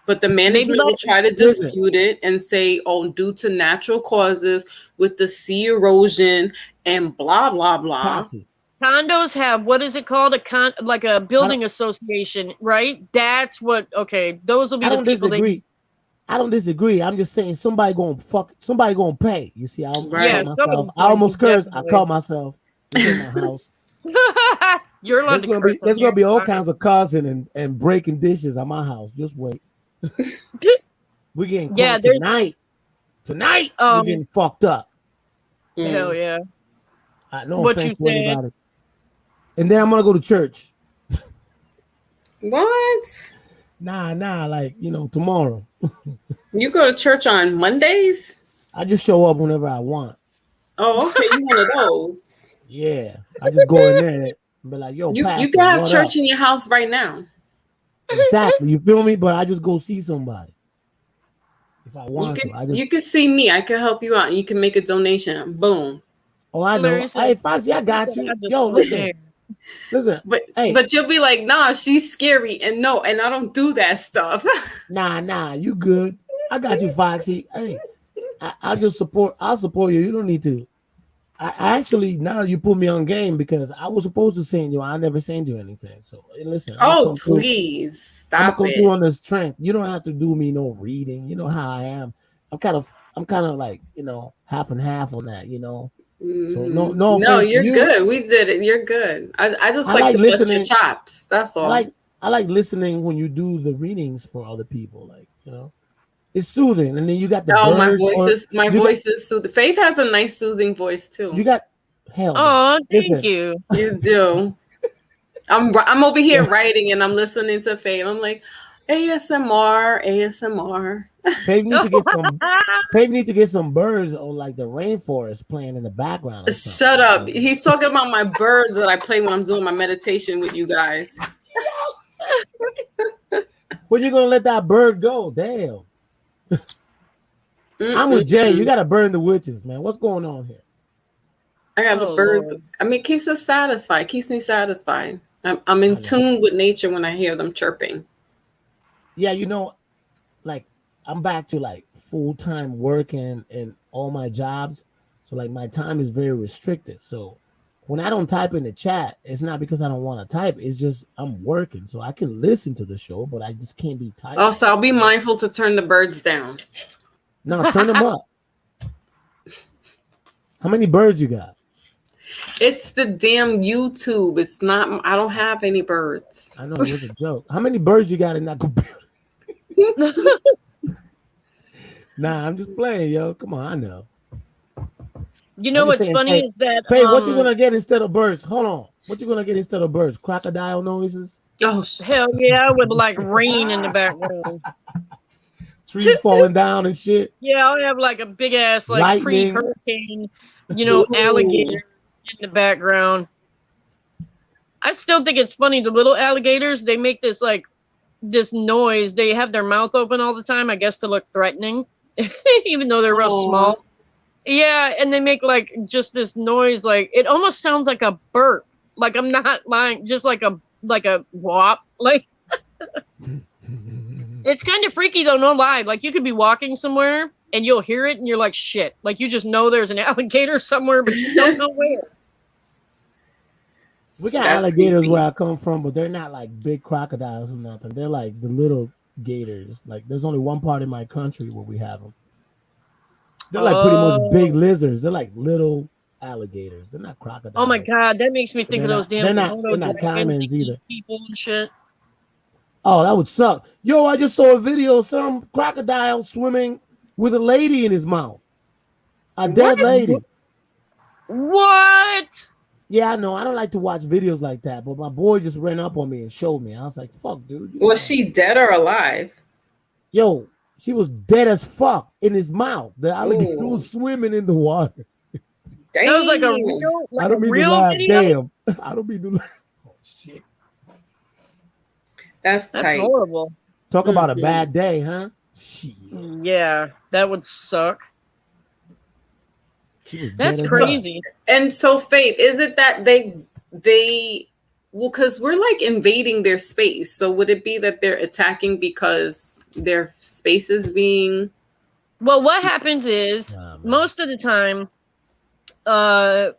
But the management will try to dispute it and say, "Oh, due to natural causes with the sea erosion and blah blah blah." Posse. Condos have, what is it called? Like a building association, right? That's what. Okay, those will be the people. I don't disagree. I'm just saying somebody gonna pay. You see, I almost cursed. I caught myself in my house. You're allowed to curse. There's gonna be all kinds of cussing and breaking dishes at my house. Just wait. We're getting caught tonight. Tonight we're getting fucked up. Hell yeah. No offense to anybody. And then I'm gonna go to church. What? Nah, like, tomorrow. You go to church on Mondays? I just show up whenever I want. Oh, okay. You one of those. Yeah. I just go in there and be like, yo, you pastor, can have church in your house right now. Exactly. You feel me? But I just go see somebody. If I want you can see me. I can help you out. You can make a donation. Boom. Oh, I know. Hey, Fozzie, I got you. Yo, listen. But you'll be like, nah, she's scary, and I don't do that stuff. Nah, you good. I got you, Foxy. Hey, I'll support you. You don't need to. I actually, now you put me on game because I was supposed to send you. I never sent you anything. So listen. Please stop. I'm gonna come through on the strength. You don't have to do me no reading. You know how I am. I'm kind of like, half and half on that, So no, you're good. We did it. You're good. I just like to bust your chops. That's all. I like listening when you do the readings for other people. Like, it's soothing. And then you got the my voice is soothing. Faith has a nice soothing voice too. You got hell. Oh, thank you. You do. I'm over here writing and I'm listening to Faith. I'm like, ASMR. Faith need to get some birds or like the rainforest playing in the background. Shut up. He's talking about my birds that I play when I'm doing my meditation with you guys. When you gonna let that bird go? Damn. I'm with Jay. You gotta burn the witches, man. What's going on here? I got a bird. Lord. I mean, it keeps us satisfied. Keeps me satisfied. I'm in tune with nature when I hear them chirping. Yeah, like I'm back to like full-time work and all my jobs. So like my time is very restricted. So when I don't type in the chat, it's not because I don't want to type. It's just I'm working. So I can listen to the show, but I just can't be typing. Also, I'll be mindful to turn the birds down. No, turn them up. How many birds you got? It's the damn YouTube. It's not. I don't have any birds. I know it was a joke. How many birds you got in that computer? Nah, I'm just playing, yo. Come on, I know. You know what's funny is that Faye, what you gonna get instead of birds? Hold on. What you gonna get instead of birds? Crocodile noises? Oh hell yeah, with like rain in the background. Trees falling down and shit. Yeah, I'll have like a big ass like pre-hurricane, alligator in the background. I still think it's funny. The little alligators, they make this noise. They have their mouth open all the time, I guess, to look threatening, even though they're real small. Yeah, and they make like just this noise, like it almost sounds like a burp. Like I'm not lying, just like a like a whop. Like, it's kind of freaky though, no lie. Like, you could be walking somewhere and you'll hear it and you're like, shit. Like, you just know there's an alligator somewhere, but you don't know where. We got That's alligators creepy. where I come from, but they're not like big crocodiles or nothing. They're like the little gators. Like, there's only one part in my country where we have them. They're like pretty much big lizards. They're like little alligators. They're not crocodiles. Oh my god, that makes me But think of those damn they're Komodo not dragons caimans that either. eat people and shit. Oh, that would suck. Yo, I just saw a video of some crocodile swimming with a lady in his mouth. A dead lady. What? Yeah, I know. I don't like to watch videos like that, but my boy just ran up on me and showed me. I was like, fuck, dude. Was she dead or alive? Yo, she was dead as fuck in his mouth. The alligator was swimming in the water. Damn. That was like a real, I don't mean to real laugh. video? Damn. I don't mean to laugh. Oh, shit. That's tight. horrible. Talk about a bad day, huh? Shit. Yeah, that would suck. That's dead as crazy. And so, Faith, is it that they well, because we're like invading their space. So would it be that they're attacking because their space is being? Well, what happens is most of the time, a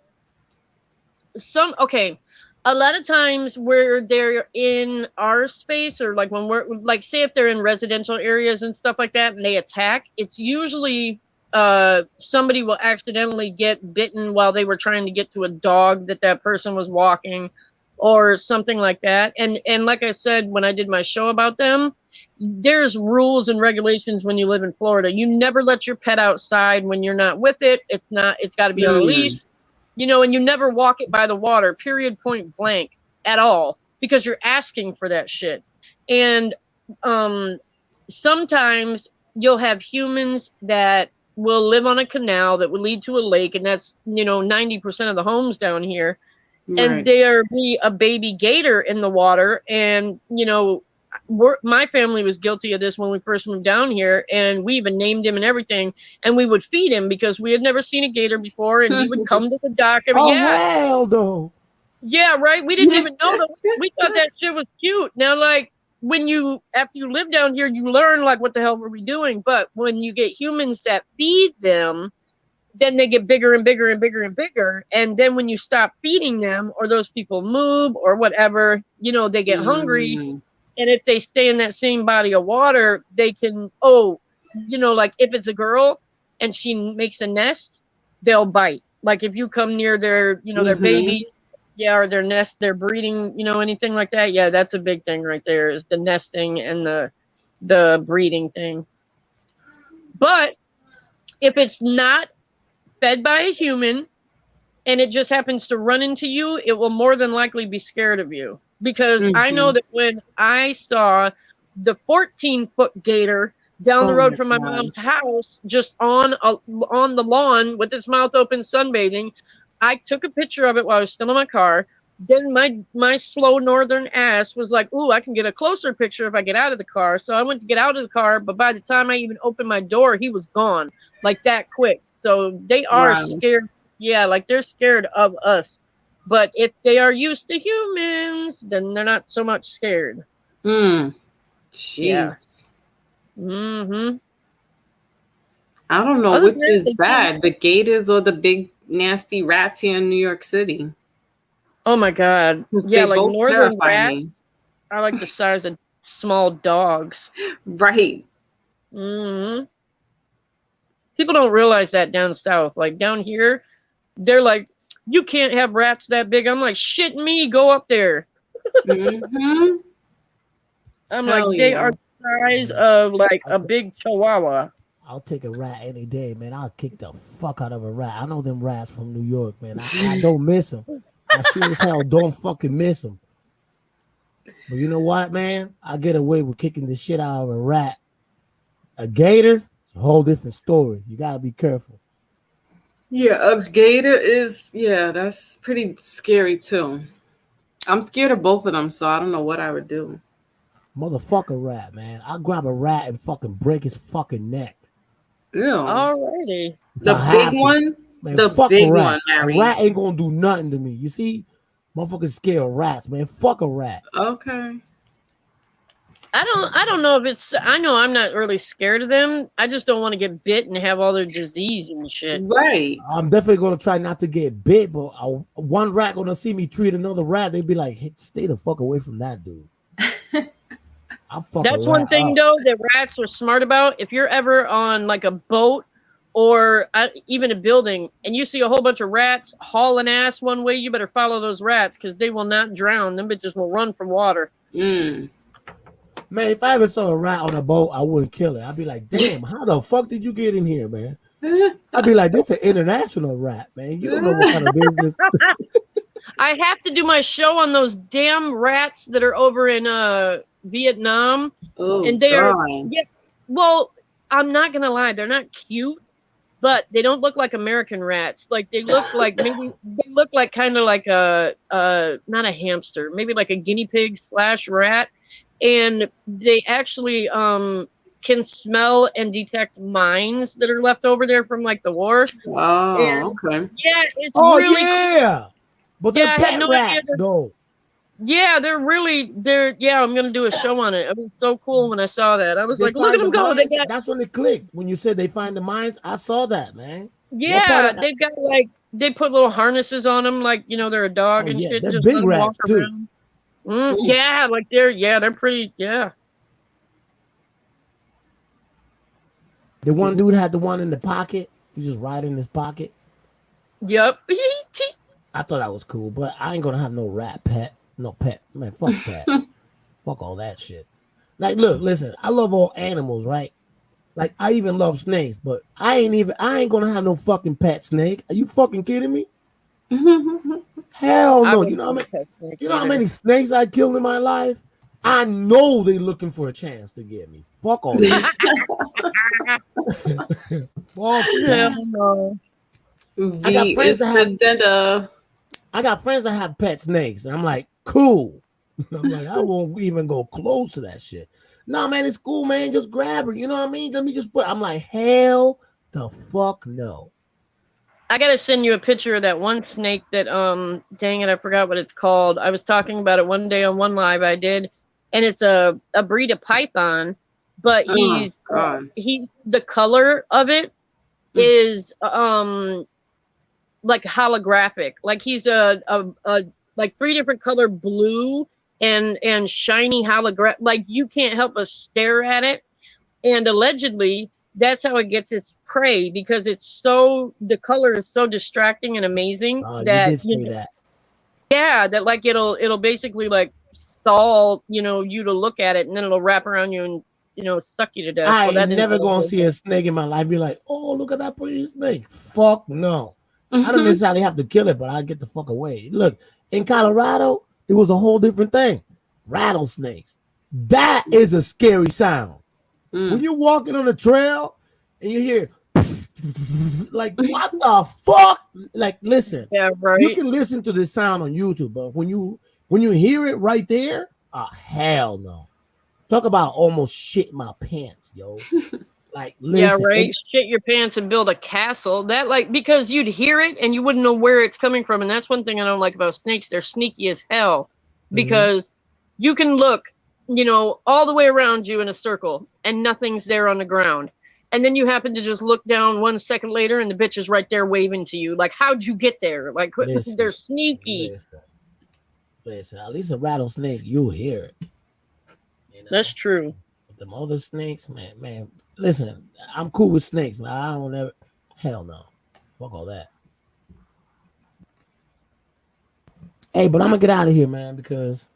lot of times where they're in our space, or like when we're like, say if they're in residential areas and stuff like that and they attack, it's usually somebody will accidentally get bitten while they were trying to get to a dog that person was walking or something like that. And like I said, when I did my show about them, there's rules and regulations when you live in Florida. You never let your pet outside when you're not with it. It's got to be on a leash. You know, and you never walk it by the water, period, point blank, at all, because you're asking for that shit. And sometimes you'll have humans that will live on a canal that would lead to a lake, and that's, 90% of the homes down here. Right. And there be a baby gator in the water, and, my family was guilty of this when we first moved down here, and we even named him and everything, and we would feed him because we had never seen a gator before, and he would come to the dock. Hell no. Yeah, right. We didn't even know that. We thought that shit was cute. Now, like, after you live down here, you learn, like, what the hell were we doing? But when you get humans that feed them, then they get bigger and bigger and bigger and bigger. And then when you stop feeding them, or those people move or whatever, they get hungry. And if they stay in that same body of water, they can, like if it's a girl and she makes a nest, they'll bite. Like if you come near their, their baby, or their nest, their breeding, anything like that. Yeah, that's a big thing right there, is the nesting and the breeding thing. But if it's not fed by a human and it just happens to run into you, it will more than likely be scared of you. Because I know that when I saw the 14-foot gator down the road from my mom's house, just on the lawn with its mouth open sunbathing, I took a picture of it while I was still in my car. Then my slow northern ass was like, ooh, I can get a closer picture if I get out of the car. So I went to get out of the car, but by the time I even opened my door, he was gone, like that quick. So they are scared. Yeah, like they're scared of us. But if they are used to humans, then they're not so much scared. Jeez. Yeah. I don't know which is bad, the gators or the big nasty rats here in New York City. Oh my God. Yeah, like northern rats are like the size of small dogs. Right. People don't realize that down south. Like down here, they're like, you can't have rats that big. I'm like, shit me, go up there. I'm like, they are the size of like a big chihuahua. I'll take a rat any day, man. I'll kick the fuck out of a rat. I know them rats from New York, man. I don't miss them. I sure as hell don't fucking miss them. But you know what, man? I get away with kicking the shit out of a rat. A gator, it's a whole different story. You gotta be careful. Yeah, a gator is, that's pretty scary too. I'm scared of both of them, so I don't know what I would do. Motherfucker rat, man. I'll grab a rat and fucking break his fucking neck. Ew. Alrighty. The big one? Man, the fuck big a rat. one, Larry. A rat ain't gonna do nothing to me. You see, Motherfuckers scared of rats, man. Fuck a rat. Okay. I don't know if it's. I know I'm not really scared of them. I just don't want to get bit and have all their disease and shit. Right. I'm definitely gonna try not to get bit, but one rat gonna see me treat another rat. They'd be like, "Hey, stay the fuck away from that dude." I'll fuck That's a rat one thing up. though that rats are smart about. If you're ever on like a boat or even a building and you see a whole bunch of rats hauling ass one way, you better follow those rats because they will not drown. Them bitches will run from water. Mm. Man, if I ever saw a rat on a boat, I wouldn't kill it. I'd be like, "Damn, how the fuck did you get in here, man?" I'd be like, "This is an international rat, man. You don't know what kind of business." I have to do my show on those damn rats that are over in Vietnam. Oh, And they are, God. yeah, well, I'm not gonna lie, they're not cute, but they don't look like American rats. Like they look like maybe they look like kind of like a not a hamster, maybe like a guinea pig / rat, and they actually can smell and detect mines that are left over there from like the war. Oh, And okay. yeah, it's Oh really yeah, but they're Yeah, I pet had no idea rats that- though. yeah, I'm gonna do a show on it. It was so cool when I saw that. I was They like, look at find them the go. They mines. got That's when it clicked. When you said they find the mines, I saw that, man. What Yeah, part of- they've got like they put little harnesses on them, like they're a dog Oh, and yeah, shit. they're Just big let 'em rats, walk too. around. Yeah, like they're pretty. Yeah, The one dude had the one in the pocket. He just right in his pocket. yep. I thought that was cool, but I ain't gonna have no rat pet. No pet. Man, fuck that. Fuck all that shit. Like, look, listen, I love all animals, right? Like, I even love snakes, but I ain't gonna have no fucking pet snake. Are you fucking kidding me? Hell I no. wouldn't You know how want many, a pet snake you know how either. many snakes I killed in my life? I know they looking for a chance to get me. Fuck all that. Fuck that. Hell no. I got V friends is that the have dada. I got friends that have pet snakes, and I'm like, cool. I'm like, I won't even go close to that shit. No, man, it's cool, man. Just grab her. You know what I mean? Let me just put. I'm like, hell the fuck no. I gotta send you a picture of that one snake that dang it, I forgot what it's called. I was talking about it one day on one live I did, and it's a breed of python, but Oh, God. the color of it is like holographic. Like he's a like 3 different color blue and shiny hologram. Like you can't help but stare at it. And allegedly, that's how it gets its prey because the color is so distracting and amazing You that did say that. yeah, that like it'll basically like stall you to look at it, and then it'll wrap around you and suck you to death. I Well, that ain't didn't never go gonna good. see a snake in my life. Be like, oh, look at that pretty snake. Fuck no. I don't necessarily have to kill it, but I get the fuck away. Look, in Colorado, it was a whole different thing. Rattlesnakes. That is a scary sound. When you're walking on a trail and you hear like what the fuck? Like, listen, Yeah, right. you can listen to this sound on YouTube, but when you hear it right there, hell no. Talk about almost shit my pants, yo. Like, listen, Yeah, right. Shit your pants and build a castle. That because you'd hear it and you wouldn't know where it's coming from. And that's one thing I don't like about snakes. They're sneaky as hell because you can look, all the way around you in a circle and nothing's there on the ground. And then you happen to just look down 1 second later and the bitch is right there waving to you. Like, how'd you get there? Like, they're sneaky. Listen, at least a rattlesnake, you'll hear it. That's true. But them other snakes, man, listen, I'm cool with snakes, man. I don't ever, hell no. Fuck all that. Hey, but I'm gonna get out of here, man, because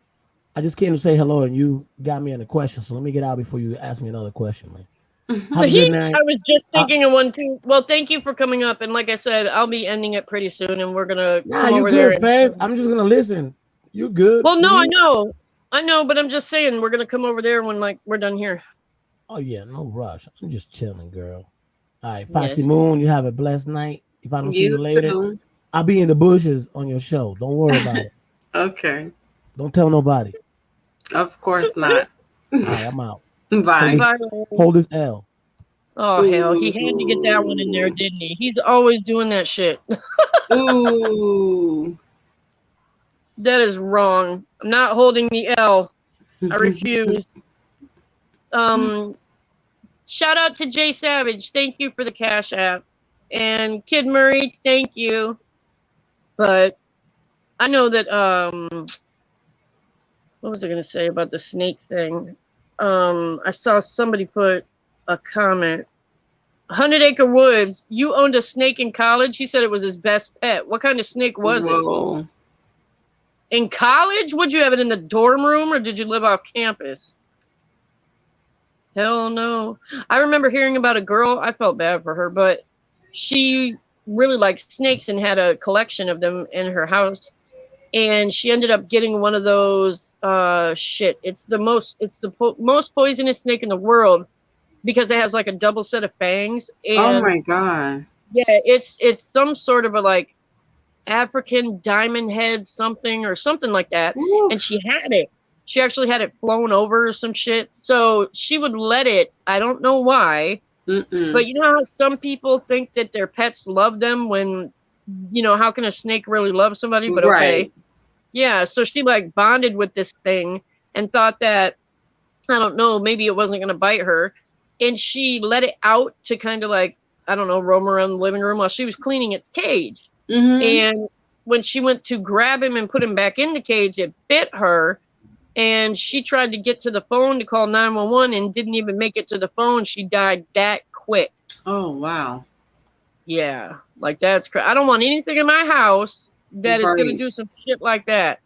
I just came to say hello and you got me in a question. So let me get out before you ask me another question, man. Have a good night. I was just thinking of one too. Well, thank you for coming up. And like I said, I'll be ending it pretty soon and we're gonna come you over good, there. Fave. I'm just gonna listen. You good? Well, no, I know, but I'm just saying we're gonna come over there when we're done here. Oh yeah, no rush. I'm just chilling, girl. All right, Foxy Moon, you have a blessed night. If I don't see you later, too. I'll be in the bushes on your show. Don't worry about it. Okay. Don't tell nobody. Of course not. All right, I'm out. Bye. Hold this L. Oh hell, he had to get that one in there, didn't he? He's always doing that shit. Ooh. That is wrong. I'm not holding the L. I refuse. Shout out to Jay Savage. Thank you for the Cash App. And Kid Murray, thank you. But I know that what was I gonna say about the snake thing? I saw somebody put a comment. 100 Acre Woods, you owned a snake in college? He said it was his best pet. What kind of snake was it? In college? Would you have it in the dorm room or did you live off campus? Hell no. I remember hearing about a girl, I felt bad for her, but she really liked snakes and had a collection of them in her house. And she ended up getting one of those it's the most poisonous snake in the world because it has like a double set of fangs. And oh my God. Yeah, it's some sort of a like African diamond head something like that. Oof. And she had it. She actually had it flown over or some shit. So she would let it. I don't know why. But you know how some people think that their pets love them when, how can a snake really love somebody? But okay. Right. Yeah, so she like bonded with this thing and thought that, I don't know, maybe it wasn't going to bite her. And she let it out to kind of like, I don't know, roam around the living room while she was cleaning its cage. And when she went to grab him and put him back in the cage, it bit her. And she tried to get to the phone to call 911 and didn't even make it to the phone. She died that quick. Oh, wow. Yeah, like that's crazy. I don't want anything in my house that is going to do some shit like that.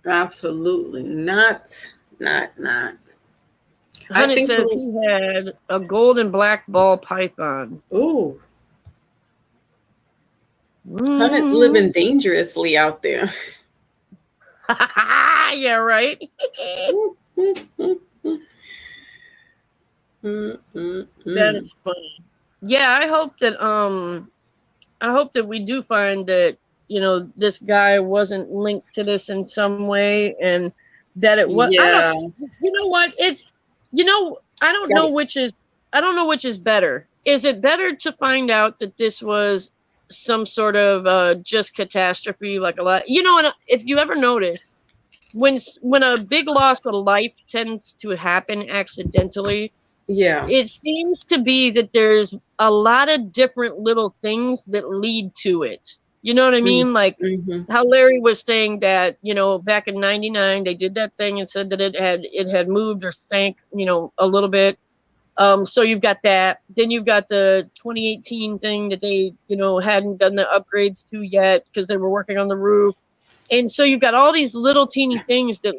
Absolutely not. Honey says he had a golden black ball python. Ooh. Hunnit's living dangerously out there. Yeah, right. That is funny. Yeah, I hope that we do find that, this guy wasn't linked to this in some way and that it was. Yeah. You know what? I don't know which is better. Is it better to find out that this was some sort of just catastrophe, like a lot, and if you ever notice, when a big loss of life tends to happen accidentally, it seems to be that there's a lot of different little things that lead to it. You know what I mean? Like how Larry was saying that, back in '99 they did that thing and said that it had moved or sank, a little bit. So you've got that. Then you've got the 2018 thing that they, hadn't done the upgrades to yet because they were working on the roof. And so you've got all these little teeny things that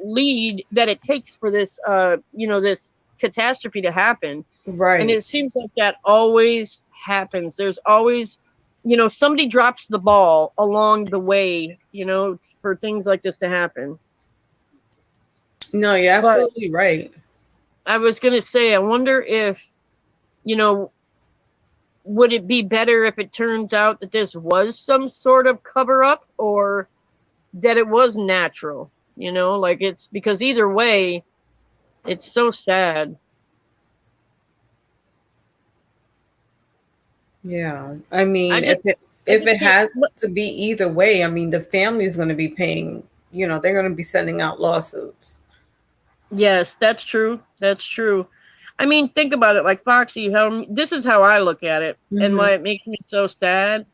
it takes for this, this catastrophe to happen. Right. And it seems like that always happens. There's always, somebody drops the ball along the way, for things like this to happen. No, you're absolutely right. I was going to say, I wonder if, would it be better if it turns out that this was some sort of cover up or that it was natural, like it's because either way, it's so sad. Yeah. I mean, if it has to be either way, I mean, the family is going to be paying, they're going to be sending out lawsuits. Yes, that's true. That's true. I mean, think about it, like Foxy, this is how I look at it and why it makes me so sad,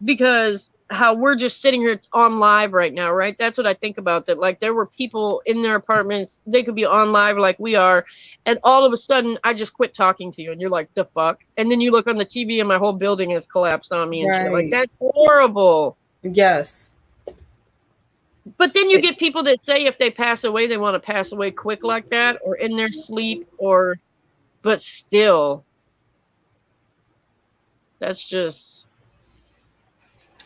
because how we're just sitting here on live right now, right? That's what I think about, that like there were people in their apartments, they could be on live like we are, and all of a sudden I just quit talking to you and you're like, the fuck? And then you look on the TV and my whole building has collapsed on me and shit. Like, that's horrible. Yes. But then you get people that say if they pass away, they want to pass away quick like that or in their sleep but still, that's just,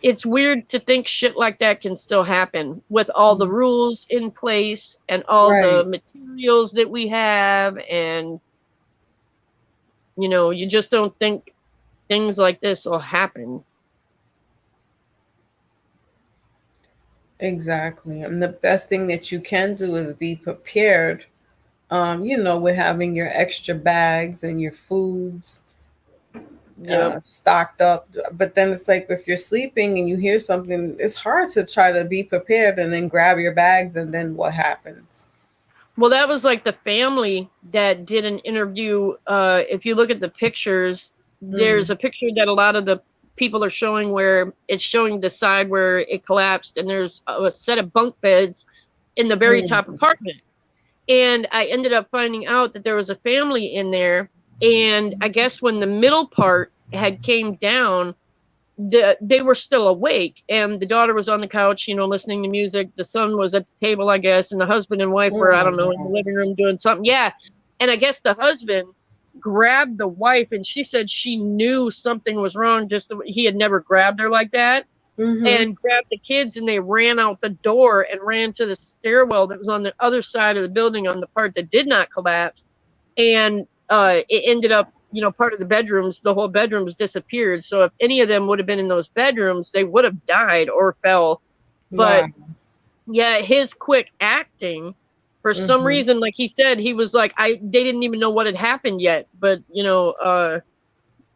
it's weird to think shit like that can still happen with all the rules in place and all the materials that we have. And, you just don't think things like this will happen. Exactly. And the best thing that you can do is be prepared, with having your extra bags and your foods, stocked up. But then it's like if you're sleeping and you hear something, it's hard to try to be prepared and then grab your bags, and then what happens? Well, that was like the family that did an interview. If you look at the pictures, there's a picture that a lot of the people are showing where it's showing the side where it collapsed, and there's a set of bunk beds in the very top apartment. And I ended up finding out that there was a family in there, and I guess when the middle part had came down, they were still awake, and the daughter was on the couch, listening to music. The son was at the table, I guess, and the husband and wife were, I don't know, in the living room doing something. Yeah. And I guess the husband grabbed the wife, and she said she knew something was wrong. Just he had never grabbed her like that. And grabbed the kids, and they ran out the door and ran to the stairwell that was on the other side of the building on the part that did not collapse. And it ended up, part of the bedrooms, the whole bedrooms disappeared. So if any of them would have been in those bedrooms, they would have died or fell. But yeah, his quick acting, for some reason, like he said, he was like, they didn't even know what had happened yet. But,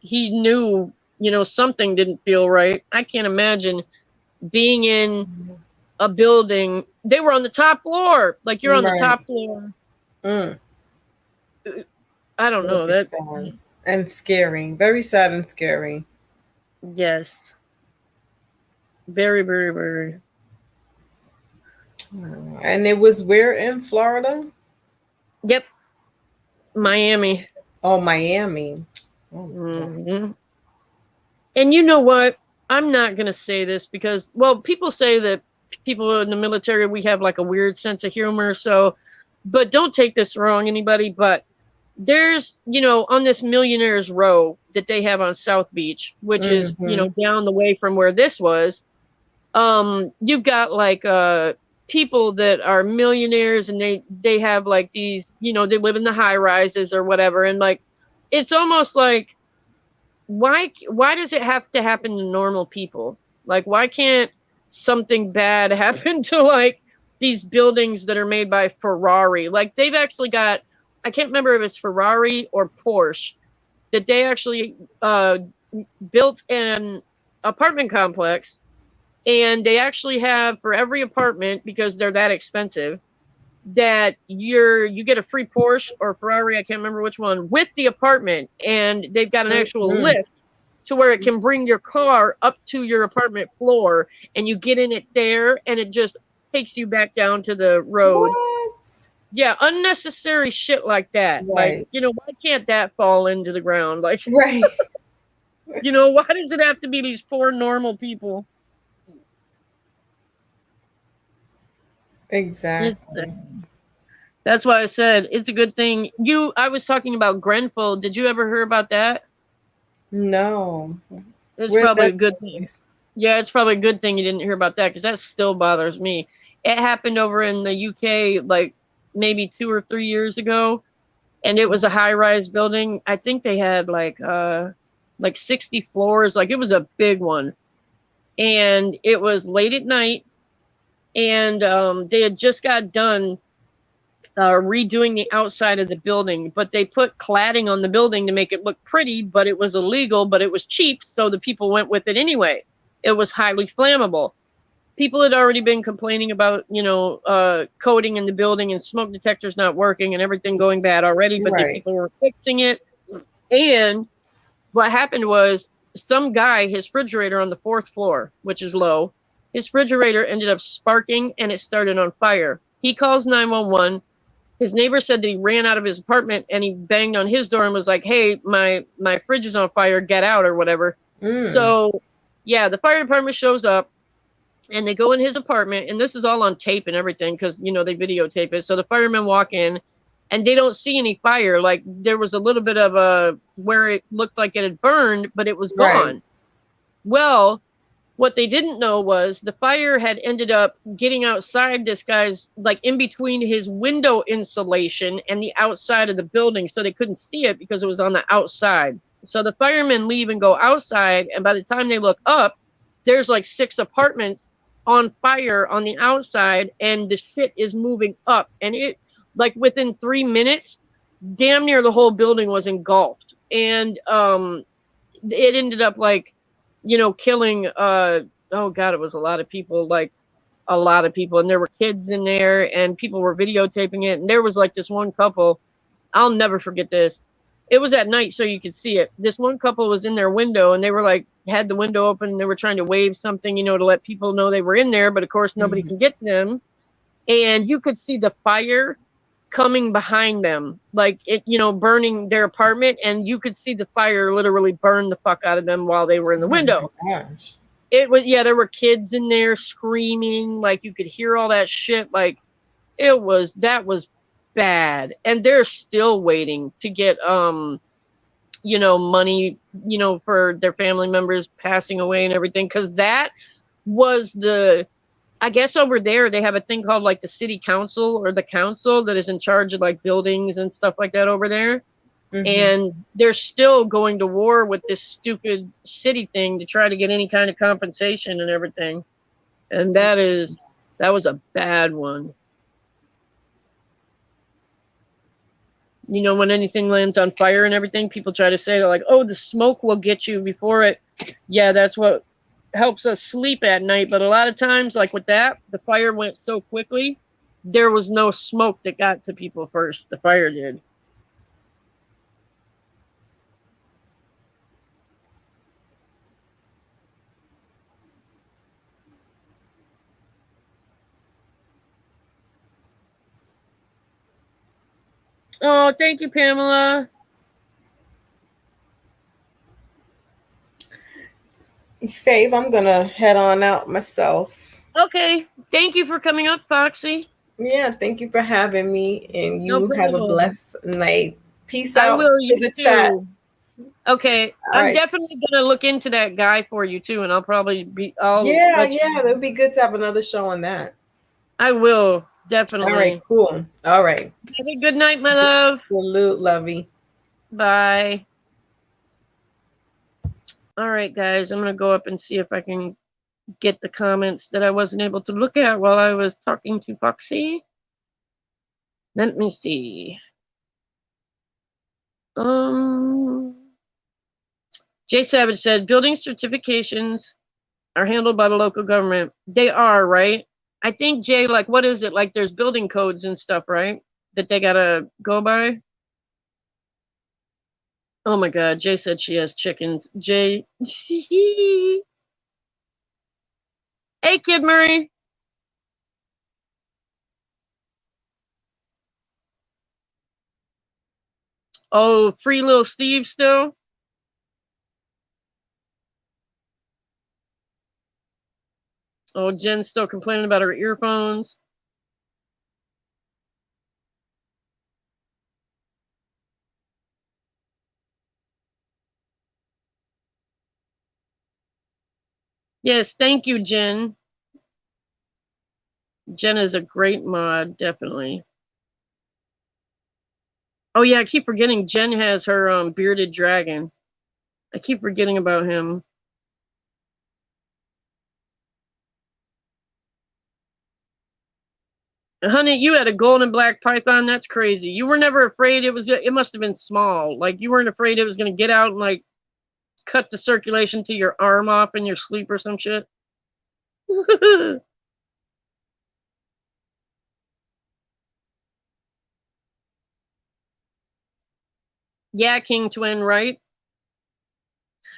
he knew, something didn't feel right. I can't imagine being in a building. They were on the top floor. Like you're on the top floor. I don't know. That's sad and scary. Very sad and scary. Yes. Very, very, very. And it was where in Florida? Yep. Miami. Oh, Miami. And you know what? I'm not going to say this because, well, people say that people in the military, we have like a weird sense of humor. So, but don't take this wrong, anybody. But there's, on this Millionaires Row that they have on South Beach, which is, down the way from where this was. You've got like people that are millionaires, and they have like these, they live in the high rises or whatever. And like, it's almost like, why does it have to happen to normal people? Like, why can't something bad happen to like these buildings that are made by Ferrari? Like they've actually got, I can't remember if it's Ferrari or Porsche, that they actually built an apartment complex, and they actually have for every apartment, because they're that expensive, that you get a free Porsche or Ferrari, I can't remember which one, with the apartment, and they've got an actual lift to where it can bring your car up to your apartment floor, and you get in it there, and it just takes you back down to the road. What? Yeah, unnecessary shit like that. Right. Like, why can't that fall into the ground? Like, right. why does it have to be these poor normal people? Exactly. That's why I said it's a good thing. I was talking about Grenfell. Did you ever hear about that? No. It's probably a good thing. Yeah, it's probably a good thing you didn't hear about that, because that still bothers me. It happened over in the UK like maybe 2 or 3 years ago, and it was a high-rise building. I think they had like 60 floors. Like it was a big one, and it was late at night. And they had just got done redoing the outside of the building, but they put cladding on the building to make it look pretty, but it was illegal, but it was cheap, so the people went with it anyway. It was highly flammable. People had already been complaining about, coating in the building and smoke detectors not working and everything going bad already, but the people were fixing it. And what happened was some guy, his refrigerator on the 4th floor, which is low, his refrigerator ended up sparking, and it started on fire. He calls 911. His neighbor said that he ran out of his apartment, and he banged on his door and was like, "Hey, my fridge is on fire, get out," or whatever. So, yeah, the fire department shows up, and they go in his apartment, and this is all on tape and everything because, they videotape it. So the firemen walk in, and they don't see any fire. Like, there was a little bit of where it looked like it had burned, but it was gone. Well, what they didn't know was the fire had ended up getting outside this guy's, like in between his window insulation and the outside of the building. So they couldn't see it because it was on the outside. So the firemen leave and go outside. And by the time they look up, there's like 6 apartments on fire on the outside, and the shit is moving up. And it, like within 3 minutes, damn near the whole building was engulfed. And it ended up like, you know, killing, oh God, it was a lot of people, like a lot of people. And there were kids in there and people were videotaping it. And there was like this one couple, I'll never forget this. It was at night, so you could see it. This one couple was in their window and they were like, had the window open and they were trying to wave something, you know, to let people know they were in there. But of course, nobody can get to them. And you could see the fire coming behind them, like it, you know, burning their apartment. And you could see the fire literally burn the fuck out of them while they were in the window. Gosh. It was, yeah, there were kids in there screaming. Like you could hear all that shit. Like that was bad. And they're still waiting to get, you know, money, you know, for their family members passing away and everything. Cause that was I guess over there they have a thing called like the city council or the council that is in charge of like buildings and stuff like that over there. And they're still going to war with this stupid city thing to try to get any kind of compensation and everything. And that was a bad one. You know, when anything lands on fire and everything, people try to say, they're like, oh, the smoke will get you before it. Yeah, that's what helps us sleep at night. But a lot of times, like with that, the fire went so quickly, there was no smoke that got to people first. The fire did. Oh, thank you, Pamela. Fave, I'm gonna head on out myself. Okay. Thank you for coming up, Foxy. Yeah, thank you for having me, and you No have a problem. blessed night. Peace I out will, to you the too. chat. Okay, All I'm right. definitely gonna look into that guy for you too, and I'll probably be. Yeah, that'd be good to have another show on that. I will definitely. All right, cool. All right. Have a good night, my love. Salute, lovey. Bye. All right, guys, I'm gonna go up and see if I can get the comments that I wasn't able to look at while I was talking to Foxy. Let me see. Jay Savage said building certifications are handled by the local government. They are, right? I think, Jay, like, what is it? Like, there's building codes and stuff, right? That they gotta go by? Oh my God, Jay said she has chickens. Jay. Hey, Kid Murray. Oh, free little Steve still? Oh, Jen's still complaining about her earphones. Yes, thank you, Jen. Jen is a great mod, definitely. Oh yeah, I keep forgetting Jen has her bearded dragon. I keep forgetting about him. Honey, you had a golden black python. That's crazy. You were never afraid it must have been small. Like you weren't afraid it was going to get out and like cut the circulation to your arm off in your sleep or some shit. Yeah, King Twin, right?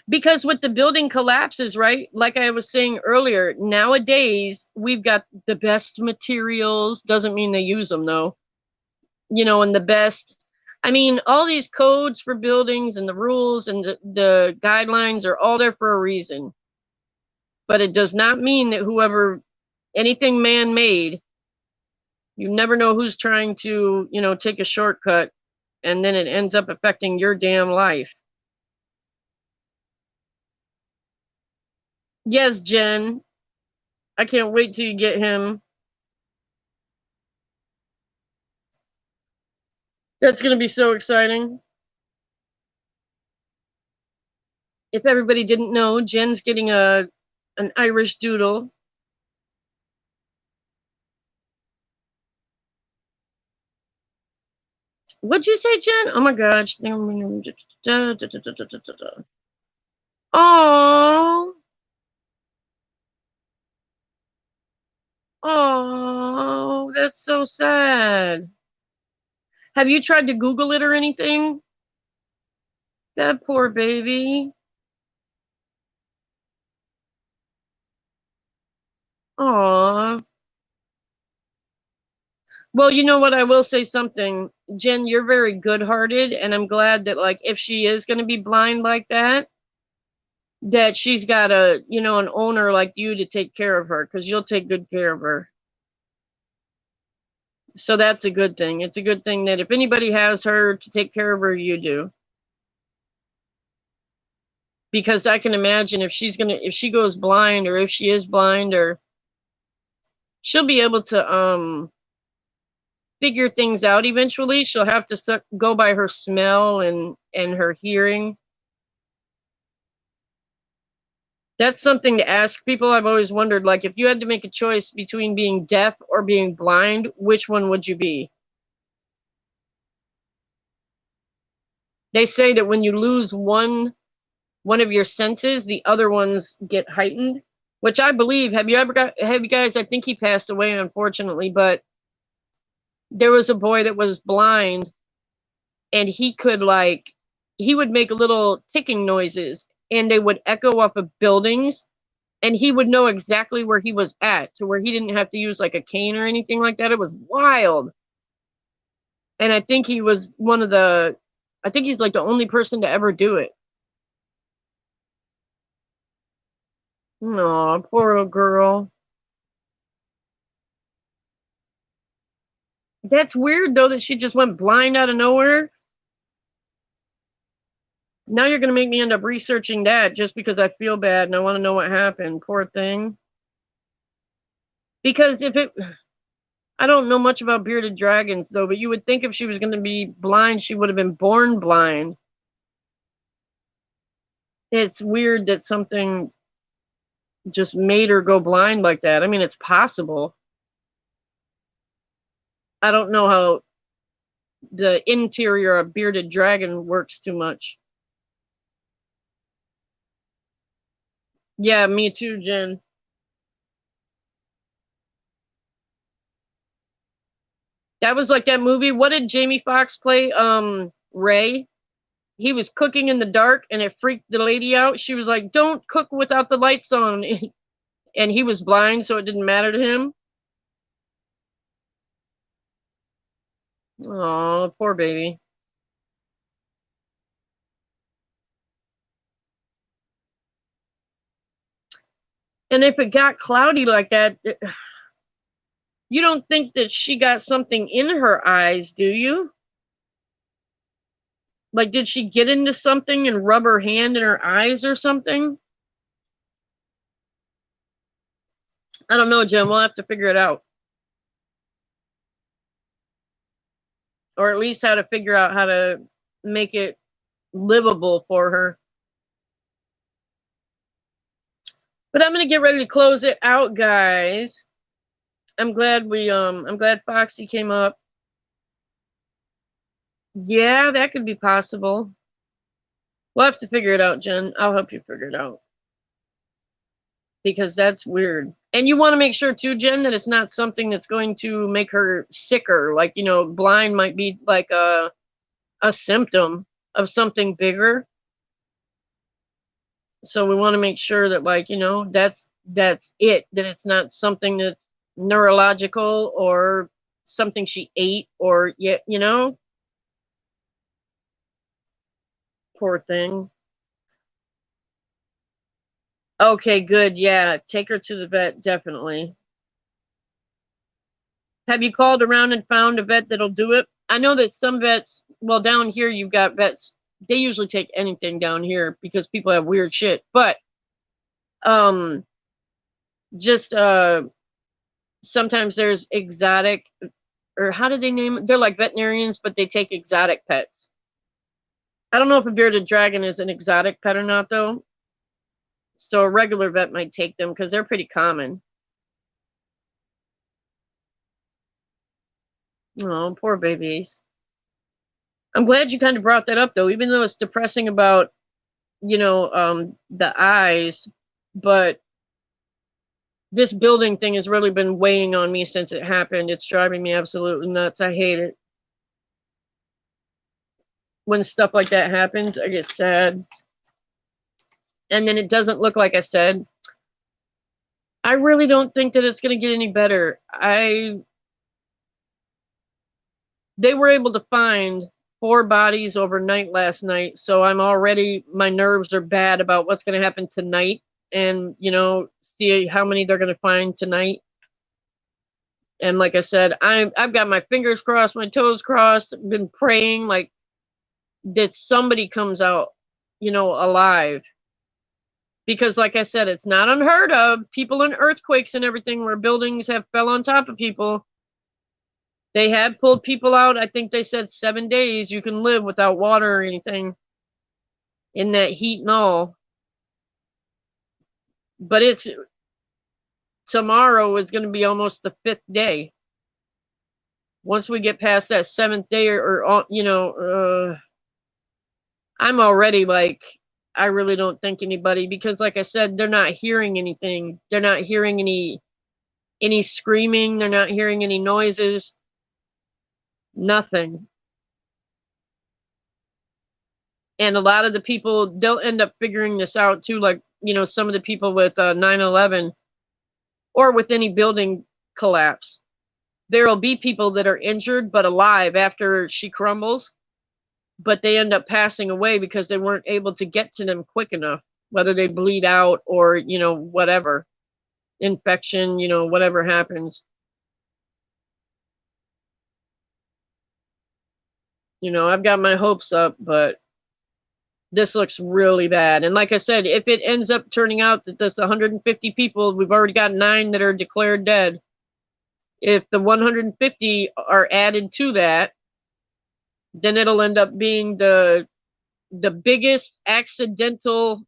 Because with the building collapses, right? Like I was saying earlier, nowadays we've got the best materials. Doesn't mean they use them though. You know, and the best. I mean, all these codes for buildings and the rules and the guidelines are all there for a reason. But it does not mean that anything man-made, you never know who's trying to, you know, take a shortcut and then it ends up affecting your damn life. Yes, Jen. I can't wait till you get him. That's going to be so exciting. If everybody didn't know, Jen's getting an Irish doodle. What'd you say, Jen? Oh my gosh. Oh. Oh, that's so sad. Have you tried to Google it or anything? That poor baby. Aw. Well, you know what? I will say something. Jen, you're very good-hearted, and I'm glad that, like, if she is going to be blind like that, that she's got a, you know, an owner like you to take care of her, because you'll take good care of her. So that's a good thing. It's a good thing that if anybody has her to take care of her, you do. Because I can imagine if she goes blind, or if she is blind, or she'll be able to figure things out eventually. She'll have to go by her smell and her hearing. That's something to ask people. I've always wondered, like, if you had to make a choice between being deaf or being blind, which one would you be? They say that when you lose one of your senses, the other ones get heightened, which I believe. Have you guys, I think he passed away, unfortunately, but there was a boy that was blind, and he would make little ticking noises, and they would echo up of buildings, and he would know exactly where he was at, to where he didn't have to use like a cane or anything like that. It was wild. And I think I think he's like the only person to ever do it. No, poor little girl. That's weird though, that she just went blind out of nowhere. Now you're gonna make me end up researching that just because I feel bad and I want to know what happened. Poor thing. Because I don't know much about bearded dragons though, but you would think if she was gonna be blind, she would have been born blind. It's weird that something just made her go blind like that. I mean, it's possible. I don't know how the interior of bearded dragon works too much. Yeah, me too, Jen. That was like that movie. What did Jamie Foxx play? Ray. He was cooking in the dark and it freaked the lady out. She was like, "Don't cook without the lights on." And he was blind, so it didn't matter to him. Oh, poor baby. And if it got cloudy like that, you don't think that she got something in her eyes, do you? Like, did she get into something and rub her hand in her eyes or something? I don't know, Jim. We'll have to figure it out. Or at least how to figure out how to make it livable for her. But I'm gonna get ready to close it out, guys. I'm glad Foxy came up. Yeah, that could be possible. We'll have to figure it out, Jen. I'll help you figure it out. Because that's weird. And you want to make sure too, Jen, that it's not something that's going to make her sicker. Like, you know, blind might be like a symptom of something bigger. So we want to make sure that, like, you know, that's it, that it's not something that's neurological or something she ate, or yet, you know. Poor thing. Okay, good. Yeah, take her to the vet, definitely. Have you called around and found a vet that'll do it? I know that some vets, well, down here you've got vets, they usually take anything down here because people have weird shit. But um just sometimes there's exotic, or how do they name it? They're like veterinarians, but they take exotic pets. I don't know if a bearded dragon is an exotic pet or not though. So a regular vet might take them because they're pretty common. Oh, poor babies. I'm glad you kind of brought that up though, even though it's depressing about the eyes, but this building thing has really been weighing on me since it happened. It's driving me absolutely nuts. I hate it. When stuff like that happens, I get sad. And then it doesn't look like I said. I really don't think that it's going to get any better. They were able to find 4 bodies overnight last night, so my nerves are bad about what's going to happen tonight, and see how many they're going to find tonight. And like I said, I've got my fingers crossed, my toes crossed. I've been praying like that somebody comes out, alive. Because like I said, it's not unheard of. People in earthquakes and everything where buildings have fell on top of people. They have pulled people out. I think they said 7 days you can live without water or anything in that heat and all. But tomorrow is going to be almost the 5th day. Once we get past that 7th day I'm already like, I really don't think anybody, because like I said, they're not hearing anything. They're not hearing any screaming. They're not hearing any noises. Nothing. And a lot of the people, they'll end up figuring this out too. Like, some of the people with 9/11 or with any building collapse, there'll be people that are injured but alive after she crumbles, but they end up passing away because they weren't able to get to them quick enough, whether they bleed out or, whatever, infection, whatever happens. I've got my hopes up, but this looks really bad. And like I said, if it ends up turning out that there's 150 people, we've already got 9 that are declared dead. If the 150 are added to that, then it'll end up being the biggest accidental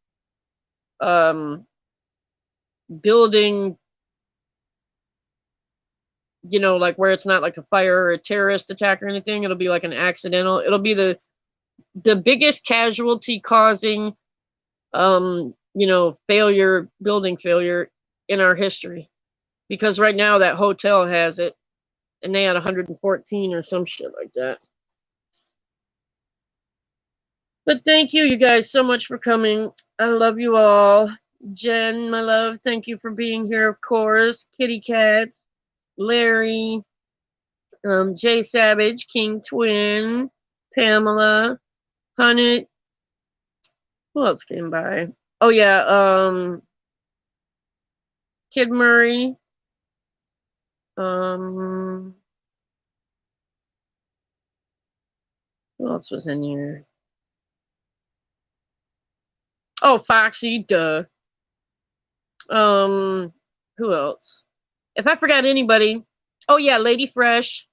building, like where it's not like a fire or a terrorist attack or anything. It'll be like an accidental. It'll be the biggest casualty causing building failure in our history. Because right now that hotel has it, and they had 114 or some shit like that. But thank you guys so much for coming. I love you all. Jen, my love, thank you for being here, of course. Kitty Cat, Larry, Jay Savage, King Twin, Pamela, Hunnit. Who else came by? Oh yeah, Kid Murray. Who else was in here? Oh, Foxy, duh. Who else? If I forgot anybody, oh yeah, Lady Fresh.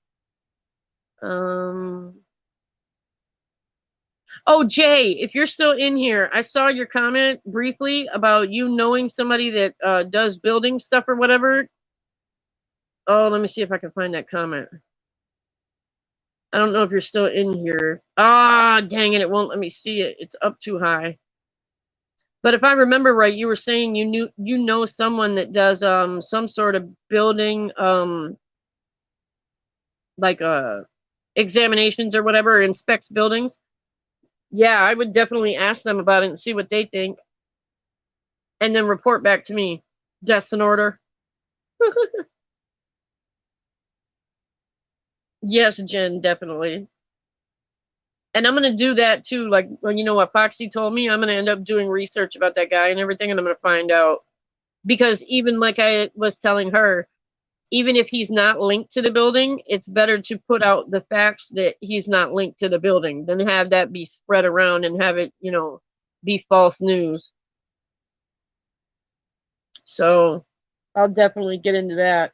Oh, Jay, if you're still in here, I saw your comment briefly about you knowing somebody that does building stuff or whatever. Oh, let me see if I can find that comment. I don't know if you're still in here. Ah, dang it, it won't let me see it. It's up too high. But if I remember right, you were saying you know someone that does some sort of building like examinations or whatever, inspects buildings. Yeah, I would definitely ask them about it and see what they think. And then report back to me. That's an order. Yes, Jen, definitely. And I'm going to do that too. Like, when what Foxy told me, I'm going to end up doing research about that guy and everything, and I'm going to find out. Because even like I was telling her, even if he's not linked to the building, it's better to put out the facts that he's not linked to the building than have that be spread around and have it, be false news. So I'll definitely get into that.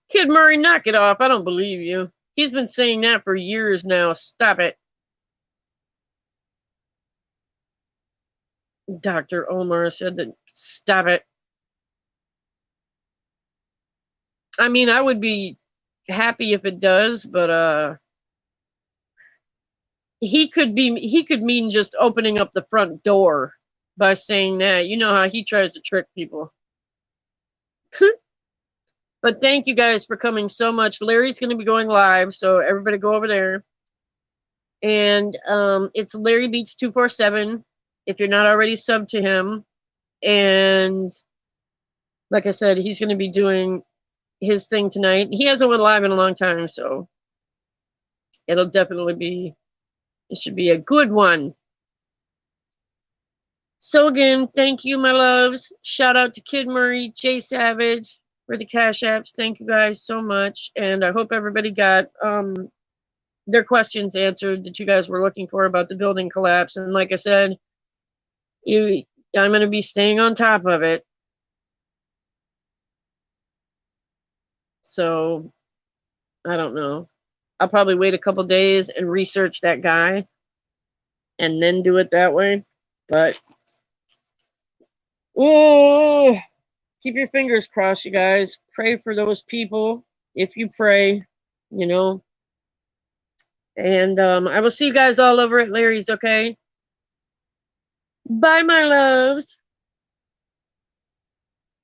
Kid Murray, knock it off. I don't believe you. He's been saying that for years now. Stop it. Dr. Omar said that. Stop it. I mean, I would be happy if it does, but he could mean just opening up the front door by saying that. You know how he tries to trick people. But thank you guys for coming so much. Larry's going to be going live, so everybody go over there. And it's Larry Beach 247 if you're not already subbed to him. And like I said, he's going to be doing his thing tonight. He hasn't went live in a long time, so it'll definitely be, it should be a good one. So again, thank you, my loves. Shout out to Kid Murray, Jay Savage for the Cash Apps. Thank you guys so much. And I hope everybody got their questions answered that you guys were looking for about the building collapse. And like I said, I'm going to be staying on top of it. So I don't know. I'll probably wait a couple days and research that guy and then do it that way. But oh, keep your fingers crossed, you guys. Pray for those people if you pray, you know. And I will see you guys all over at Larry's, okay? Bye, my loves.